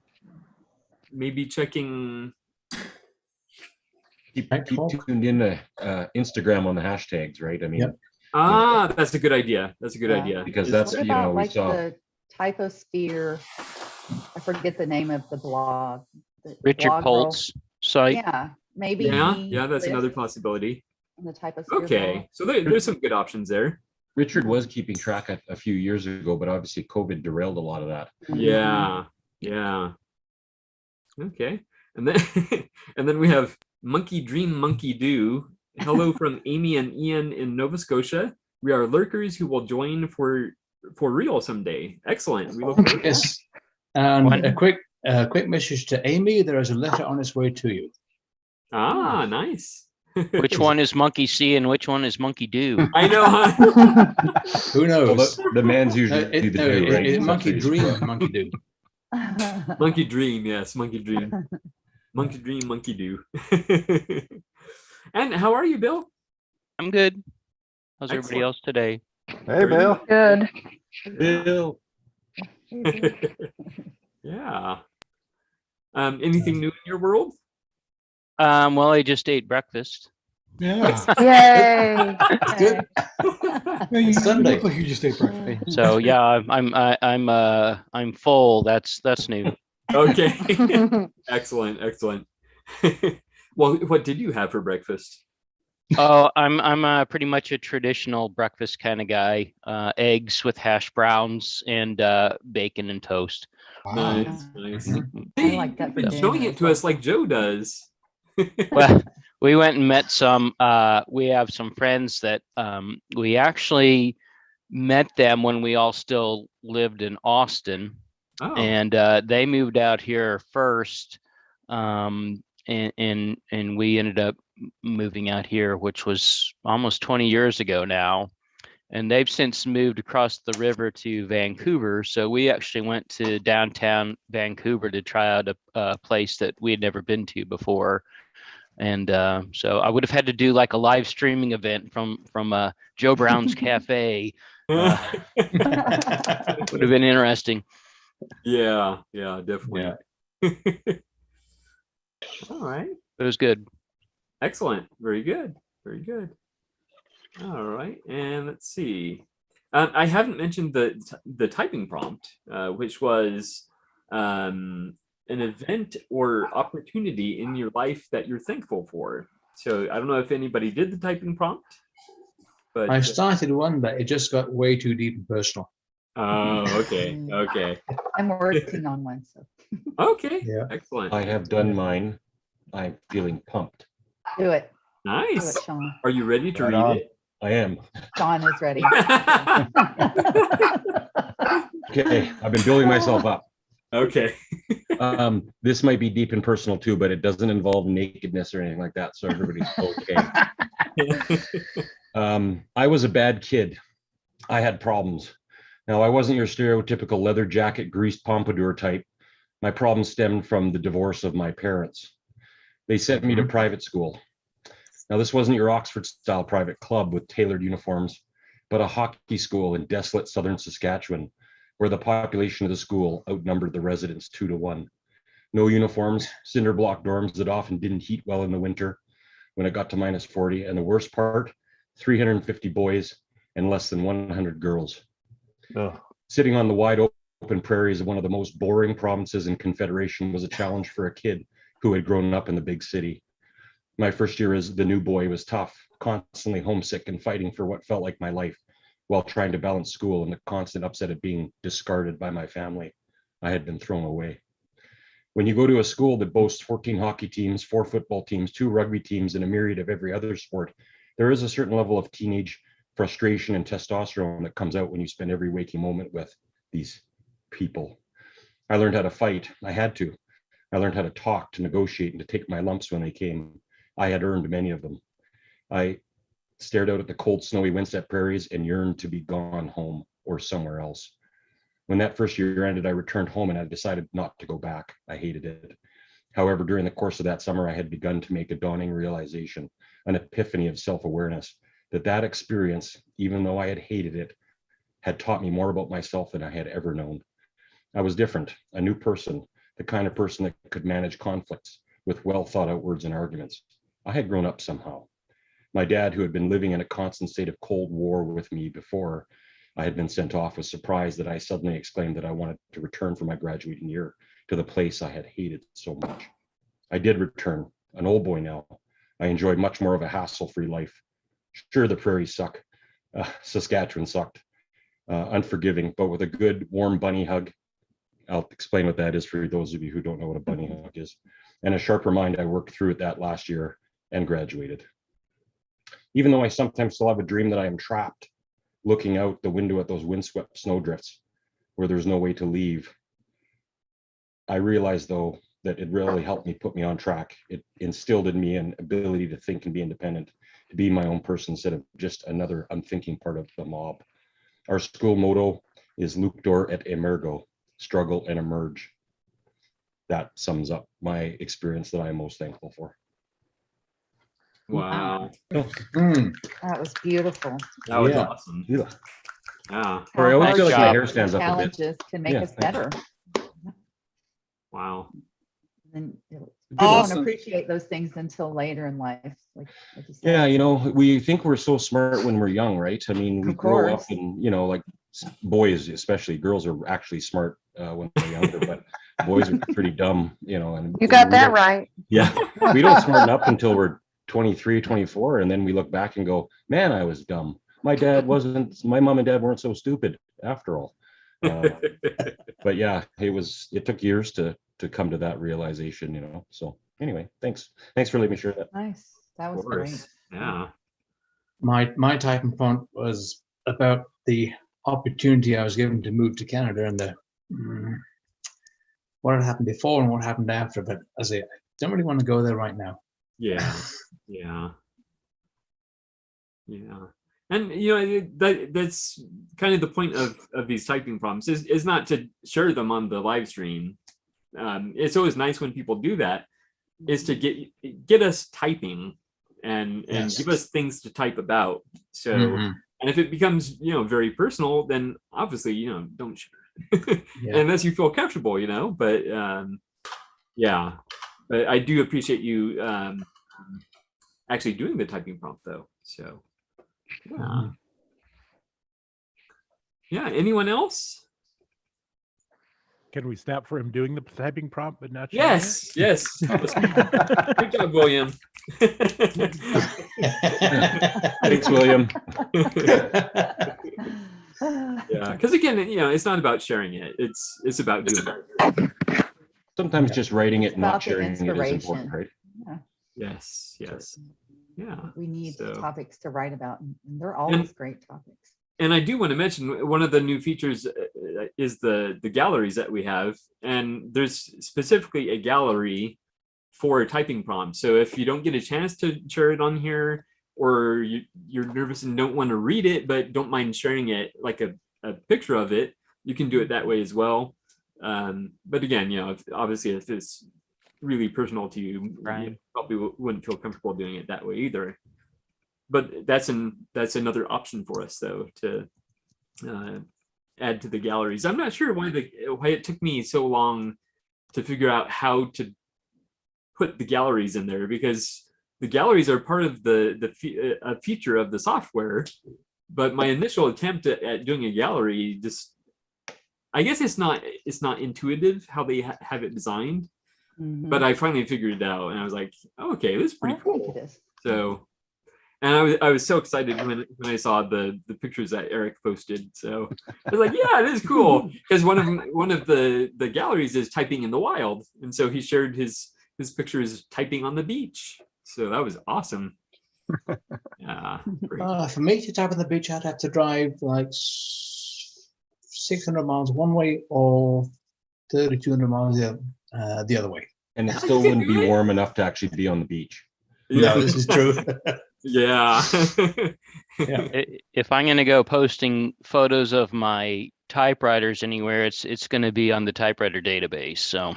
checking. Keep tuned in to Instagram on the hashtags, right? I mean, That's a good idea. That's a good idea. Because What that's, about we like saw. the typosphere? I forget the name of the blog. The Richard blog girl. Poltz site. Yeah, maybe. Yeah, that's he another lists possibility. in the typosphere blog. Okay, so there's some good options there. Richard was keeping track a few years ago, but obviously COVID derailed a lot of that. Yeah. Okay, and then and then we have Monkey Dream Monkey Do. Hello from Amy and Ian in Nova Scotia. We are lurkers who will join for real someday. Excellent. We look forward to that. Yes. And a quick message to Amy. There is a letter on its way to you. Ah, nice. Which one is Monkey See and which one is Monkey Do? I know. Who knows? Well, the man's usually do the do, right? It's It's Monkey up to Dream, Monkey Do. Monkey Dream, yes, Monkey Dream. Monkey Dream, Monkey Do. And how are you, Bill? I'm good. How's everybody else today? Hey, Bill. Good. Bill. Yeah. Anything new in your world? Well, I just ate breakfast. Yeah. Yay. Good. Yeah, you Sunday. look like you just ate breakfast. So yeah, I'm full. That's new. Okay. Excellent. Well, what did you have for breakfast? Oh, I'm pretty much a traditional breakfast kind of guy. Eggs with hash browns and bacon and toast. Wow. Nice. I like that for You've been showing dinner it to us like Joe does. Well, we went and met some. We have some friends that we actually met them when we all still lived in Austin, and they moved out here first, and we ended up moving out here, which was almost 20 years ago now. And they've since moved across the river to Vancouver. So we actually went to downtown Vancouver to try out a place that we had never been to before. And so I would have had to do like a live streaming event from Joe Brown's Cafe. Would have been interesting. Yeah, definitely. All right. It was good. Excellent. Very good. All right, and let's see. I haven't mentioned the typing prompt, which was an event or opportunity in your life that you're thankful for. So I don't know if anybody did the typing prompt, but I started one, but it just got way too deep and personal. Oh, okay. I'm working on one. So Okay. Yeah. Excellent. I have done mine. I'm feeling pumped. do it. Nice. Do it, Sean. Are you ready to Right read on. it? I am. Sean is ready. Okay, I've been building myself up. Okay. This might be deep and personal too, but it doesn't involve nakedness or anything like that, so everybody's okay. I was a bad kid. I had problems. Now, I wasn't your stereotypical leather jacket, greased pompadour type. My problem stemmed from the divorce of my parents. They sent me to private school. Now, this wasn't your Oxford-style private club with tailored uniforms, but a hockey school in desolate southern Saskatchewan, where the population of the school outnumbered the residents 2-1. No uniforms, cinder block dorms that often didn't heat well in the winter when it got to -40. And the worst part, 350 boys and less than 100 girls. Oh. Sitting on the wide open prairies of one of the most boring provinces in Confederation was a challenge for a kid who had grown up in the big city. My first year as the new boy was tough, constantly homesick and fighting for what felt like my life while trying to balance school and the constant upset of being discarded by my family. I had been thrown away. When you go to a school that boasts 14 hockey teams, 4 football teams, 2 rugby teams, and a myriad of every other sport, there is a certain level of teenage frustration and testosterone that comes out when you spend every waking moment with these people. I learned how to fight. I had to. I learned how to talk, to negotiate, and to take my lumps when they came. I had earned many of them. I stared out at the cold, snowy Winsett prairies and yearned to be gone home or somewhere else. When that first year ended, I returned home and I decided not to go back. I hated it. However, during the course of that summer, I had begun to make a dawning realization, an epiphany of self-awareness, that experience, even though I had hated it, had taught me more about myself than I had ever known. I was different, a new person, the kind of person that could manage conflicts with well thought out words and arguments. I had grown up somehow. My dad, who had been living in a constant state of Cold War with me before I had been sent off, was surprised that I suddenly exclaimed that I wanted to return for my graduating year to the place I had hated so much. I did return, an old boy now. I enjoyed much more of a hassle-free life. Sure, the prairies suck. Saskatchewan sucked. Unforgiving, but with a good, warm bunny hug. I'll explain what that is for those of you who don't know what a bunny hug is. And a sharper mind, I worked through it that last year and graduated. Even though I sometimes still have a dream that I am trapped, looking out the window at those windswept snowdrifts where there's no way to leave, I realized, though, that it really helped me put me on track. It instilled in me an ability to think and be independent, to be my own person instead of just another unthinking part of the mob. Our school motto is Luctor et emergo, struggle and emerge. That sums up my experience that I'm most thankful for. Wow. That was beautiful. That was awesome. Yeah. Yeah. Or I always feel like my hair Hardship stands and up a bit. challenges can make us better. Wow. And you Awesome. don't appreciate those things until later in life. Like you said. Yeah, you know, we think we're so smart when we're young, right? I mean, we Of grow up course. and, you know, like boys, especially girls are actually smart when they're younger, but boys are pretty dumb, you know. And You got we that don't- right. Yeah, we don't smarten up until we're 23, 24, and then we look back and go, man, I was dumb. My mom and dad weren't so stupid after all. But yeah, it took years to come to that realization, you know. So anyway, thanks for letting me share that. Nice. That was great. Yeah. My typing prompt was about the opportunity I was given to move to Canada and what had happened before and what happened after. But I don't really want to go there right now. Yeah. Yeah. Yeah. And you know, that's kind of the point of these typing prompts is not to share them on the live stream. It's always nice when people do that, is to get us typing and Yes. give us things to type about. So Mhm. and if it becomes, you know, very personal, then obviously, you know, don't share Yeah. unless you feel comfortable, you know. But yeah, but I do appreciate you actually doing the typing prompt though. So yeah. Yeah. Anyone else? Can we snap for him doing the typing prompt but not sharing Yes. Yes. Good job, William. Thanks, William. Yeah, because again, you know, it's not about sharing it. It's about doing it. Sometimes just writing it and not About the sharing it is inspiration. important, right? Yeah. Yes. Yes. Yeah. We need So- topics to write about, and they're always great topics. And I do want to mention one of the new features is the galleries that we have, and there's specifically a gallery for typing prompts. So if you don't get a chance to share it on here, or you're nervous and don't want to read it but don't mind sharing it, like a picture of it, you can do it that way as well. But again, obviously if it's really personal to you, Right. you probably wouldn't feel comfortable doing it that way either. But that's another option for us, though, to add to the galleries. I'm not sure why it took me so long to figure out how to put the galleries in there, because the galleries are part of a feature of the software. But my initial attempt at doing a gallery, just, I guess it's not intuitive how they have it designed. But I finally figured it out, and I was like, oh, okay, this is pretty cool. So. And I was so excited when I saw the pictures that Eric posted. So I was like, yeah, it is cool, because one of the galleries is typing in the wild, and so he shared his pictures typing on the beach. So that was awesome. Yeah. For me to type on the beach, I'd have to drive like 600 miles one way or 3,200 miles the other way. And it still wouldn't be warm enough to actually be on the beach. Yeah, this is true. Yeah. If I'm going to go posting photos of my typewriters anywhere, it's going to be on the typewriter database. So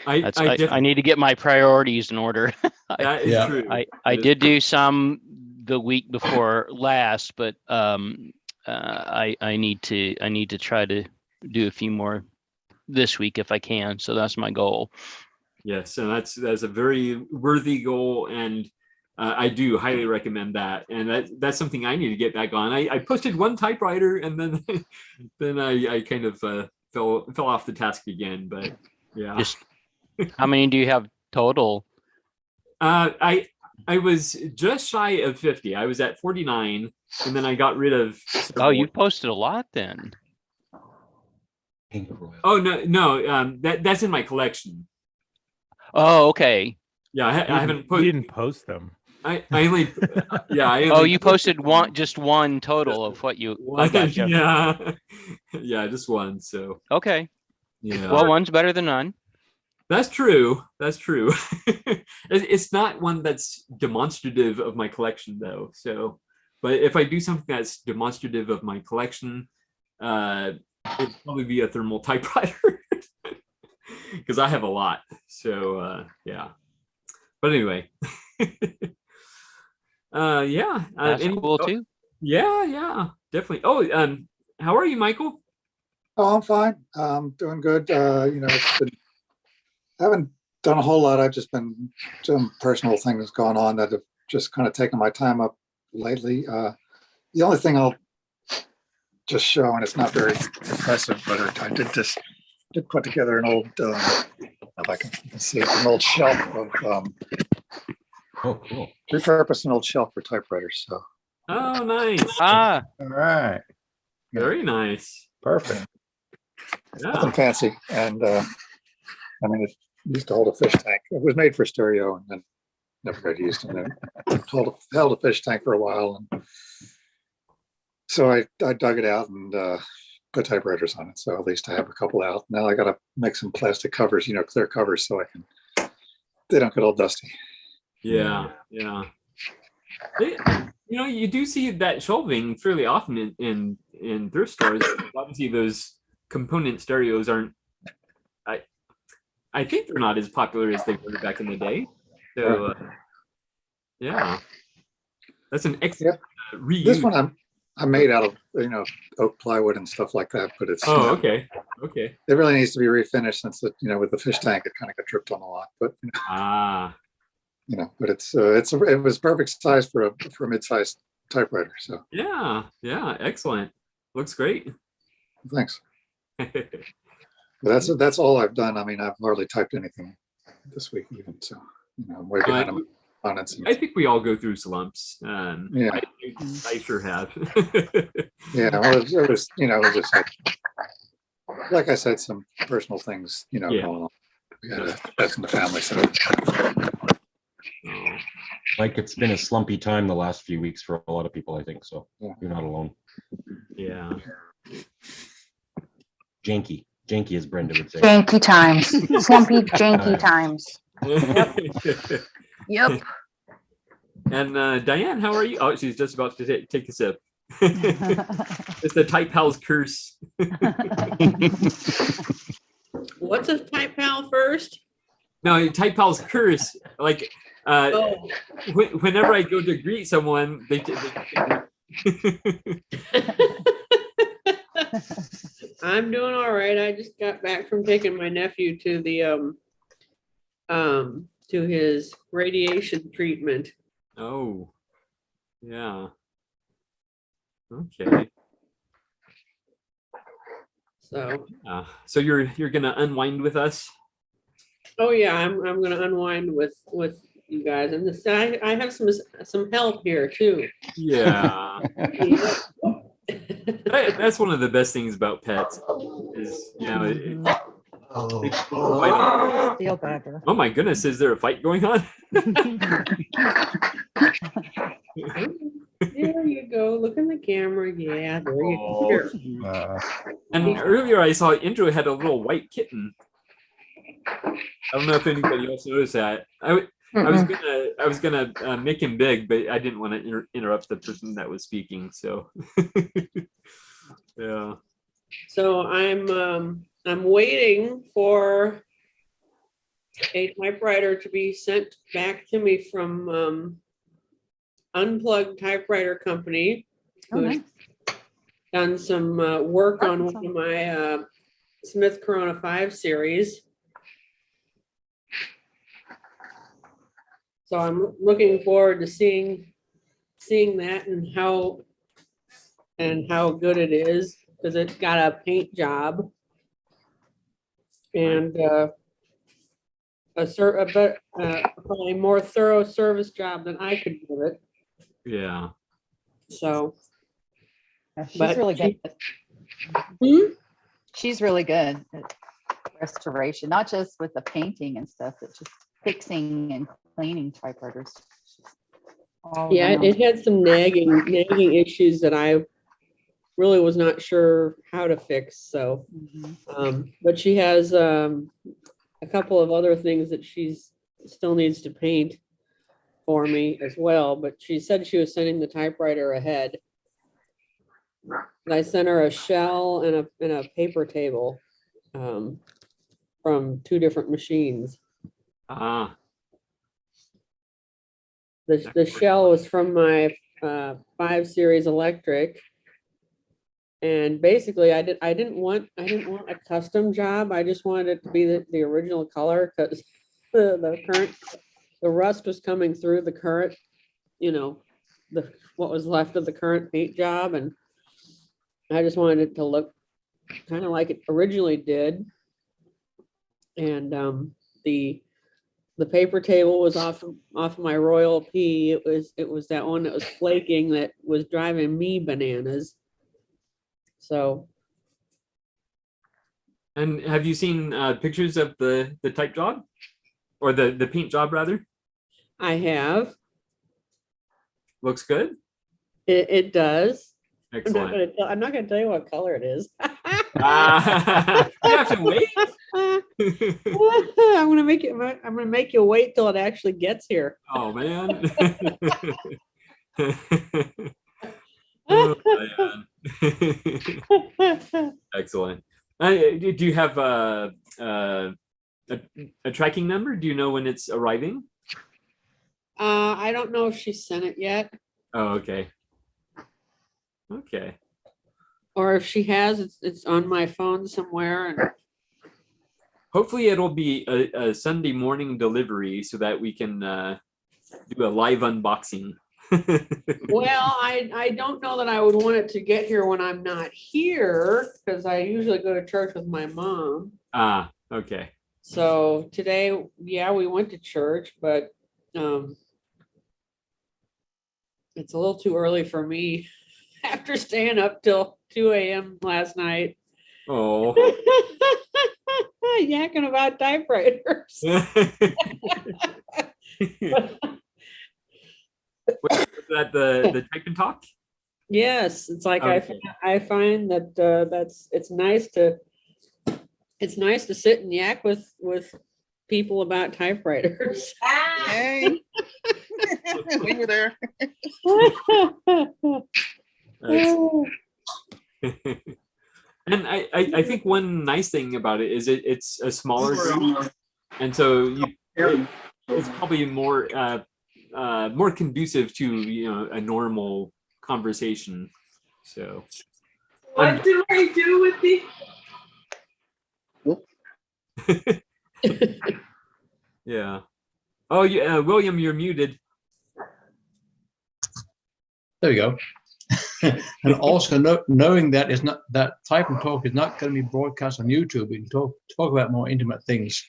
I need to get my priorities in order. That is true. I did do some the week before last, but I need to try to do a few more this week if I can. So that's my goal. Yes, and that's a very worthy goal, and I do highly recommend that. And that's something I need to get back on. I posted one typewriter, and then I kind of fell off the task again. But yeah. Just how many do you have total? I was just shy of 50. I was at 49, and then I got rid of. Oh, you posted a lot then. Oh no, that's in my collection. Oh, okay. Yeah, I haven't put. You didn't post them. I only. Yeah. Oh, you posted just one total of what you. I got you. Yeah. Yeah, just one. So. Okay. Yeah. Well, one's better than none. That's true. That's true. It's not one that's demonstrative of my collection, though. So, but if I do something that's demonstrative of my collection, it'd probably be a thermal typewriter, because I have a lot. So yeah. But anyway. Yeah. That's cool too. Yeah, definitely. Oh, how are you, Michael? Oh, I'm fine. Doing good. I haven't done a whole lot. I've just been some personal things going on that have just kind of taken my time up lately. The only thing I'll just show, and it's not very impressive, but I did put together an old, if I can see it, an old shelf of, oh, cool. Repurposed an old shelf for typewriters. So. Oh, nice. Ah. All right. Very nice. Perfect. Yeah. Nothing fancy, and I mean, it used to hold a fish tank. It was made for stereo, and then never got used. And then held a fish tank for a while, and so I dug it out and put typewriters on it. So at least I have a couple out. Now I got to make some plastic covers, clear covers, so they don't get all dusty. Yeah. You do see that shelving fairly often in thrift stores. Obviously, those component stereos aren't. I think they're not as popular as they were back in the day. So yeah, that's an excellent reuse. This one I made out of oak plywood and stuff like that, but it's okay. It really needs to be refinished, since it with the fish tank it kind of got dripped on a lot. But but it was perfect size for a mid-sized typewriter. So yeah, excellent. Looks great. Thanks. But that's all I've done. I mean, I've hardly typed anything this week even. So I'm way behind on it. I think we all go through slumps. Yeah. I sure have. Yeah, well, it was just like I said, some personal things going on. Yeah, that's in the family. So Like, it's been a slumpy time the last few weeks for a lot of people, I think. So you're not alone. Yeah. Janky, as Brenda would say. Janky times, slumpy, janky times. Yep. And Diane, how are you? Oh, she's just about to take a sip. It's the Type Pal's curse. What's a type pal first? No, Type Pal's curse. Like, whenever I go to greet someone, I'm doing all right. I just got back from taking my nephew to the to his radiation treatment. Oh, yeah. Okay. So you're gonna unwind with us? Oh yeah, I'm gonna unwind with you guys, and this I have some help here too. Yeah. That's one of the best things about pets is, you know, Feel better. oh my goodness, is there a fight going on? There you go. Look in the camera. Yeah, there you go. And earlier I saw Intro had a little white kitten. I don't know if anybody else noticed that. I was gonna make him big, but I didn't want to interrupt the person that was speaking. So yeah. So I'm waiting for a typewriter to be sent back to me from Unplugged Typewriter Company, who's done some work on one of my Smith Corona 5 series. So I'm looking forward to seeing that and how good it is, because it's got a paint job and probably more thorough service job than I could give it. Yeah. So she's really good. She's really good at restoration, not just with the painting and stuff, but just fixing and cleaning typewriters. Yeah, it had some nagging issues that I really was not sure how to fix. So, but she has a couple of other things that she's still needs to paint for me as well. But she said she was sending the typewriter ahead. And I sent her a shell and a paper table from 2 different machines. Ah. The shell was from my 5 series electric, and basically I didn't want a custom job. I just wanted it to be the original color, because the rust was coming through the current, what was left of the current paint job, and I just wanted it to look kind of like it originally did. And the paper table was off of my Royal P. It was that one that was flaking that was driving me bananas. So. And have you seen pictures of the type job, or the paint job rather? I have. Looks good. It does. Excellent. I'm not going to tell you what color it is. You have to wait. I'm gonna make you wait till it actually gets here. Oh man. Oh, man. Excellent. Do you have a tracking number? Do you know when it's arriving? I don't know if she sent it yet. Oh, okay. Okay. Or if she has, it's on my phone somewhere. And hopefully it'll be a Sunday morning delivery so that we can do a live unboxing. Well, I don't know that I would want it to get here when I'm not here, because I usually go to church with my mom. Ah, okay. So today, yeah, we went to church, but it's a little too early for me after staying up till 2 a.m. last night. Oh. Yakking about typewriters. Was that the type and talk? Yes, it's like Okay. I find that it's nice to sit and yak with people about typewriters. Hey, we were there. And I think one nice thing about it is it's a smaller group, and so it's probably more more conducive to a normal conversation. So What do I do with the? yeah. Oh yeah, William, you're muted. There we go. And also knowing that is not that Type and Talk is not going to be broadcast on YouTube. We can talk about more intimate things.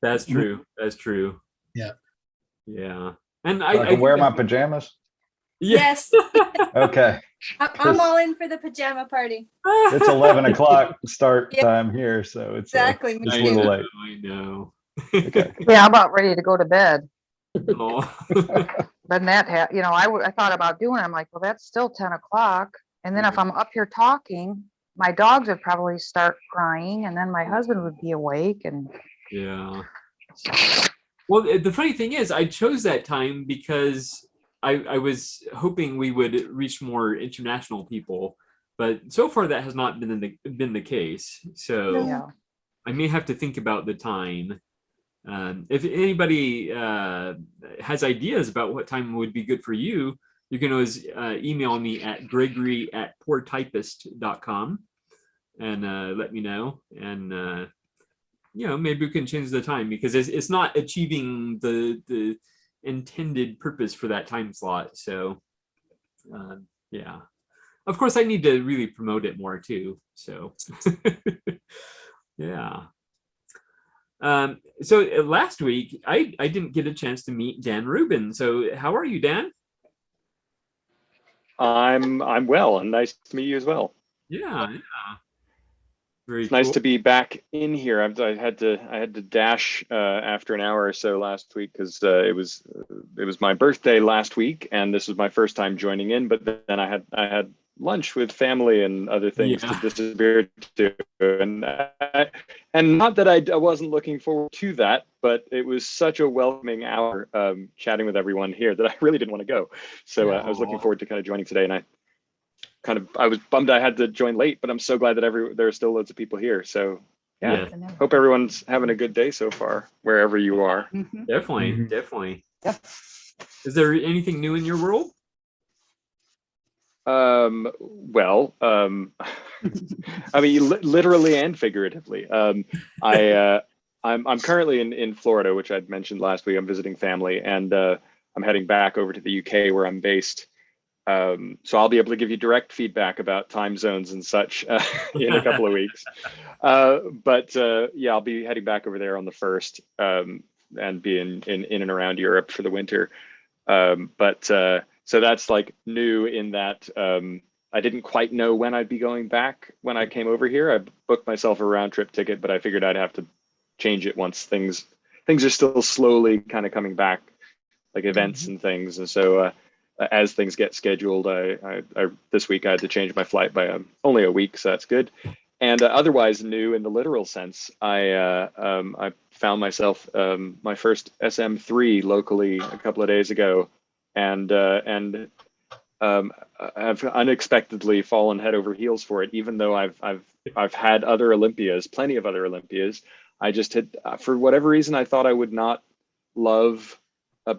That's true. That's true. Yeah. Yeah. And So I can wear my pajamas. Yes. Okay. I'm all in for the pajama party. It's 11 o'clock start time here, so it's Exactly. it's a little late. I know. Okay. Yeah, I'm about ready to go to bed. Oh. But that, I thought about doing it. I'm like, well, that's still 10 o'clock. And then if I'm up here talking, my dogs would probably start crying, and then my husband would be awake. And Yeah. Well, the funny thing is, I chose that time because I was hoping we would reach more international people, but so far that has not been the case. So Yeah. I may have to think about the time. If anybody has ideas about what time would be good for you, you can always email me at gregory@poortypist.com and let me know. And maybe we can change the time, because it's not achieving the intended purpose for that time slot. So yeah, of course I need to really promote it more too. So yeah. So last week I didn't get a chance to meet Dan Rubin. So how are you, Dan? I'm well, and nice to meet you as well. Yeah. Very It's nice cool. to be back in here. I had to dash after an hour or so last week because it was my birthday last week, and this was my first time joining in. But then I had lunch with family and other things to disappear to, and not that I wasn't looking forward to that, but it was such a welcoming hour chatting with everyone here that I really didn't want to go. So I was looking forward to kind of joining today, and I was bummed I had to join late, but I'm so glad that there are still loads of people here. So yeah, hope everyone's having a good day so far, wherever you are. Definitely. Yeah. Is there anything new in your world? Well, I mean, literally and figuratively. I'm currently in Florida, which I'd mentioned last week. I'm visiting family, and I'm heading back over to the UK where I'm based. So I'll be able to give you direct feedback about time zones and such in a couple of weeks. But yeah, I'll be heading back over there on the 1st and be in and around Europe for the winter. So that's like new in that I didn't quite know when I'd be going back when I came over here. I booked myself a round trip ticket, but I figured I'd have to change it once things are still slowly kind of coming back, like events and things. And so as things get scheduled, I this week I had to change my flight by only a week, so that's good. And otherwise new in the literal sense, I found myself my first SM3 locally a couple of days ago, and I've unexpectedly fallen head over heels for it. Even though I've had other Olympias, plenty of other Olympias, I just had, for whatever reason, I thought I would not love a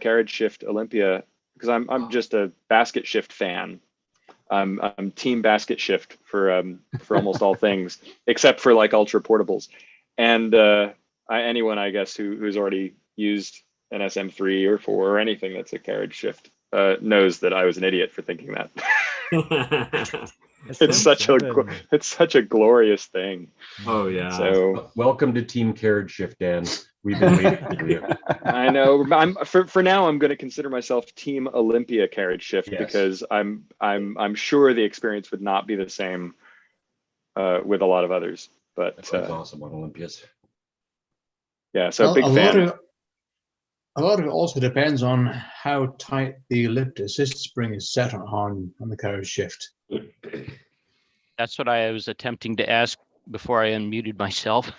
carriage shift Olympia, because I'm just a basket shift fan. I'm team basket shift for almost all things, except for like ultra portables. And anyone, I guess, who's already used an SM3 or 4 or anything that's a carriage shift knows that I was an idiot for thinking that. It's such a glorious thing. Oh yeah. So welcome to Team Carriage Shift, Dan. We've been waiting for you. I know. For now, I'm going to consider myself Team Olympia Carriage Shift, because I'm sure the experience would not be the same with a lot of others. But that's awesome on Olympias. Yeah, so big fan. A lot of it also depends on how tight the lift assist spring is set on the carriage shift. That's what I was attempting to ask before I unmuted myself.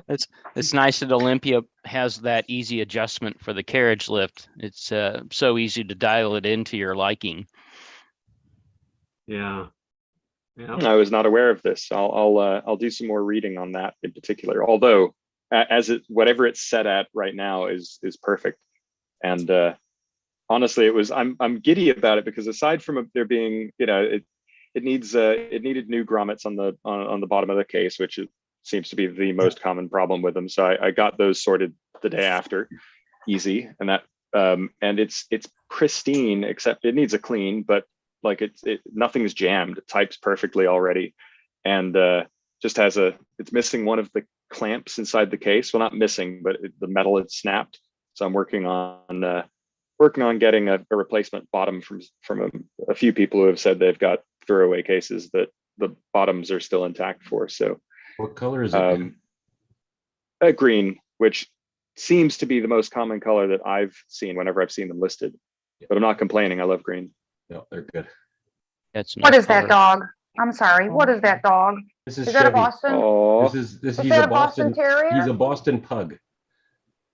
It's nice that Olympia has that easy adjustment for the carriage lift. It's so easy to dial it into your liking. Yeah. I was not aware of this. I'll do some more reading on that in particular. Although, whatever it's set at right now is perfect. And honestly, I'm giddy about it because aside from there being, it needed new grommets on the bottom of the case, which seems to be the most common problem with them. So I got those sorted the day after, easy, and that and it's pristine except it needs a clean, but like nothing's jammed. It types perfectly already, and just it's missing one of the clamps inside the case. Well, not missing, but the metal had snapped. So I'm working on getting a replacement bottom from a few people who have said they've got throwaway cases that the bottoms are still intact for. So what color is it? A green, which seems to be the most common color that I've seen whenever I've seen them listed. But I'm not complaining. I love green. No, they're good. What is that dog? I'm sorry. What is that dog? This is that a Chevy. Boston? Oh, He's that a a Boston Terrier? He's a Boston pug.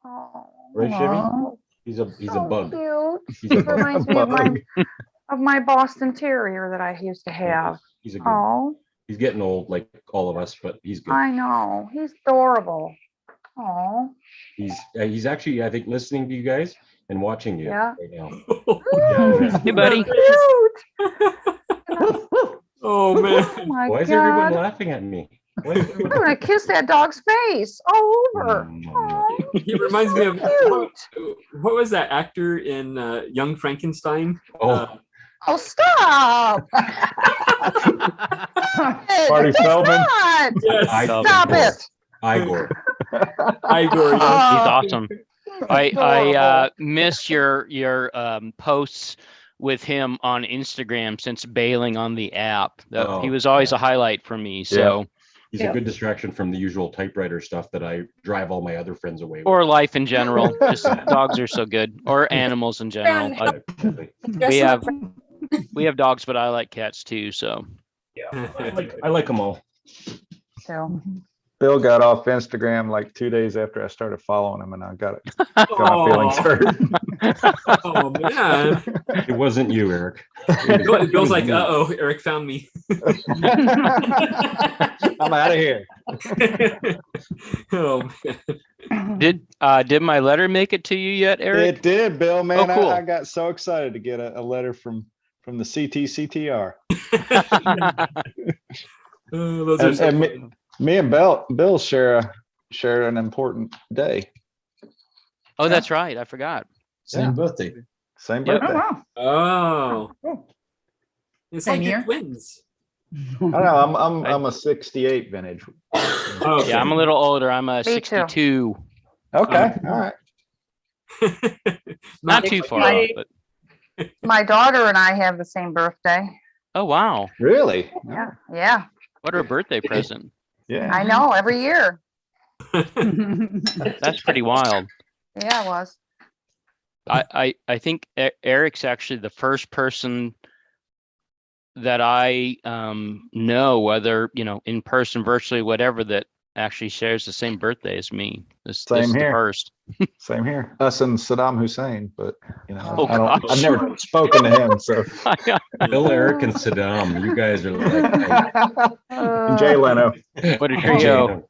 Oh, Right, Chevy? aw, He's a so bug. cute. He's a It bug. reminds me of my Boston Terrier that I used to have. He's a good. Oh, He's getting old, like all of us, but he's good. I know. He's adorable. Oh, He's actually, I think, listening to you guys and watching you yeah. right now. Hey, buddy. Cute. Oh man. Oh my Why is everyone God. laughing at me? I'm gonna kiss that dog's face all over. He reminds me of Cute. what was that actor in Young Frankenstein? Oh, stop! Marty It's Feldman. not. Yes. Stop it. Igor. Igor. He's awesome. I adorable. miss your posts with him on Instagram since bailing on the app. He was always a highlight for me. So He's a good distraction from the usual typewriter stuff that I drive all my other friends away with. or life in general. Just dogs are so good, or animals in general. We have dogs, but I like cats too. So I like them all. So Bill got off Instagram like 2 days after I started following him, and I got my feelings hurt. Oh man. It wasn't you, Eric. Bill's like, uh-oh, Eric found me. I'm out of here. Oh man. Did my letter make it to you yet, Eric? It did, Bill, man. Oh, cool. I got so excited to get a letter from the CTCTR. Those are so fun. Me and Bill share an important day. Oh, that's right. I forgot. Same birthday. Same Yep. birthday. Oh. It's Same like you're year? twins. I don't know. I'm a 68 vintage. Okay. Yeah, I'm a little older. I'm a Me too. 62. Okay. All right. Not too far off, but my daughter and I have the same birthday. oh wow. Really? Yeah. Yeah. What a birthday present. Yeah. I know. Every year. That's pretty wild. Yeah, it was. I think Eric's actually the first person that I know, whether in person, virtually, whatever, that actually shares the same birthday as me. This Same is the here. first. Same here. Us and Saddam Hussein, but Oh, I've never spoken to him. So Bill, Eric, and Saddam, you guys are like and Jay Leno. What a trio.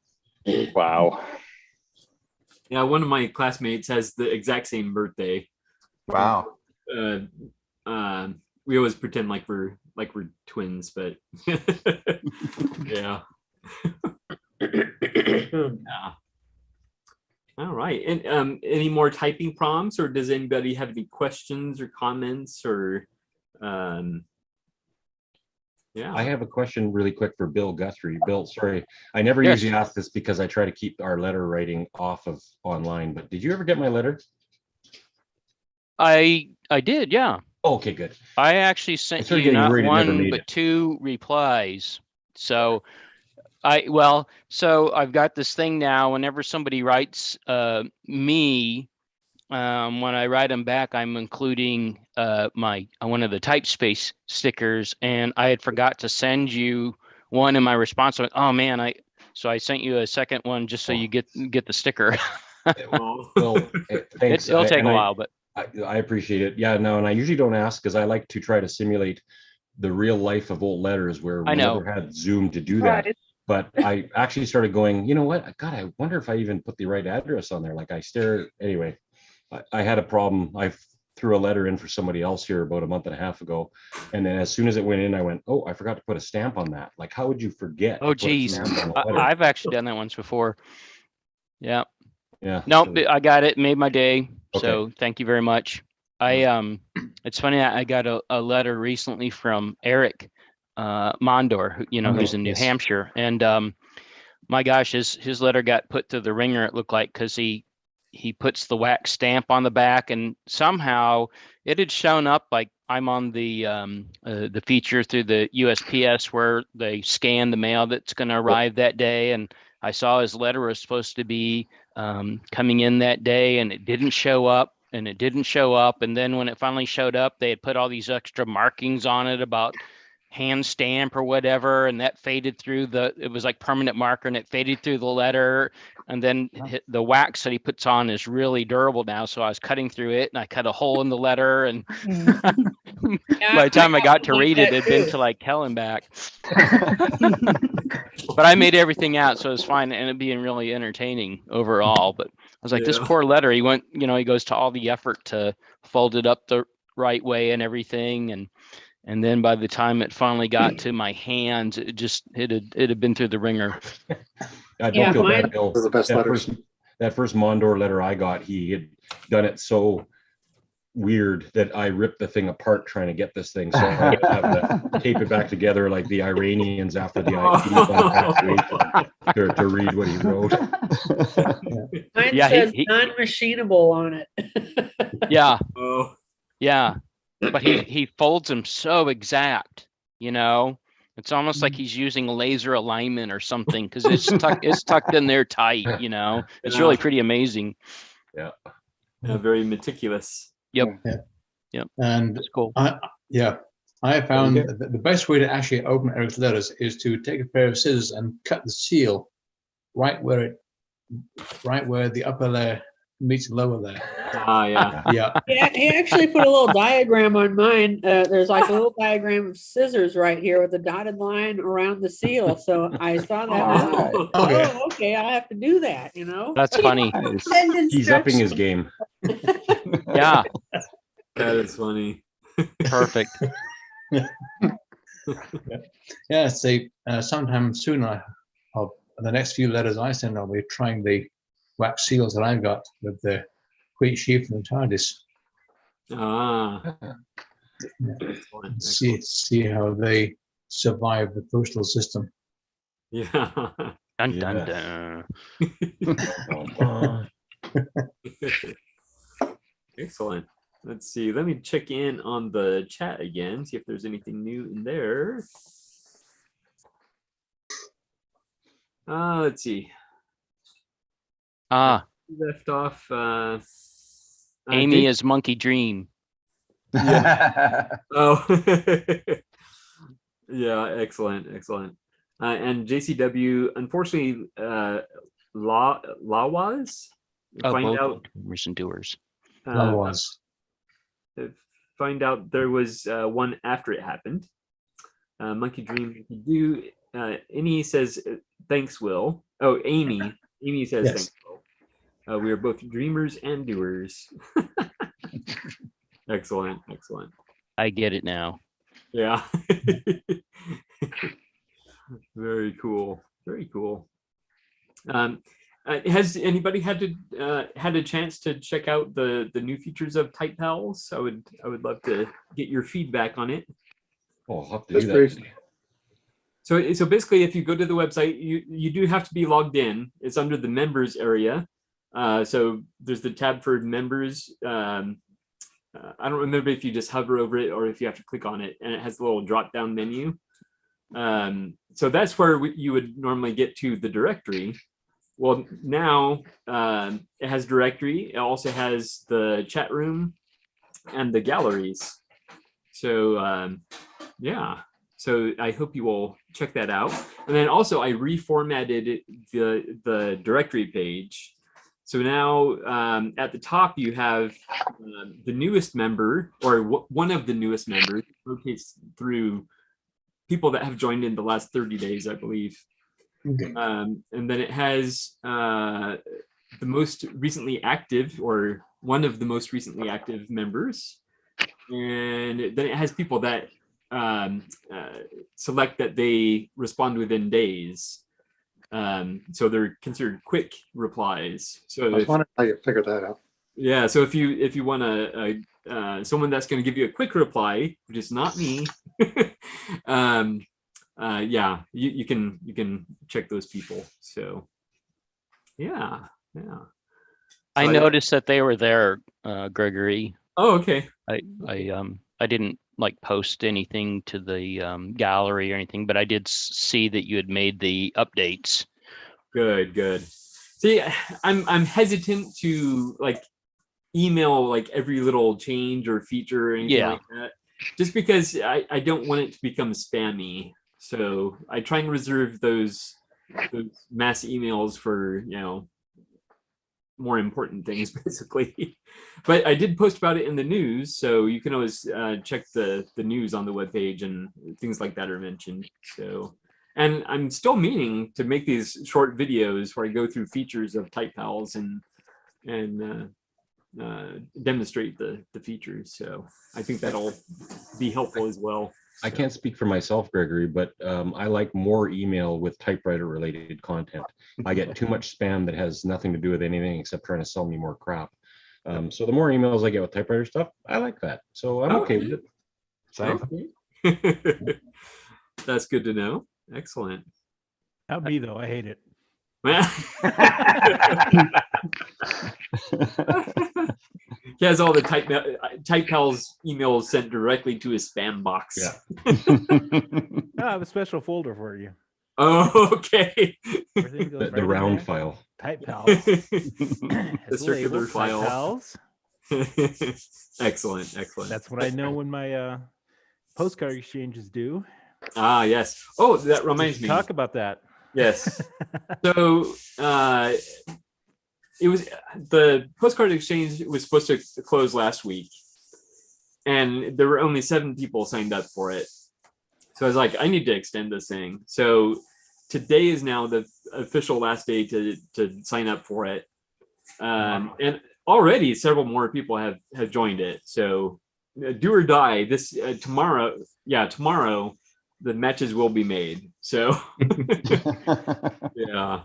Wow. Yeah, one of my classmates has the exact same birthday. Wow. We always pretend like we're twins, but yeah. Yeah. All right. And any more typing prompts, or does anybody have any questions or comments or yeah. I have a question really quick for Bill Guthrie. Bill, sorry, I never Yes. usually ask this because I try to keep our letter writing off of online, but did you ever get my letter? I did, yeah. Oh, okay, good. I actually sent started you getting not worried it never one made but it. 2 replies. So so I've got this thing now. Whenever somebody writes me, when I write them back, I'm including my one of the type space stickers, and I had forgot to send you one in my response. I went, oh man, so I sent you a second one just so you get the sticker. Well, thanks. It'll take a while, but I appreciate it. Yeah, no, and I usually don't ask because I like to try to simulate the real life of old letters where we never had Zoom to do that. Right. But I actually started going, you know what? God, I wonder if I even put the right address on there. Like anyway, I had a problem. I threw a letter in for somebody else here about a month and a half ago. And then as soon as it went in, I went, oh, I forgot to put a stamp on that. Like, how would you forget? Oh, geez. I've actually done that once before. Yeah. Yeah. No, I got it. Made my day. Okay. So thank you very much. It's funny. I got a letter recently from Eric Mondor, who's in New Hampshire. And my gosh, his letter got put through the ringer, it looked like, because he puts the wax stamp on the back, and somehow it had shown up like I'm on the feature through the USPS where they scan the mail that's going to arrive that day, and I saw his letter was supposed to be coming in that day, and it didn't show up, and then when it finally showed up, they had put all these extra markings on it about hand stamp or whatever, and that faded through it was like permanent marker, and it faded through the letter. And then the wax that he puts on is really durable now, so I was cutting through it, and I cut a hole in the letter, and by the time I got to read it, it'd been to like hell and back. But I made everything out, so it was fine, and it being really entertaining overall. But I was like, this poor letter, he went, he goes to all the effort to fold it up the right way and everything, and then by the time it finally got to my hands, it had been through the ringer. I don't feel bad, Bill. That first Mondor letter I got, he had done it so weird that I ripped the thing apart trying to get this thing. So I had to have to tape it back together like the Iranians after the evacuation to read what he wrote. Mine says non-machinable on it. Yeah. Yeah. But he folds them so exact, It's almost like he's using laser alignment or something, because it's tucked in there tight, It's really pretty amazing. Yeah. Very meticulous. Yep. Yep. And that's cool. I found that the best way to actually open Eric's letters is to take a pair of scissors and cut the seal right where the upper layer meets the lower layer. Yeah. He actually put a little diagram on mine. There's like a little diagram of scissors right here with a dotted line around the seal. So I saw that. Okay, I have to do that, That's funny. He's upping his game. Yeah. That is funny. Perfect. Yeah, say sometime soon, the next few letters I send, I'll be trying the wax seals that I've got with the Queen Sheaf and the TARDIS. See how they survive the postal system. Yeah. Dun, dun, dun. Excellent. Let's see. Let me check in on the chat again, see if there's anything new in there. Let's see. Left off. Amy is Monkey Dream. Yeah. Oh. Yeah. Excellent. And JCW, unfortunately, Lawas. Find out. Recent doers. Lawas. Find out there was one after it happened. Monkey Dream. Do. Amy says thanks, Will. Oh, Amy. Amy says thanks, Will. We are both dreamers and doers. Excellent. I get it now. Yeah. Very cool. Has anybody had a chance to check out the new features of Type Pals? I would love to get your feedback on it. Oh, I'll have to do that. So basically, if you go to the website, you do have to be logged in. It's under the members area. So there's the tab for members. I don't remember if you just hover over it or if you have to click on it, and it has a little drop down menu. So that's where you would normally get to the directory. well, now it has directory. It also has the chat room and the galleries. So yeah, so I hope you will check that out. And then also I reformatted the directory page. So now at the top you have the newest member, or one of the newest members. It rotates through people that have joined in the last 30 days, I believe. Okay. And then it has the most recently active, or one of the most recently active members. And then it has people that select that they respond within days. So they're considered quick replies. So I was wondering how you figured that out. yeah, so if you want someone that's going to give you a quick reply, which is not me, yeah, you can check those people. So yeah. I So noticed that they were there, Gregory. Oh, okay. I didn't like post anything to the gallery or anything, but I did see that you had made the updates. Good. See, I'm hesitant to like email like every little change or feature or anything like that, just because I don't want it to become spammy. So I try and reserve those mass emails for, more important things, basically. But I did post about it in the news, so you can always check the news on the webpage, and things like that are mentioned. So, and I'm still meaning to make these short videos where I go through features of TypePals and demonstrate the features. So I think that'll be helpful as well. I can't speak for myself, Gregory, but I like more email with typewriter related content. I get too much spam that has nothing to do with anything except trying to sell me more crap. So the more emails I get with typewriter stuff, I like that. So I'm okay with it. Same. Okay. That's good to know. Excellent. Not me though. I hate it. He has all the TypePals emails sent directly to his spam box. Yeah. I have a special folder for you. Oh, okay. The round file. TypePals. The circular file. TypePals. Excellent. That's what I know when my postcard exchange is due. Ah, yes. Oh, that reminds me. Talk about that. Yes. So it was the postcard exchange was supposed to close last week, and there were only 7 people signed up for it. So I was like, I need to extend this thing. So today is now the official last day to sign up for it. And already several more people have joined it. So do or die this tomorrow. Yeah, tomorrow the matches will be made. So yeah.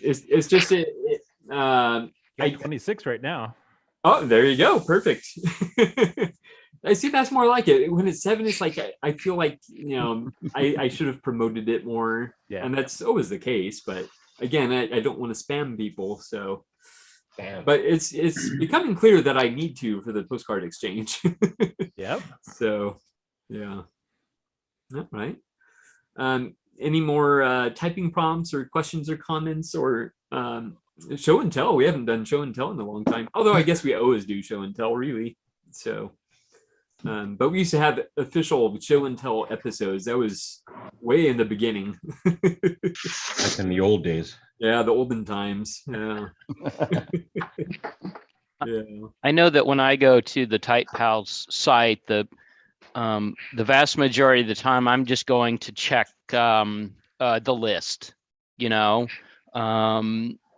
It's just I 26 right now. Oh, there you go. Perfect. I see. That's more like it. When it's 7, it's like I feel like I should have promoted it more. Yeah. And that's always the case. But again, I don't want to spam people. So, damn. But it's becoming clear that I need to for the postcard exchange. Yep. So, yeah. All right. Any more typing prompts or questions or comments or show and tell? We haven't done show and tell in a long time. Although I guess we always do show and tell, really. So, but we used to have official show and tell episodes. That was way in the beginning. Like in the old days. Yeah, the olden times. Yeah. Yeah. I know that when I go to the TypePals site, the vast majority of the time I'm just going to check the list,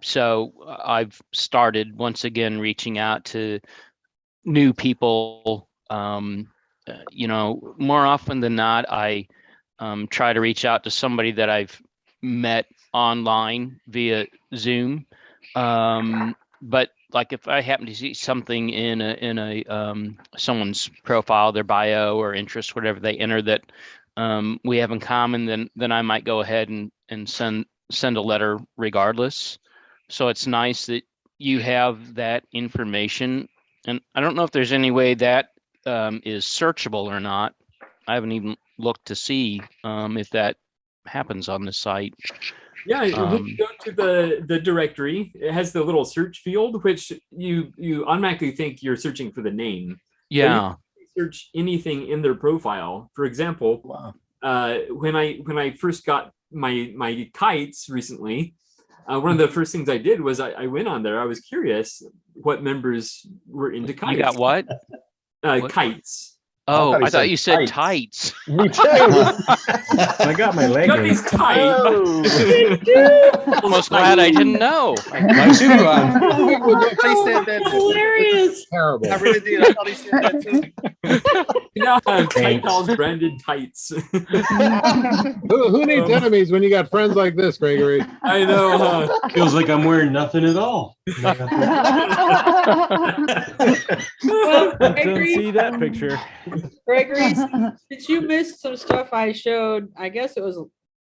so I've started once again reaching out to new people. More often than not, I try to reach out to somebody that I've met online via Zoom. But like if I happen to see something in a someone's profile, their bio or interest, whatever they enter that we have in common, then I might go ahead and send a letter regardless. So it's nice that you have that information. And I don't know if there's any way that is searchable or not. I haven't even looked to see if that happens on the site. Yeah, when Um, you go to the directory, it has the little search field, which you automatically think you're searching for the name. But you yeah. can search anything in their profile. For example, when I first got my kites recently, one of the first things I did was I went on there. I was curious what members were into kites. You got what? Kites. Oh, I thought you said tights. Me too. I got my leg. Got these tights. Almost glad I didn't know. Like Superman. They said that too. Hilarious. Terrible. I really did. I thought he said that too. Now I have Title's branded tights. Who needs enemies when you got friends like this, Gregory? I know, huh? Feels like I'm wearing nothing at all. Well, Don't Gregory, see that picture. Gregory, did you miss some stuff I showed? I guess it was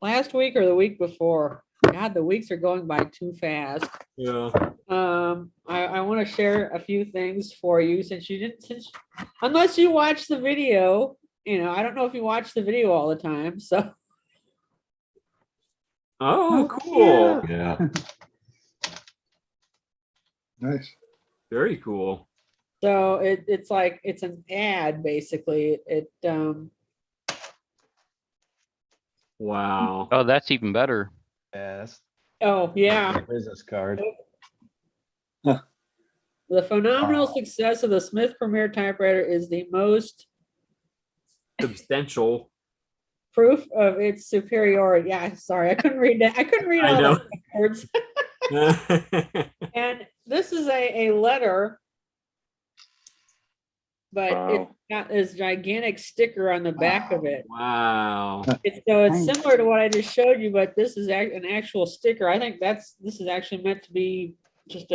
last week or the week before. God, the weeks are going by too fast. Yeah. I want to share a few things for you since unless you watch the video, I don't know if you watch the video all the time, so. Oh, cool. Yeah. Nice. Very cool. So it's like, it's an ad, basically. Wow. Oh, that's even better. Yes. Oh, yeah. Business card. The phenomenal success of the Smith Premier typewriter is the most Substantial. proof of its superiority. Yeah, sorry, I couldn't read that. I couldn't read I all know. the words. And this is a letter, but it's got this gigantic sticker on the back of it. Wow. It's similar to what I just showed you, but this is an actual sticker. I think this is actually meant to be just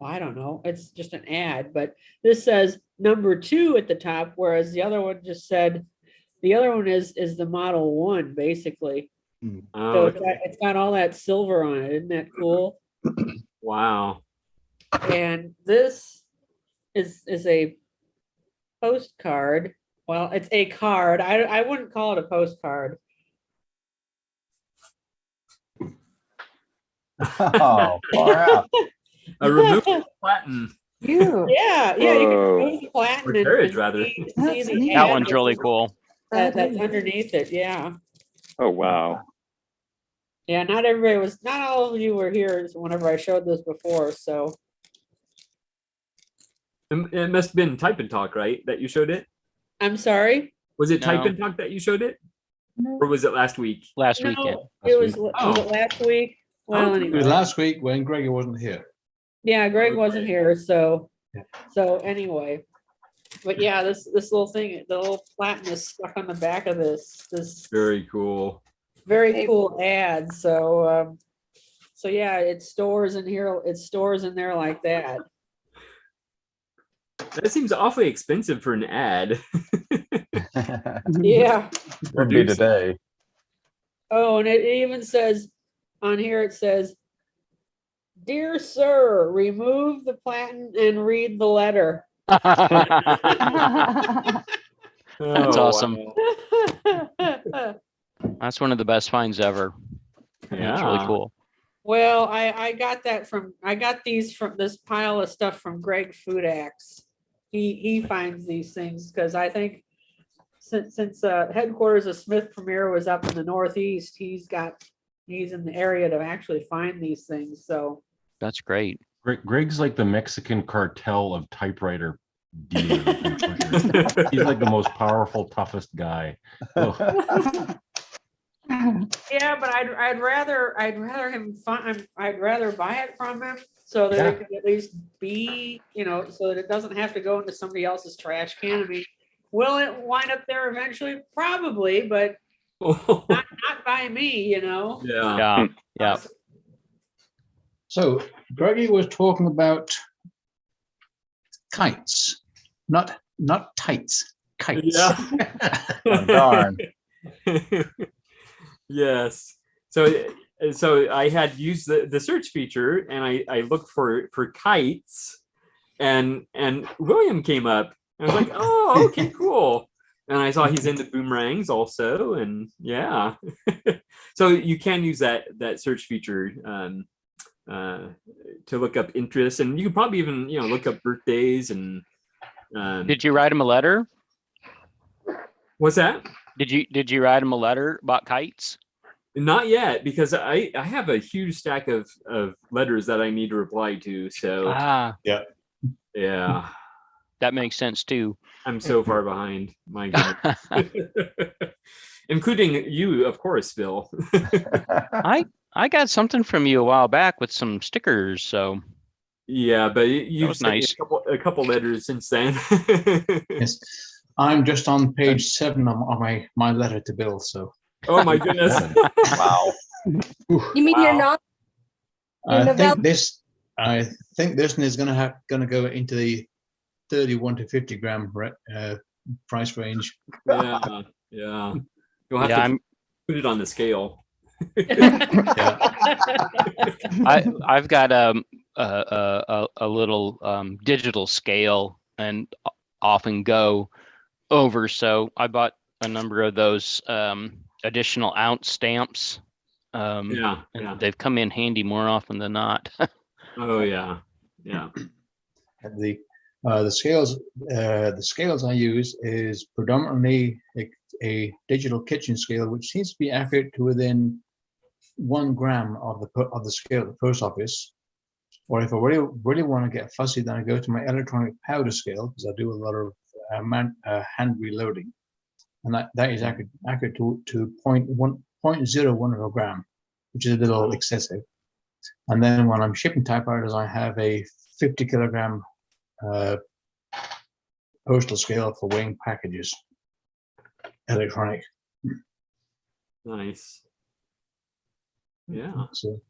I don't know. It's just an ad, but this says number 2 at the top, whereas the other one just said, the other one is the Model 1, basically. So it's got all that silver on it. Isn't that cool? Wow. And this is a postcard. Well, it's a card. I wouldn't call it a postcard. Oh, far out. A removable platen. Yeah, you can remove the platen Or and carriage, rather. see the That ad one's really cool. that's underneath it. Yeah. Oh, wow. Yeah, not all of you were here whenever I showed this before, so. It must have been Type and Talk, right? That you showed it? I'm sorry? Was it Type No. and Talk that you showed it? Or was it last week? Last No, weekend. it was Oh. it last week? Well, Oh. It anyway. was last week when Greggy wasn't here. Yeah, Greg wasn't here, so anyway. But yeah, this little thing, the little platen is stuck on the back of this Very cool. very cool ad. So yeah, it stores in here, it stores in there like that. That seems awfully expensive for an ad. Yeah. Would be today. Oh, and it even says on here, it says, "Dear sir, remove the platen and read the letter." That's awesome. Wow. That's one of the best finds ever. It's really Yeah. cool. Well, I got these from this pile of stuff from Greg Foodax. He finds these things because I think since headquarters of Smith Premier was up in the Northeast, he's in the area to actually find these things. So That's great. Greg's like the Mexican cartel of typewriter dealers. He's like the most powerful, toughest guy. Ugh. yeah, but I'd rather him find, I'd rather buy it from him so that it can at least be, so that it doesn't have to go into somebody else's trash can. I mean, will it wind up there eventually? Probably, but not by me, Yeah. Yeah. So Greggy was talking about kites, not tights, kites. Yeah. Oh, darn. Yes. So I had used the search feature and I looked for kites and William came up. I was like, oh, okay, cool. And I saw he's into Boomerangs also, and yeah. So you can use that search feature to look up interests, and you could probably even look up birthdays and. Did you write him a letter? What's that? Did you write him a letter about kites? Not yet, because I have a huge stack of letters that I need to reply to. So yeah, that makes sense too. I'm so far behind. My goodness. Including you, of course, Bill. I got something from you a while back with some stickers. So yeah, but you've sent nice. me a couple letters since then. Yes, I'm just on page 7 of my letter to Bill. So. Oh my goodness! Wow. You mean you're not? I think this one is gonna go into the 31 to 50 gram price range. Yeah, yeah. You'll have to put it on the scale. I've got a little digital scale and often go over. So I bought a number of those additional ounce stamps. Yeah. They've come in handy more often than not. Oh yeah. The scales I use is predominantly a digital kitchen scale, which seems to be accurate to within 1 gram of the scale at the post office. Or if I really want to get fussy, then I go to my electronic powder scale, because I do a lot of hand reloading, and that is accurate to 0.01 of a gram, which is a little excessive. And then when I'm shipping typewriters, I have a 50 kilogram postal scale for weighing packages, electronic. Nice. Yeah. So,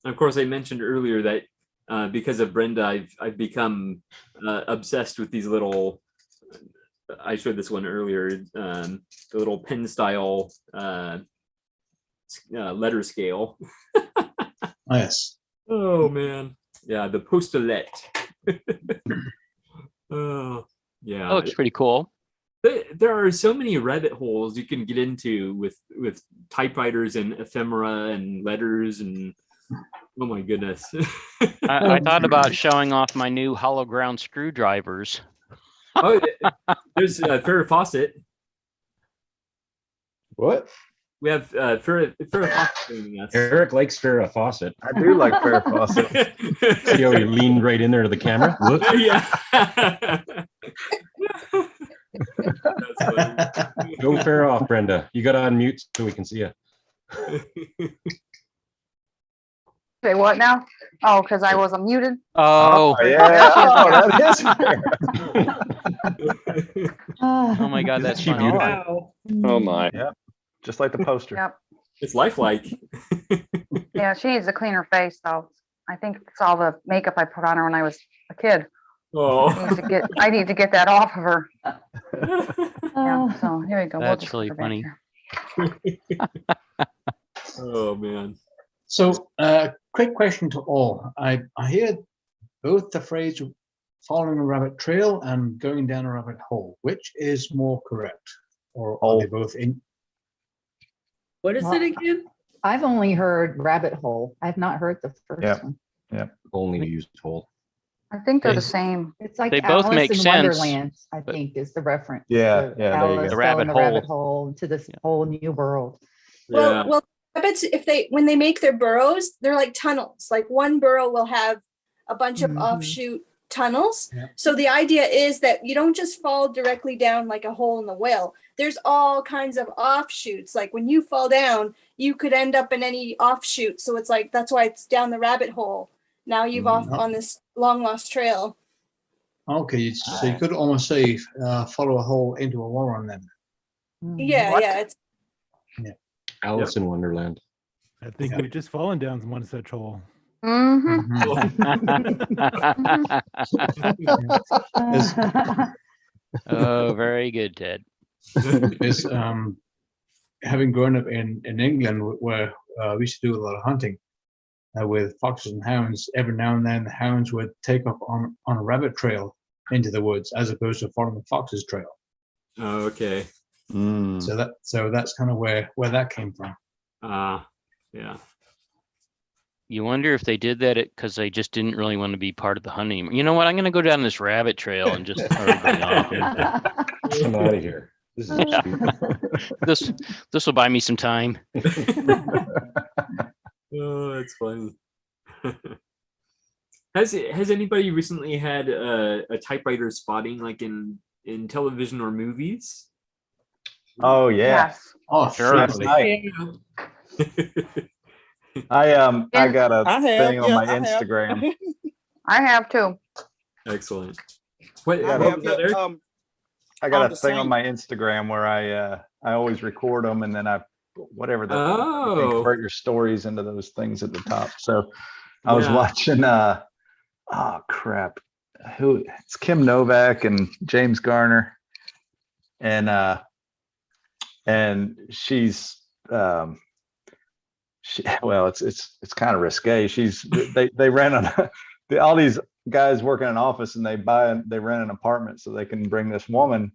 of course, I mentioned earlier that because of Brenda, I've become obsessed with these little. I showed this one earlier. The little pen style letter scale. Yes. Oh man. Yeah, the postelet. Oh yeah. Oh, it's pretty cool. There are so many rabbit holes you can get into with typewriters and ephemera and letters and oh my goodness. I thought about showing off my new hollow ground screwdrivers. Oh, there's Farrah Fawcett. What? We have Farrah Fawcett joining us. Eric likes Farrah Fawcett. I do like Farrah Fawcett. See how he leaned right in there to the camera? Whoop. Yeah. Don't fair off, Brenda. You got to unmute so we can see you. Say what now? Oh, because I was muted. Oh, yeah. Oh, that is fair. Oh my God, that's She funny. beautiful. Oh my. Yep. Just like the poster. Yep. It's lifelike. Yeah, she needs to clean her face though. I think it's all the makeup I put on her when I was a kid. Oh. I need to get that off of her. Yeah, so here you go. We'll That's just really put her back funny. here. Oh man. So, quick question to all. I hear both the phrase following a rabbit trail and going down a rabbit hole. Which is more correct? Or are they both in? What is it again? I've only heard rabbit hole. I've not heard the first one. Yeah. Only used hole. I think they're the same. It's like They both Alice make in sense, Wonderland, I think is the reference. Yeah, to yeah, there you Alice go. The fell rabbit in the hole. rabbit hole to this whole new world. Yeah. Well, rabbits, when they make their burrows, they're like tunnels. Like one burrow will have a bunch of offshoot tunnels. Yeah. So the idea is that you don't just fall directly down like a hole in the whale. There's all kinds of offshoots. Like when you fall down, you could end up in any offshoot. So it's like, that's why it's down the rabbit hole. Now you've off on this long lost trail. Okay, so you could almost say follow a hole into a warren then. Yeah, yeah. It's Alice in Wonderland. I think we've just fallen down one such hole. Oh, very good, Ted. Is having grown up in England where we used to do a lot of hunting with foxes and hounds, every now and then the hounds would take up on a rabbit trail into the woods as opposed to following the fox's trail. Oh, okay. So that's kind of where that came from. Yeah. You wonder if they did that because they just didn't really want to be part of the honeymoon. You know what? I'm going to go down this rabbit trail and just throw everybody off here. I'm out of here. This is stupid. This will buy me some time. Oh, that's funny. Has anybody recently had a typewriter spotting like in television or movies? Oh yeah. Yes. Oh, Sure. Last night. I got a I have, thing on yeah, my I have. Instagram. I have too. Excellent. What, I what have, was that, Eric? I got on a the thing on same. my Instagram where I always record them and then I whatever the you can Oh. convert your stories into those things at the top. So I was Yeah. watching oh crap. It's Kim Novak and James Garner. And she's well, it's kind of risque. They ran on all these guys work in an office and they rent an apartment so they can bring this woman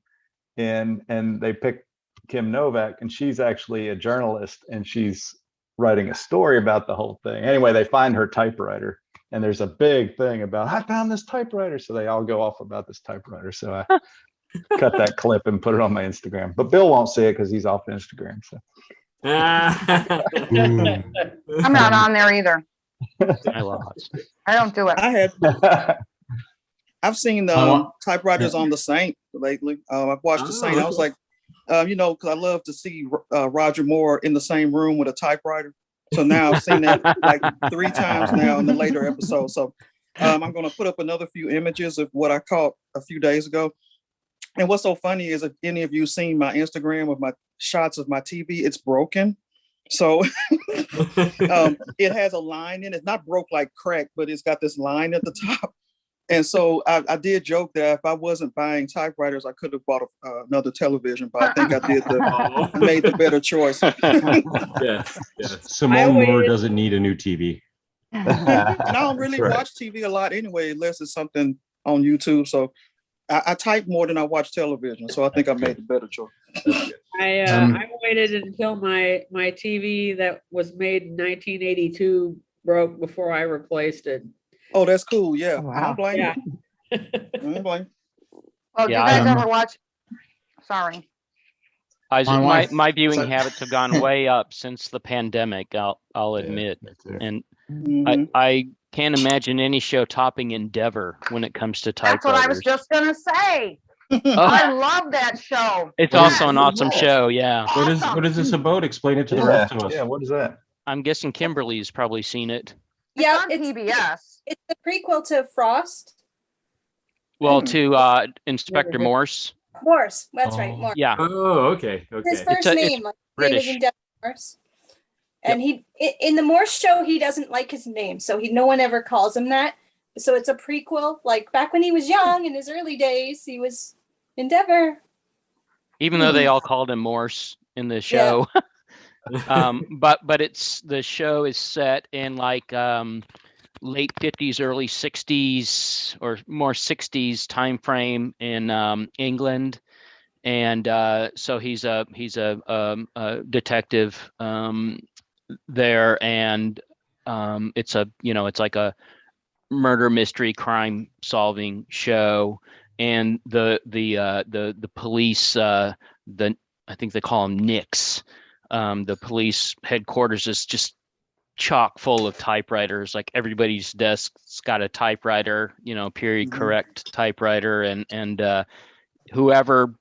in, and they pick Kim Novak, and she's actually a journalist and she's writing a story about the whole thing. Anyway, they find her typewriter and there's a big thing about I found this typewriter, so they all go off about this typewriter. So I cut that clip and put it on my Instagram, but Bill won't see it because he's off Instagram. So I'm not on there either. I lost. I don't do it. I've seen typewriters on the Saint lately. I've watched the Saint. I was like, because I love to see Roger Moore in the same room with a typewriter. So now I've seen that like 3 times now in the later episodes. So I'm going to put up another few images of what I caught a few days ago. And what's so funny is if any of you seen my Instagram of my shots of my TV, it's broken. So it has a line in it. It's not broke like crack, but it's got this line at the top. And so I did joke that if I wasn't buying typewriters, I could have bought another television, but I think I made the better choice. Yes. Simone Moore doesn't need a new TV. And I don't really watch TV a lot anyway, unless it's something on YouTube. So I type more than I watch television. So I think I made the better choice. I waited until my TV that was made in 1982 broke before I replaced it. Oh, that's cool. Yeah. Wow. I don't blame Yeah. you. I don't blame. Oh, do you guys ever watch? Sorry. My viewing habits have gone way up since the pandemic. I'll admit, and I can't imagine any show topping Endeavor when it comes to typewriters. That's what I was just gonna say. I love that show. It's also an awesome show. Yeah. What is this about? Explain it to the rest of us. Yeah, what is that? I'm guessing Kimberly's probably seen it. Yeah, on PBS. It's the prequel to Frost. Well, to Inspector Morse. Morse. That's right. Morse. Yeah. Oh, okay. His first name. His British. name is Endeavor Morse. And in the Morse show, he doesn't like his name, so no one ever calls him that. So it's a prequel. Like back when he was young in his early days, he was Endeavor. Even though they all called him Morse in the show. But the show is set in like late 50s, early 60s, or more 60s time frame in England, and so he's a detective there, and it's like a murder mystery crime solving show, and the police I think they call them Nicks. The police headquarters is just chock full of typewriters. Like everybody's desk's got a typewriter, period correct typewriter, and whoever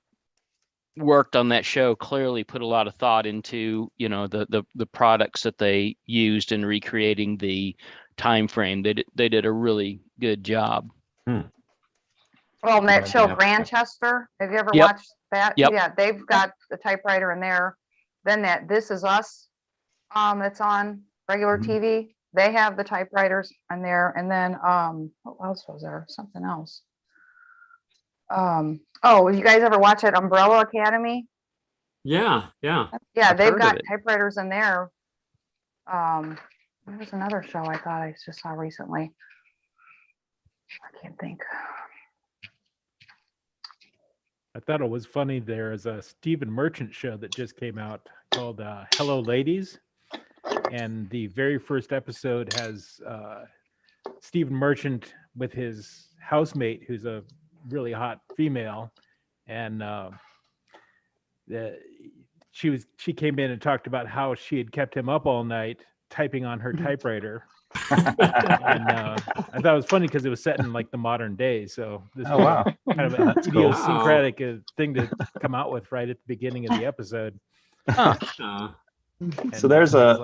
worked on that show clearly put a lot of thought into the products that they used in recreating the time frame. They did a really good job. Well, and that show Grantchester, have you ever watched that? Yep. Yeah, they've got the typewriter in there. Then that This Is Us, that's on regular TV. They have the typewriters in there. And then what else was there? Something else. Oh, you guys ever watch it, Umbrella Academy? Yeah. Yeah, I've they've heard got of it. typewriters in there. There was another show I thought I just saw recently. I can't think. I thought it was funny. There is a Stephen Merchant show that just came out called Hello Ladies. And the very first episode has Stephen Merchant with his housemate, who's a really hot female. And she came in and talked about how she had kept him up all night typing on her typewriter. And I thought it was funny because it was set in like the modern day. So this Oh, was wow. kind of an That's cool. idiosyncratic thing to come out with right at the beginning of the episode. Huh. And So there's I was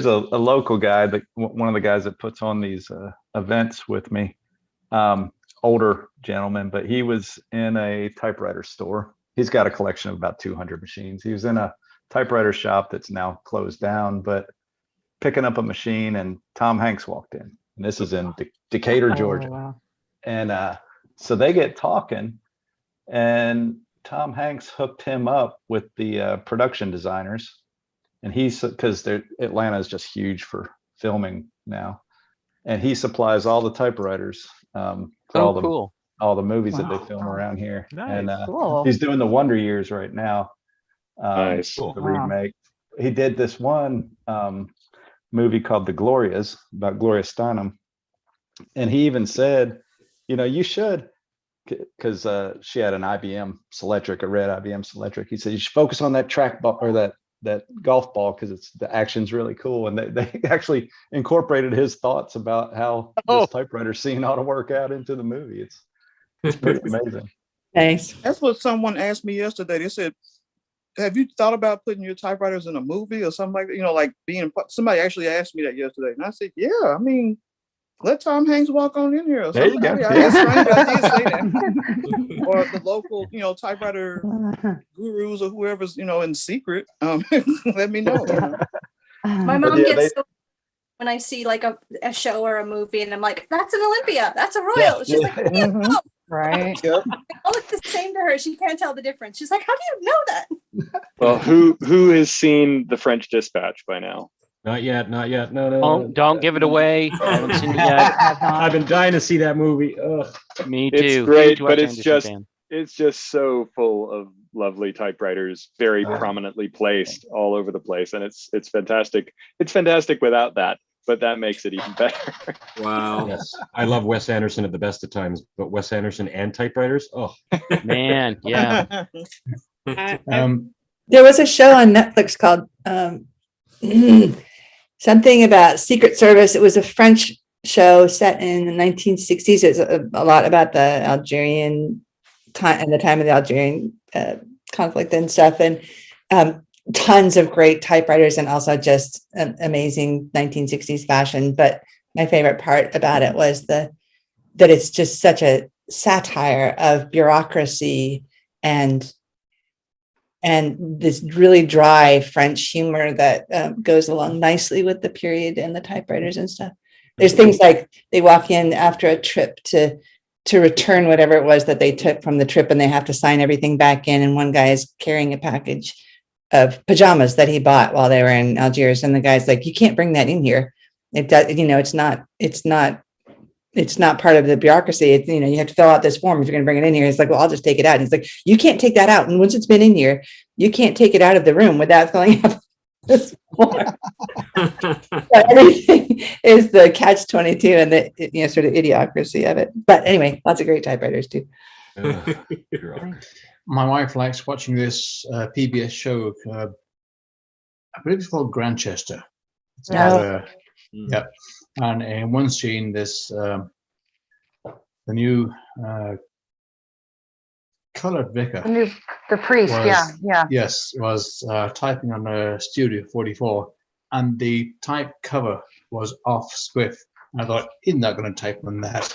a like, local guy, that one of the guys that puts on these events with me, older gentleman, but he was in a typewriter store. He's got a collection of about 200 machines. He was in a typewriter shop that's now closed down, but picking up a machine, and Tom Hanks walked in, and this is in Decatur, Georgia. wow. And so they get talking, and Tom Hanks hooked him up with the production designers, and because Atlanta is just huge for filming now, and he supplies all the typewriters for cool. all the movies that Wow. they film around here. Nice. And Cool. he's doing the Wonder Years right now. Nice. The Wow. remake. He did this one movie called The Glorias about Gloria Steinem, and he even said, you should, because she had an IBM Selectric, a red IBM Selectric. He said you should focus on that track ball or that golf ball because the action's really cool. And they actually incorporated his thoughts about how this typewriter scene ought to work out into the movie. It's pretty amazing. Nice. That's what someone asked me yesterday. They said, have you thought about putting your typewriters in a movie or something like that? Like somebody actually asked me that yesterday. And I said, yeah, I mean, let Tom Hanks walk on in here or There you something. go. I did say that. Or the local, typewriter gurus or whoever's, in secret. Let me know. My But mom yeah, gets so when I see like a show or a movie, and I'm like, "That's an Olympia. That's a Royal." She's like, "I can't tell." Right. Yep. I look the same to her. She can't tell the difference. She's like, "How do you know that?" Well, who has seen The French Dispatch by now? Not yet. No. Don't give it away. I haven't seen it yet. I've been dying to see that movie. Ugh. Me too. It's great, Huge but Wes it's Anderson just fan. it's just so full of lovely typewriters, very prominently placed all over the place, and it's fantastic. It's fantastic without that, but that makes it even better. Wow. Yes, I love Wes Anderson at the best of times, but Wes Anderson and typewriters, oh Man, yeah. There was a show on Netflix called something about Secret Service. It was a French show set in the 1960s. It's a lot about the Algerian time and the time of the Algerian conflict and stuff, and tons of great typewriters and also just amazing 1960s fashion. But my favorite part about it was that it's just such a satire of bureaucracy and this really dry French humor that goes along nicely with the period and the typewriters and stuff. There's things like they walk in after a trip to return whatever it was that they took from the trip, and they have to sign everything back in. And one guy is carrying a package of pajamas that he bought while they were in Algiers, and the guy's like, "You can't bring that in here. It does, it's not part of the bureaucracy. It's, you have to fill out this form if you're going to bring it in here." It's like, "Well, I'll just take it out." And he's like, "You can't take that out. And once it's been in here, you can't take it out of the room without filling out this form." Everything is the catch-22 and the sort of idiocracy of it. But anyway, lots of great typewriters too. My wife likes watching this PBS show. I believe it's called Grantchester. It's about, yep. And in one scene, the new colored vicar. The priest, yeah. Yes, was typing on a Studio 44, and the type cover was off script. I thought, he's not going to type on that.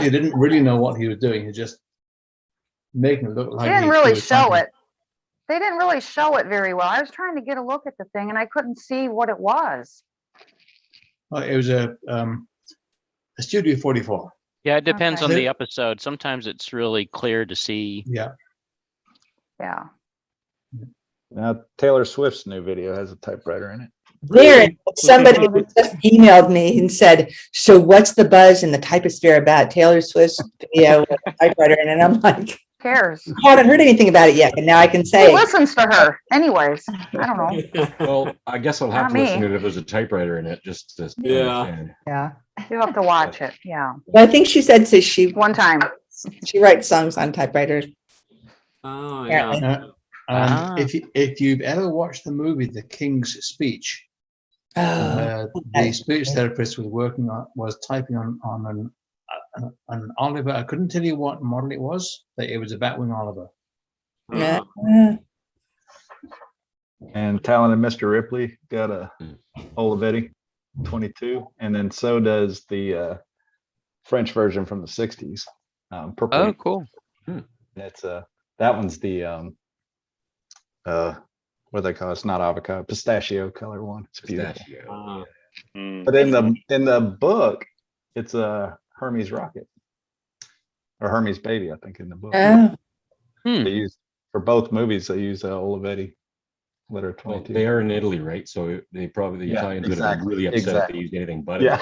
He didn't really know what he was doing. He just making it look like They didn't he really was show typing. it. They didn't really show it very well. I was trying to get a look at the thing and I couldn't see what it was. Well, it was a Studio 44. Yeah, it depends on Okay. the episode. Sometimes it's really clear to see. Yeah. Yeah. Now Taylor Swift's new video has a typewriter in it. There, somebody just emailed me and said, "So what's the buzz in the typosphere about Taylor Swift's video with typewriter?" And I'm like, Cares. I haven't heard anything about it yet, but now I can Who say, listens to her? Anyways, I don't know. Well, I guess I'll have Not to listen me. to it if there's a typewriter in it, just to Yeah. understand. Yeah. You have to watch it. Yeah. well, I think she said so One time. she writes songs on typewriters. Oh Apparently. yeah. If you've ever watched the movie The King's Speech, the speech therapist was typing on an Oliver. I couldn't tell you what model it was, but it was a Batwing Oliver. Yeah. And Talented Mr. Ripley got a Olivetti 22, and then so does the French version from the 60s. Purple. Oh, cool. It's that one's the what do they call it? It's not avocado, pistachio color one. It's beautiful. But in the book, it's a Hermes rocket or Hermes baby, I think, in the book. Oh. They use for both movies. They use Olivetti letter 22. They are in Italy, right? So they probably the Italians would have been really upset if they used anything but it.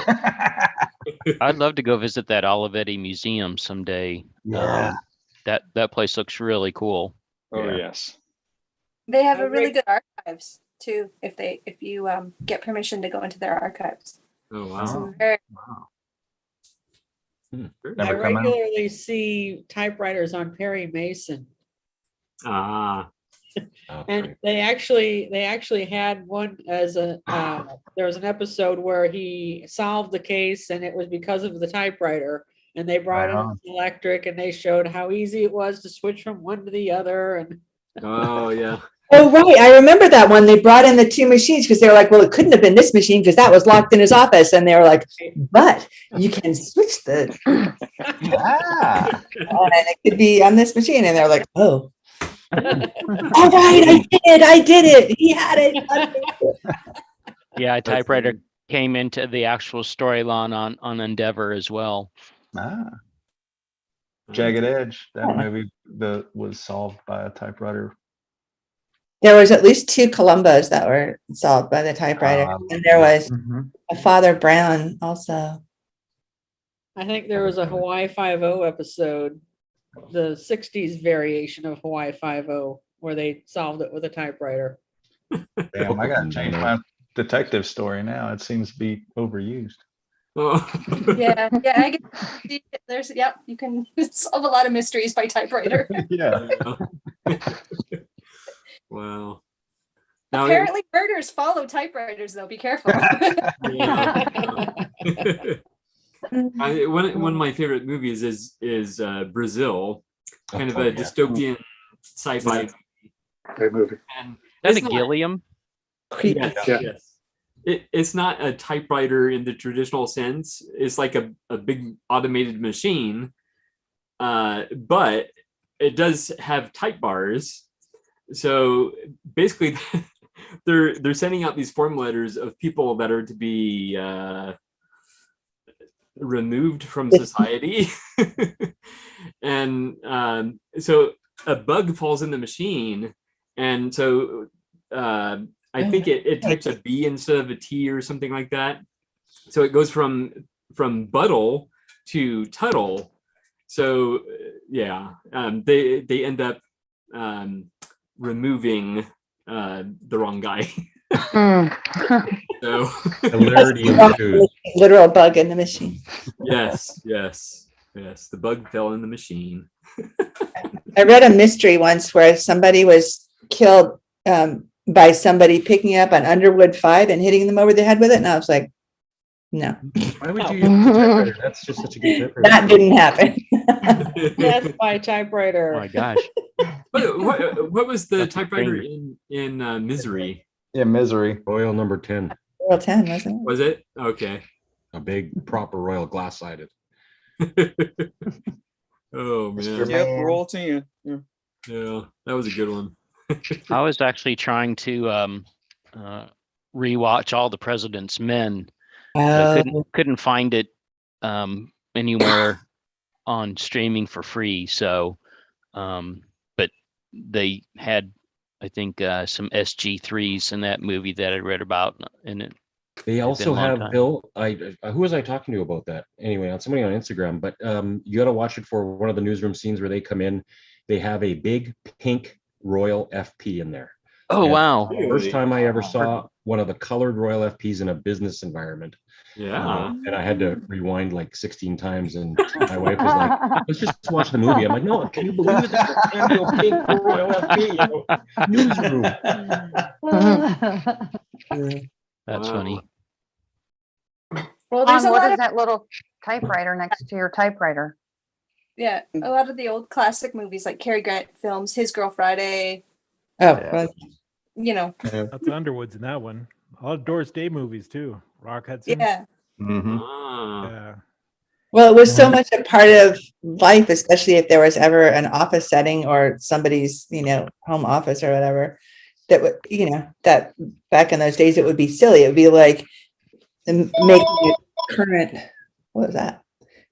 I'd love to go visit that Olivetti museum someday. Yeah. That place looks really cool. Oh yes. They have a really good archives too. If you get permission to go into their archives. Oh wow. Some very- I regularly see typewriters on Perry Mason. Ah. And they actually had one as a there was an episode where he solved the case and it was because of the typewriter, and they brought in an electric and they showed how easy it was to switch from one to the other. And Oh yeah. Oh, right. I remember that one. They brought in the two machines because they were like, well, it couldn't have been this machine because that was locked in his office. And they were like, but you can switch the and it could be on this machine. And they're like, oh. All right, I did it. He had it. Yeah, a typewriter came into the actual storyline on Endeavor as well. Jagged Edge, that movie that was solved by a typewriter. There was at least 2 Columbos that were solved by the typewriter. And there was a Father Brown also. I think there was a Hawaii Five-0 episode, the 60s variation of Hawaii Five-0, where they solved it with a typewriter. Damn, I gotta change my detective story now. It seems to be overused. Yeah, I get there's you can solve a lot of mysteries by typewriter. Yeah. Wow. Now, Apparently murders follow typewriters though. Be careful. One of my favorite movies is Brazil, kind of a dystopian sci-fi movie. And That's a it's not- Gilliam. Yes, Yeah. yes. It's not a typewriter in the traditional sense. It's like a big automated machine, but it does have type bars. So basically, they're sending out these form letters of people that are to be removed from society, and so a bug falls in the machine, and so I think it types a B instead of a T or something like that. So it goes from Buttle to Tuttle. So yeah, they end up removing the wrong guy. So literal bug in the machine. yes. The bug fell in the machine. I read a mystery once where somebody was killed by somebody picking up an Underwood 5 and hitting them over the head with it, and I was like, no. Why would you use a typewriter? That's just such a good typewriter. That didn't happen. Death by typewriter. Oh my gosh. What was the That's typewriter crazy. in Misery? Yeah, Misery. Royal number 10. Royal 10, wasn't it? Was it? Okay. A big proper Royal glass sided. Oh man. Yep, Royal 10. Yeah, that was a good one. I was actually trying to rewatch All the President's Men. I couldn't find it anywhere on streaming for free. So, but they had I think some SG3s in that movie that I read about, and it They had been a also long have time. Bill. Who was I talking to about that? Anyway, on somebody on Instagram. But you got to watch it for one of the newsroom scenes where they come in. They have a big pink Royal FP in there. Oh, And wow. the first time I ever saw one of the colored Royal FPs in a business environment. Yeah. And I had to rewind like 16 times, and my wife was like, "Let's just watch the movie." I'm like, "No, can you believe it? There's a cameo pink Royal FP, newsroom." That's Wow. funny. Well, there's a what lot is of, that little typewriter next to your typewriter? yeah, a lot of the old classic movies like Cary Grant films, His Girl Friday, Oh, Yeah. well, you know. That's Underwood's in that one. All of Doris Day movies too. Rock Hudson. Yeah. Ah. Yeah. well, it was so much a part of life, especially if there was ever an office setting or somebody's, home office or whatever. That would, that back in those days, it would be silly. It would be like making a current. What was that?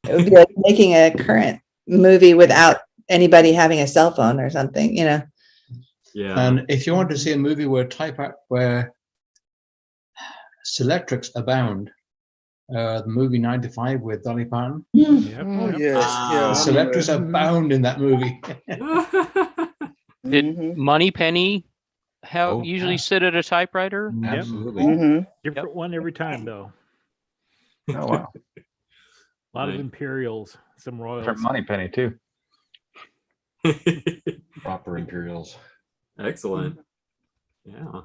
It would be like making a current movie without anybody having a cell phone or something. Yeah. And if you want to see a movie where Selectrics abound, the movie 95 with Dolly Parton. Yep. Oh, Yep. yes. Yeah. The Selectrics abound in that movie. Did Moneypenny Oh, usually sit at a typewriter? Absolutely. Different one every time though. Oh wow. A lot of Right. Imperials, some Royals. For Moneypenny too. Proper Imperials. Excellent. Yeah.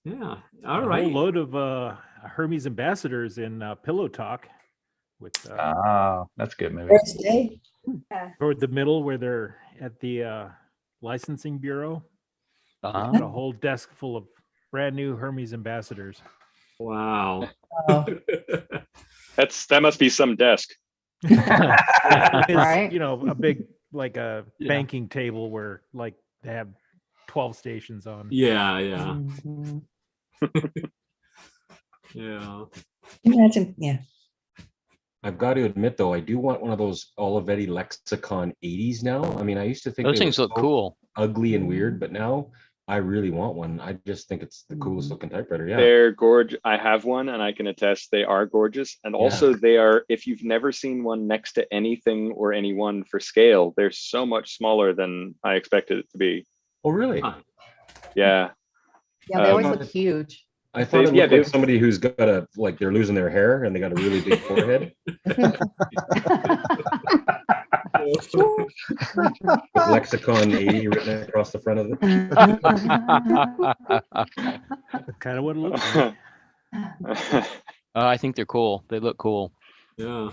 Yeah. All A right. whole load of Hermes ambassadors in Pillow Talk with That's a good movie. First day. toward the middle where they're at the licensing bureau. Uh-huh. Got a whole desk full of brand new Hermes ambassadors. Wow. Oh. That must be some desk. It's, Right. a big like a Yeah. banking table where like they have 12 stations on. Yeah. Yeah. Mhm. Yeah. Imagine, yeah. I've got to admit, though, I do want one of those Olivetti Lexicon 80s now. I mean, I used to think Those they things were look so cool. ugly and weird, but now I really want one. I just think it's the coolest looking typewriter. Yeah. They're gorgeous. I have one and I can attest they are gorgeous. And also they are, if you've never seen one next to anything or anyone for scale, they're so much smaller than I expected it to be. Oh, really? Yeah. Yeah, they always Um, look huge. I thought it Yeah, looked they- like somebody who's got they're losing their hair and they got a really big forehead. With Lexicon 80 written across the front of it. That's kind of what it looks like. I think they're cool. They look cool. Yeah.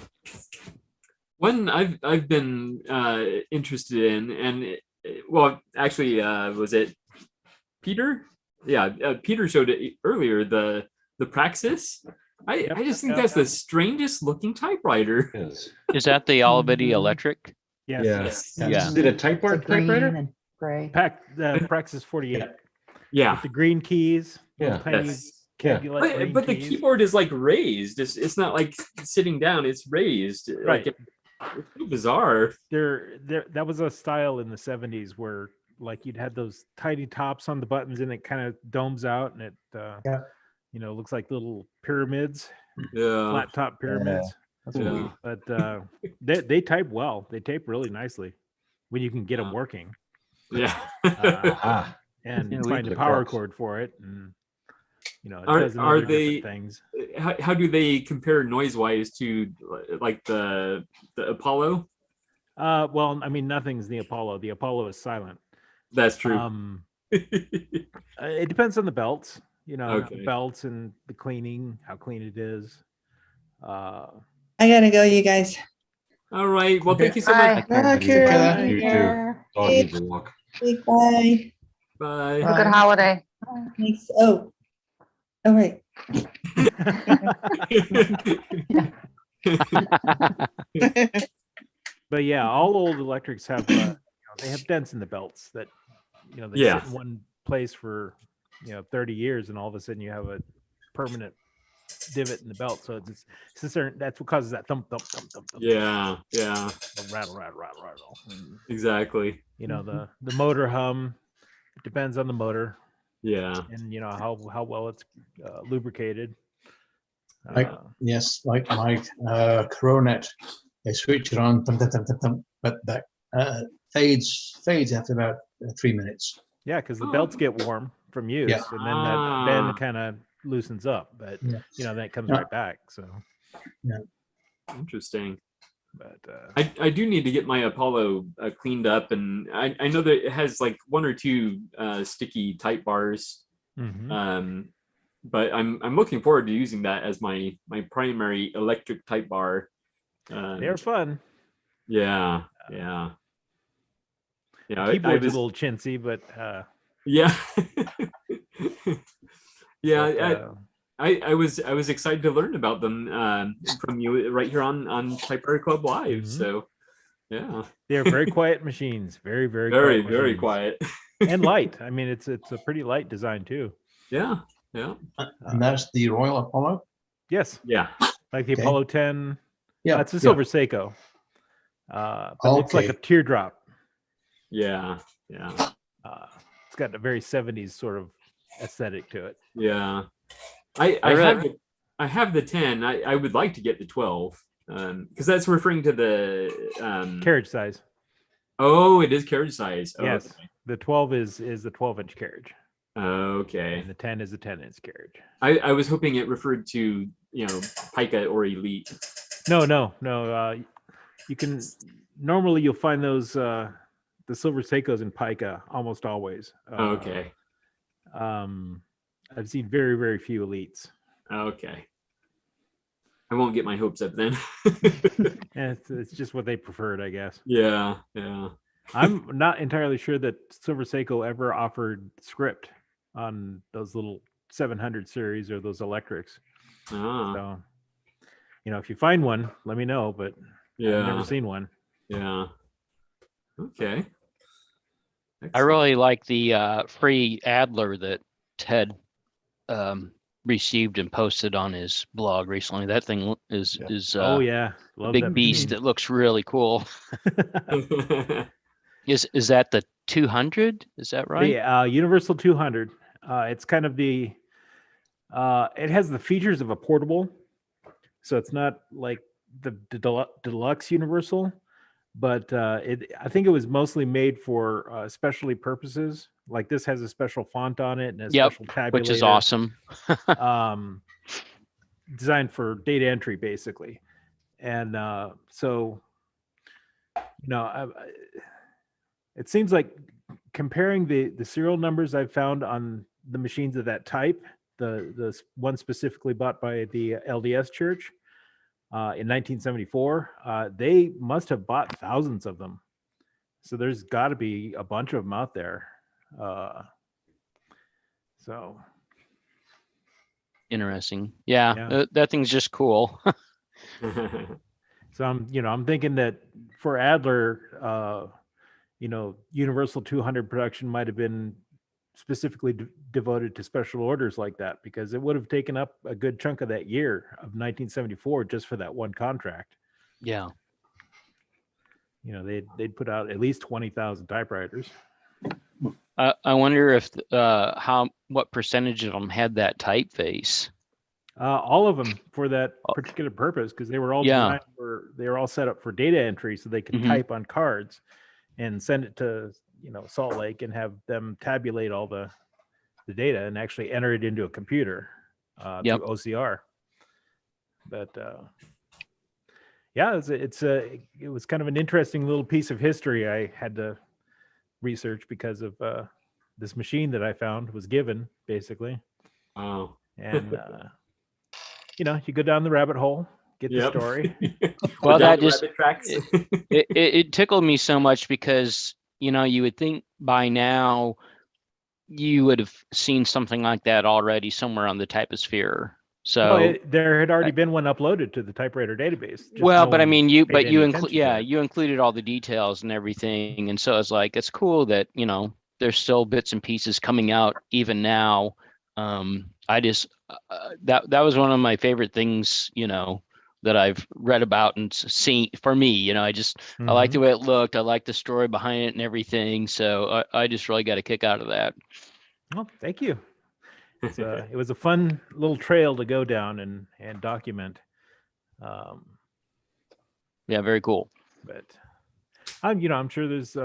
One I've been interested in, and well, actually, was it Peter? Yeah, Peter showed it earlier. The Praxis. I just think that's the strangest looking typewriter. Is that the Olivetti electric? Yes. Yeah. Is it a typewriter? Green Typewriter? and gray. Praxis 48. Yeah. With the green keys. Yeah. Tiny Yes. Candy-like green But the keys. keyboard is like raised. It's not like sitting down. It's raised. Right. Like it's so bizarre. There that was a style in the 70s where like you'd had those tiny tops on the buttons and it kind of domes out and it looks like little pyramids. Yeah. Flat top pyramids. That's Yeah. weird. But they type well. They tape really nicely when you can get them working. Yeah. And Yeah, we find did a the power crux. cord for it, and it Are does other they different things. how do they compare noise wise to like the Apollo? Well, I mean, nothing's the Apollo. The Apollo is silent. That's true. It depends on the belts, the Okay. belts and the cleaning, how clean it is. I gotta go, you guys. All right. Well, thank you so Bye. much. Bye, Kira. You too. Dog needs a walk. Bye. Bye. Have a good holiday. Thanks. Oh, right. But yeah, all old electrics have they have dents in the belts that they Yeah. sit in one place for 30 years, and all of a sudden you have a permanent divot in the belt. So it's that's what causes that thump thump thump thump thump. Yeah. Yeah. Rattle rattle rattle rattle. And, Exactly. the motor hum. depends on the motor. Yeah. And how well it's lubricated. Like yes, like my Coronet, they switch it on, but that fades after about 3 minutes. Yeah, because the belts get warm from use, Yeah. and then that bend kind of loosens up, but then it comes right back. So yeah, interesting. But I do need to get my Apollo cleaned up, and I know that it has like 1 or 2 sticky type bars. But I'm looking forward to using that as my primary electric type bar. They're fun. Yeah. Keyboard's a little chintzy, but yeah. But, I was excited to learn about them from you right here on Typewriter Club Live. So yeah, they're very quiet machines. Very very quiet and light. I mean, it's a pretty light design too. Yeah. And that's the Royal Apollo. Yes. Yeah. Like the Apollo 10. Yeah. It's a silver Seiko. But it looks like a teardrop. Yeah. It's got a very 70s sort of aesthetic to it. Yeah. I have the 10. I would like to get the 12 because that's referring to the carriage size. Oh, it is carriage size. Oh, yes. okay. The 12 is the 12-inch carriage. Okay. And the 10 is the 10-inch carriage. I was hoping it referred to Pica or Elite. No. You can normally you'll find those the silver Seikos in Pica almost always. Okay. I've seen very few Elites. Okay. I won't get my hopes up then. It's just what they preferred, I guess. Yeah. I'm not entirely sure that Silver Seiko ever offered script on those little 700 series or those electrics. So, if you find one, let me know. But I've never seen one. Yeah. Okay. I really like the free Adler that Ted received and posted on his blog recently. That thing is oh yeah, a big beast. It looks really cool. Is that the 200? Is that right? The Universal 200. It's kind of the it has the features of a portable, so it's not like the deluxe Universal, but I think it was mostly made for specialty purposes. Like this has a special font on it and a special tabulator, which is awesome. Designed for data entry, basically. And so, it seems like comparing the serial numbers I've found on the machines of that type, the one specifically bought by the LDS Church in 1974, they must have bought thousands of them. So there's got to be a bunch of them out there. So interesting. Yeah. That thing's just cool. So I'm thinking that for Adler, Universal 200 production might have been specifically devoted to special orders like that, because it would have taken up a good chunk of that year of 1974 just for that one contract. Yeah. They'd put out at least 20,000 typewriters. I wonder if what percentage of them had that typeface. All of them for that particular purpose, because they were all designed they were all set up for data entry, so they could type on cards and send it to Salt Lake and have them tabulate all the data and actually enter it into a computer through OCR. But it was kind of an interesting little piece of history I had to research because of this machine that I found was given, basically. Oh. And you go down the rabbit hole, get the story. Well, that just it tickled me so much because you would think by now you would have seen something like that already somewhere on the typosphere. So there had already been one uploaded to the typewriter database. But I mean, you included all the details and everything, and so it's like it's cool that there's still bits and pieces coming out even now. I just that was one of my favorite things, that I've read about and seen. For me, I just I like the way it looked. I like the story behind it and everything. So I just really got a kick out of that. Well, thank you. It was a fun little trail to go down and document. Yeah, very cool. But I'm sure there's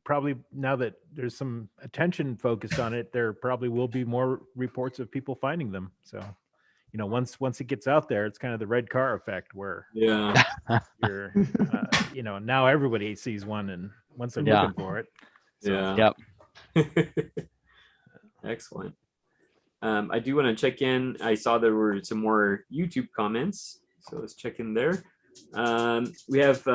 probably, now that there's some attention focused on it, there probably will be more reports of people finding them. So, once it gets out there, it's kind of the red car effect where Yeah, you're, now everybody sees one, and once they're Yeah. looking for it. So, yeah. Yep. Excellent. I do want to check in. I saw there were some more YouTube comments, so let's check in there. We have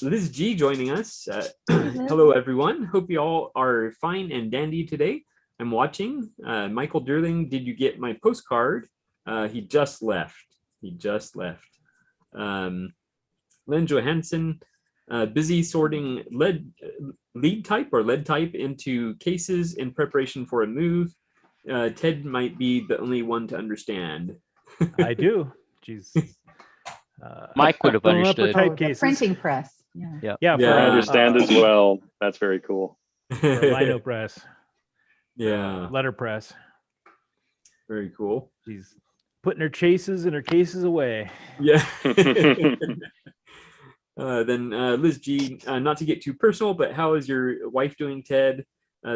Liz G joining us. Hello, everyone. Hope you all are fine and dandy today. I'm watching. Michael Derling, did you get my postcard? He just left. Lynn Johansson, busy sorting lead type into cases in preparation for a move. Ted might be the only one to understand. I do. Jeez. Mike would have filling up her understood. type The cases. printing press. Yeah. Yeah, for, I understand as well. That's very cool. for lino press, Yeah, letter press. very cool. She's putting her chases and her cases away. Yeah. Then Liz G, not to get too personal, but how is your wife doing, Ted?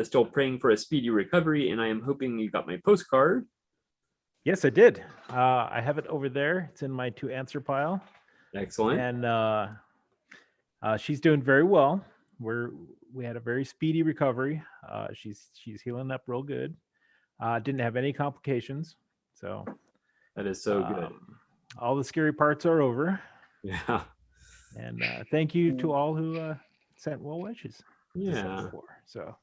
Still praying for a speedy recovery, and I am hoping you got my postcard. Yes, I did. I have it over there. It's in my to answer pile. Excellent. And she's doing very well. We had a very speedy recovery. She's healing up real good. Didn't have any complications. So that is so good. All the scary parts are over. Yeah. And thank you to all who sent well wishes. Yeah. So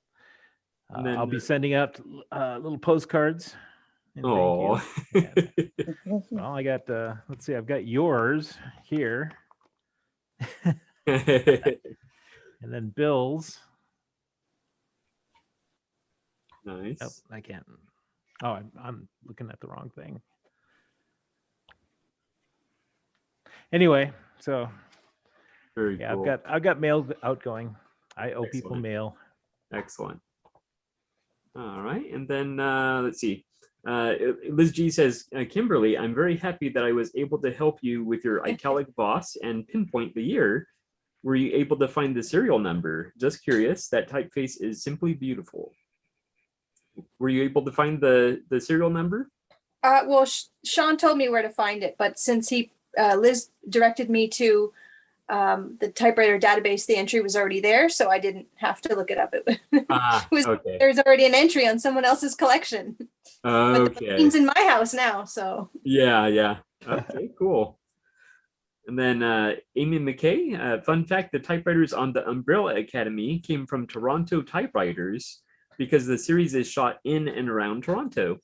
And then, I'll be sending out little postcards. Oh. Well, I got let's see, I've got yours here. And then Bill's. Nice. Oh, I can't. Oh, I'm looking at the wrong thing. Anyway, so very yeah, cool. I've got mail outgoing. I owe people Excellent. mail. Excellent. All right, and then let's see. Liz G says, Kimberly, I'm very happy that I was able to help you with your italic boss and pinpoint the year. Were you able to find the serial number? Just curious. That typeface is simply beautiful. Were you able to find the serial number? Well, Sean told me where to find it, but since Liz directed me to the typewriter database, the entry was already there, so I didn't have to look it up. Okay. There's already an entry on someone else's collection. But the Okay. machine's in my house now, so. Yeah. Okay, cool. And then Amy McKay, fun fact, the typewriters on the Umbrella Academy came from Toronto typewriters because the series is shot in and around Toronto.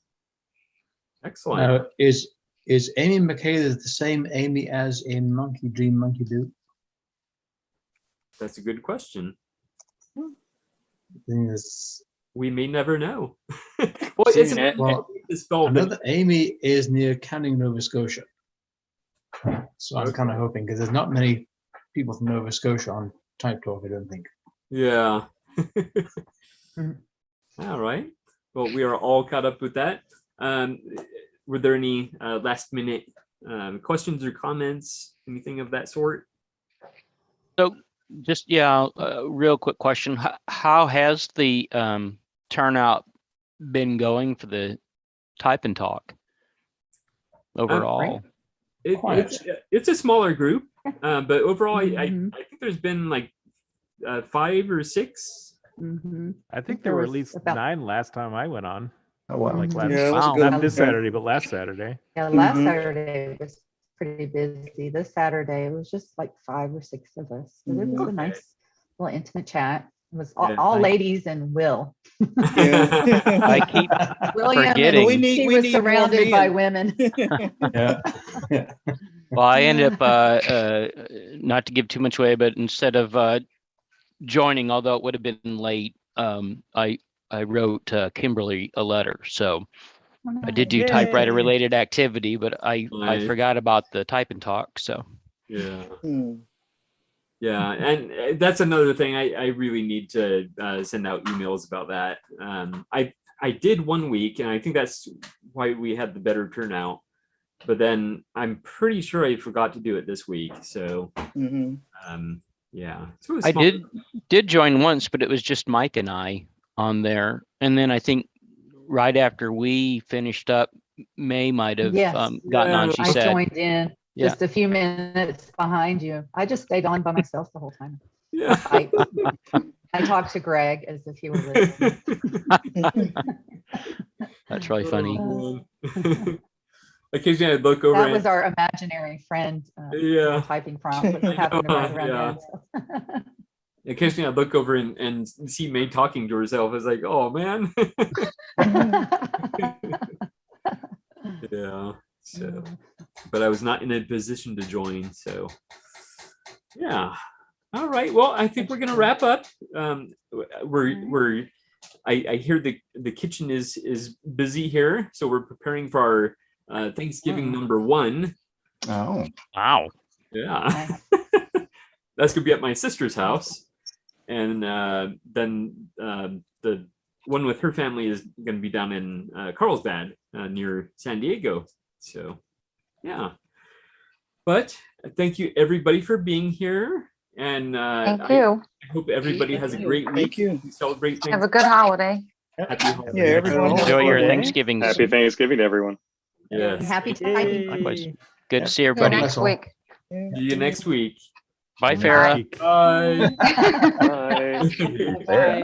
Excellent. Is Amy McKay the same Amy as in Monkey Dream, Monkey Do? That's a good question. Is, we may never know. Well, isn't it spelled? Another Amy is near Canning, Nova Scotia. So I'm kind of hoping, because there's not many people from Nova Scotia on Type Talk, I don't think. Yeah. All right. Well, we are all caught up with that. Were there any last minute questions or comments, anything of that sort? So just, real quick question. How has the turnout been going for the Type and Talk overall? It's a smaller group, but overall, I think there's been like 5 or 6. I think there were at least 9 last time I went on. Oh wow! Like last, Yeah, it was a good not this one. Saturday, but last Saturday. Yeah, last Saturday was pretty busy. This Saturday it was just like 5 or 6 of us. So there was a nice little intimate chat. It was all ladies and Will. I keep William, forgetting. he was surrounded by women. Well, I ended up not to give too much away, but instead of joining, although it would have been late, I wrote Kimberly a letter. So I did do typewriter related activity, but I Nice. forgot about the type and talk. So Yeah. Yeah, and that's another thing. I really need to send out emails about that. I did one week, and I think that's why we had the better turnout. But then I'm pretty sure I forgot to do it this week. So yeah, so it was I small. did join once, but it was just Mike and I on there. And then I think right after we finished up, May might have Yes. gotten on. She I said, joined in Yeah. just a few minutes behind you. I just stayed on by myself the whole time. Yeah. I talked to Greg as if he were listening. That's really funny. Occasionally I'd look over. That was our imaginary friend. Yeah. Typing prompt that happened to run around Yeah. then. Occasionally I'd look over and see May talking to herself. I was like, oh man. Yeah. So, but I was not in a position to join. So, yeah. All right. Well, I think we're gonna wrap up. I hear the kitchen is busy here, so we're preparing for our Thanksgiving number 1. Oh, wow. Yeah. That's gonna be at my sister's house, and then the one with her family is gonna be down in Carlsbad near San Diego. So, yeah. But thank you everybody for being here, and Thank you. I hope everybody has a great week. Thank you. Celebrate Have a good holiday. Happy holidays. Yeah, everyone. Enjoy your Thanksgiving. Happy Thanksgiving to everyone. Yes. Happy typing. Likewise. Good to see See you everybody. next week. See you next week. Bye, Farah. Bye. Bye. Bye.